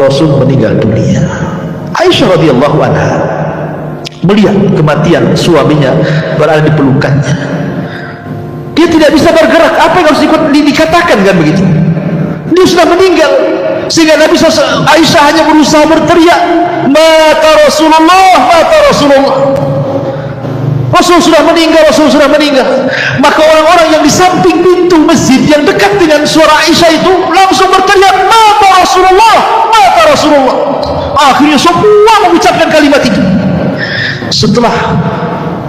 Rasul meninggal dunia. Aisyah radhiyallahu anha melihat kematian suaminya berada di pelukannya. Dia tidak bisa bergerak. Apa yang harus dikatakan, kan begitu? Dia sudah meninggal, sehingga Nabi SAW, Aisyah hanya berusaha berteriak, mata Rasulullah, mata Rasulullah. Rasul sudah meninggal, Rasul sudah meninggal. Maka orang-orang yang di samping pintu masjid yang dekat dengan suara Aisyah itu langsung berteriak, mata Rasulullah, mata Rasulullah. Akhirnya semua mengucapkan kalimat itu. Setelah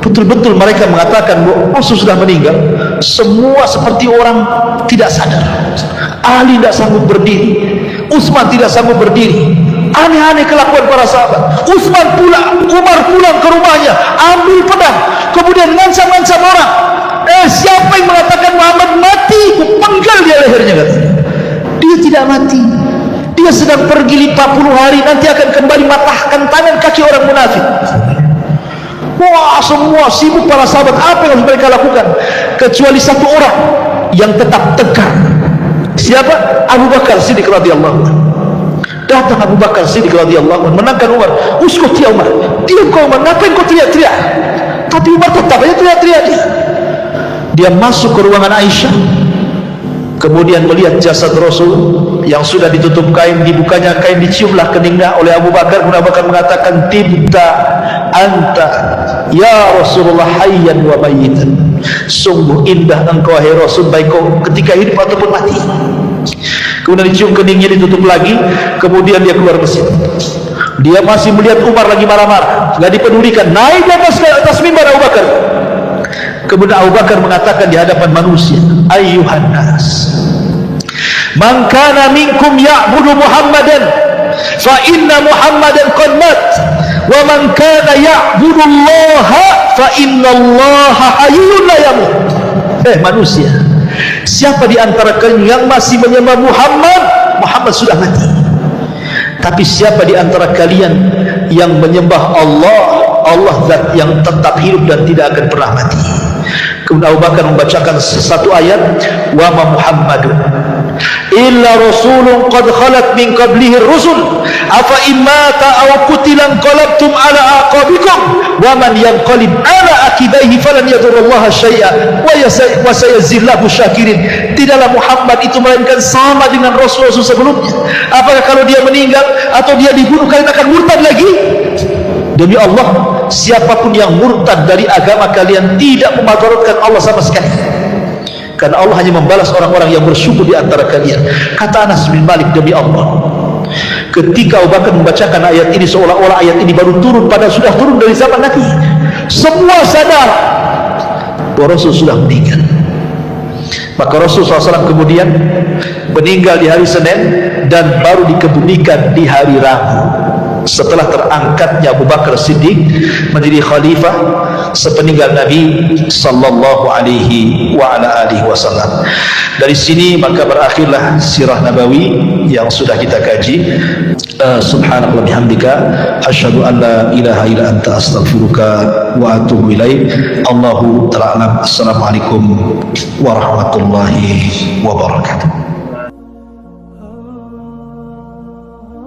betul-betul mereka mengatakan bahwa Rasul sudah meninggal, semua seperti orang tidak sadar. Ali tidak sanggup berdiri, Utsman tidak sanggup berdiri. Aneh-aneh kelakuan para sahabat. Umar pulang ke rumahnya, ambil pedang, kemudian ngancam-ngancam orang. Siapa yang mengatakan Muhammad mati, kupenggal dia lehernya, katanya. Dia tidak mati, dia sedang pergi 40 hari, nanti akan kembali matahkan tangan kaki orang munafik. Wah, semua sibuk para sahabat. Apa yang harus mereka lakukan? Kecuali satu orang yang tetap tegar. Siapa? Abu Bakar Siddiq radhiyallahu anhu. Datang Abu Bakar Siddiq radhiyallahu anhu menangkan Umar. Uskut ya Umar, diam kau Umar, ngapain kau teriak-teriak? Tapi Umar tetap aja teriak-teriak. Dia masuk ke ruangan Aisyah, kemudian melihat jasad Rasul yang sudah ditutup kain, dibukanya kain, diciumlah keningnya oleh Abu Bakar. Abu Bakar mengatakan, tibta anta ya Rasulullah hayyan wa mayyitan, sungguh indah engkau wahai Rasul, baik kau ketika hidup ataupun mati. Kemudian dicium keningnya, ditutup lagi, kemudian dia keluar masjid. Dia masih melihat Umar lagi marah-marah, tidak dipedulikan, naik di atas mimbar Abu Bakar. Kemudian Abu Bakar mengatakan di hadapan manusia, ayyuhan nas, man kana minkum ya'budu Muhammadan fa inna Muhammadan qad mat, wa man kana ya'budu Allah fa inna Allah hayyun la yamut. Manusia, siapa di antara kalian yang masih menyembah Muhammad, Muhammad sudah mati. Tapi siapa di antara kalian yang menyembah Allah, Allah zat yang tetap hidup dan tidak akan pernah mati. Kemudian Abu Bakar membacakan satu ayat, wa ma Muhammadun illa rasulun qad khalat min qablihi ar-rusul afa immata aw qutilan qalabtum ala aqabikum wa man yanqalib ala akibaihi falan yadurrullaha syai'a wa sayazillahu syakirin. Tidaklah Muhammad itu melainkan sama dengan rasul-rasul sebelumnya. Apakah kalau dia meninggal atau dia dibunuh kalian akan murtad lagi? Demi Allah, siapapun yang murtad dari agama kalian tidak memadaratkan Allah sama sekali, karena Allah hanya membalas orang-orang yang bersyukur di antara kalian. Kata Anas bin Malik, demi Allah, ketika Abu Bakar membacakan ayat ini, seolah-olah ayat ini baru turun, padahal sudah turun dari zaman Nabi. Semua sadar bahwa Rasul sudah meninggal. Maka Rasul SAW kemudian meninggal di hari Senin dan baru dikebumikan di hari Rabu, setelah terangkatnya Abu Bakar Siddiq menjadi khalifah sepeninggal Nabi sallallahu alaihi wa ala alihi wasallam. Dari sini maka berakhirlah sirah nabawi yang sudah kita kaji. Subhanallah bihamdika asyhadu an la ilaha illa anta astaghfiruka wa atubu ilaik. Allahu ta'ala alam. Assalamualaikum warahmatullahi wabarakatuh.